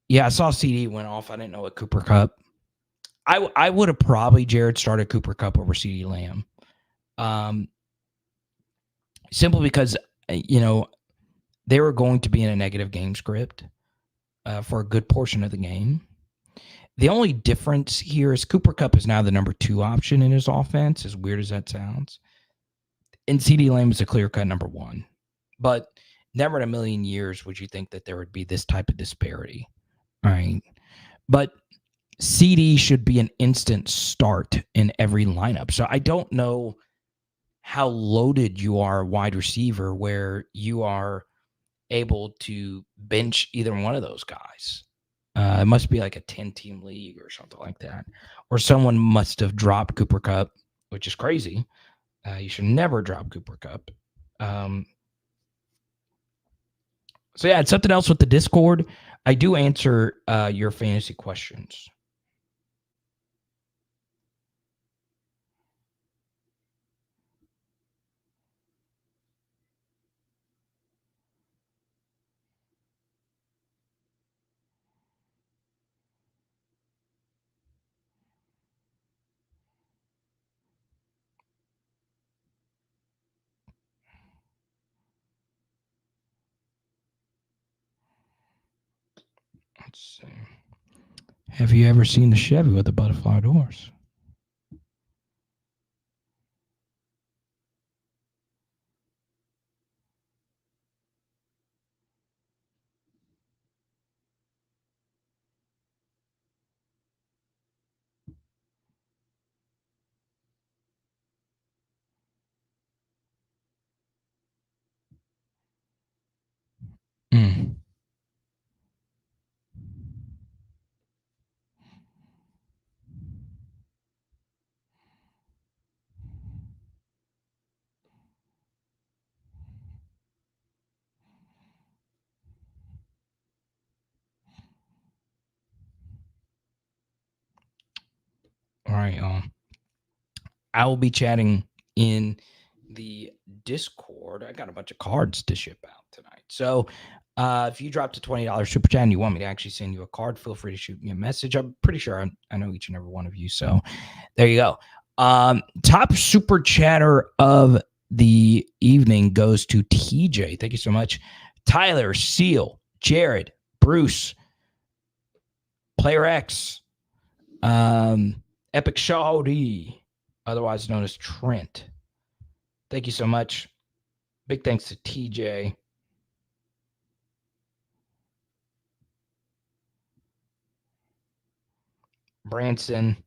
Yeah, I saw CD went off. I didn't know it Cooper Kupp. I would have probably, Jared, started Cooper Kupp over CD Lamb. Simply because, they were going to be in a negative game script for a good portion of the game. The only difference here is Cooper Kupp is now the number 2 option in his offense, as weird as that sounds. And CD Lamb is a clear-cut number 1. But never in a million years would you think that there would be this type of disparity. All right. But CD should be an instant start in every lineup. So I don't know how loaded you are wide receiver where you are able to bench either one of those guys. It must be like a 10-team league or something like that. Or someone must have dropped Cooper Kupp, which is crazy. You should never drop Cooper Kupp. So, yeah, it's something else with the Discord. I do answer your fantasy questions. Let's see. Have you ever seen the Chevy with the butterfly doors? Mm. All right, I will be chatting in the Discord. I got a bunch of cards to ship out tonight. So if you dropped a $20 super chat and you want me to actually send you a card, feel free to shoot me a message. I'm pretty sure I know each and every one of you. So there you go. Top super chatter of the evening goes to TJ. Thank you so much. Tyler, Seal, Jared, Bruce, Player X, Epic Shawty, otherwise known as Trent. Thank you so much. Big thanks to TJ. Branson.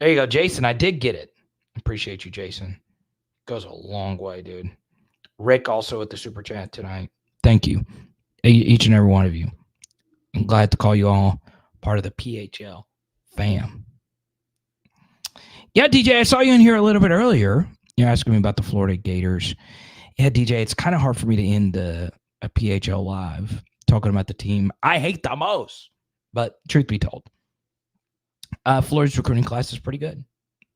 There you go, Jason. I did get it. Appreciate you, Jason. Goes a long way, dude. Rick also with the super chat tonight. Thank you. Each and every one of you. I'm glad to call you all part of the PHL fam. Yeah, DJ, I saw you in here a little bit earlier. You're asking me about the Florida Gators. Yeah, DJ, it's kind of hard for me to end a PHL live talking about the team I hate the most. But truth be told, Florida's recruiting class is pretty good.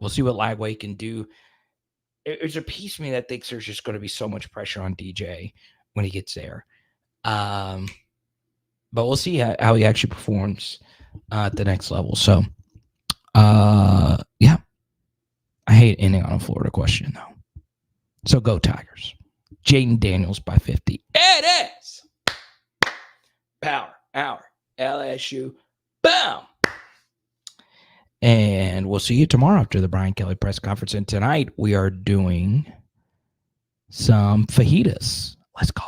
We'll see what Lagway can do. There's a piece of me that thinks there's just going to be so much pressure on DJ when he gets there. But we'll see how he actually performs at the next level. So, yeah. I hate ending on a Florida question, though. So go Tigers. Jayden Daniels by 50. It is Power Hour LSU. Boom. And we'll see you tomorrow after the Brian Kelly press conference. And tonight we are doing some fajitas. Let's go.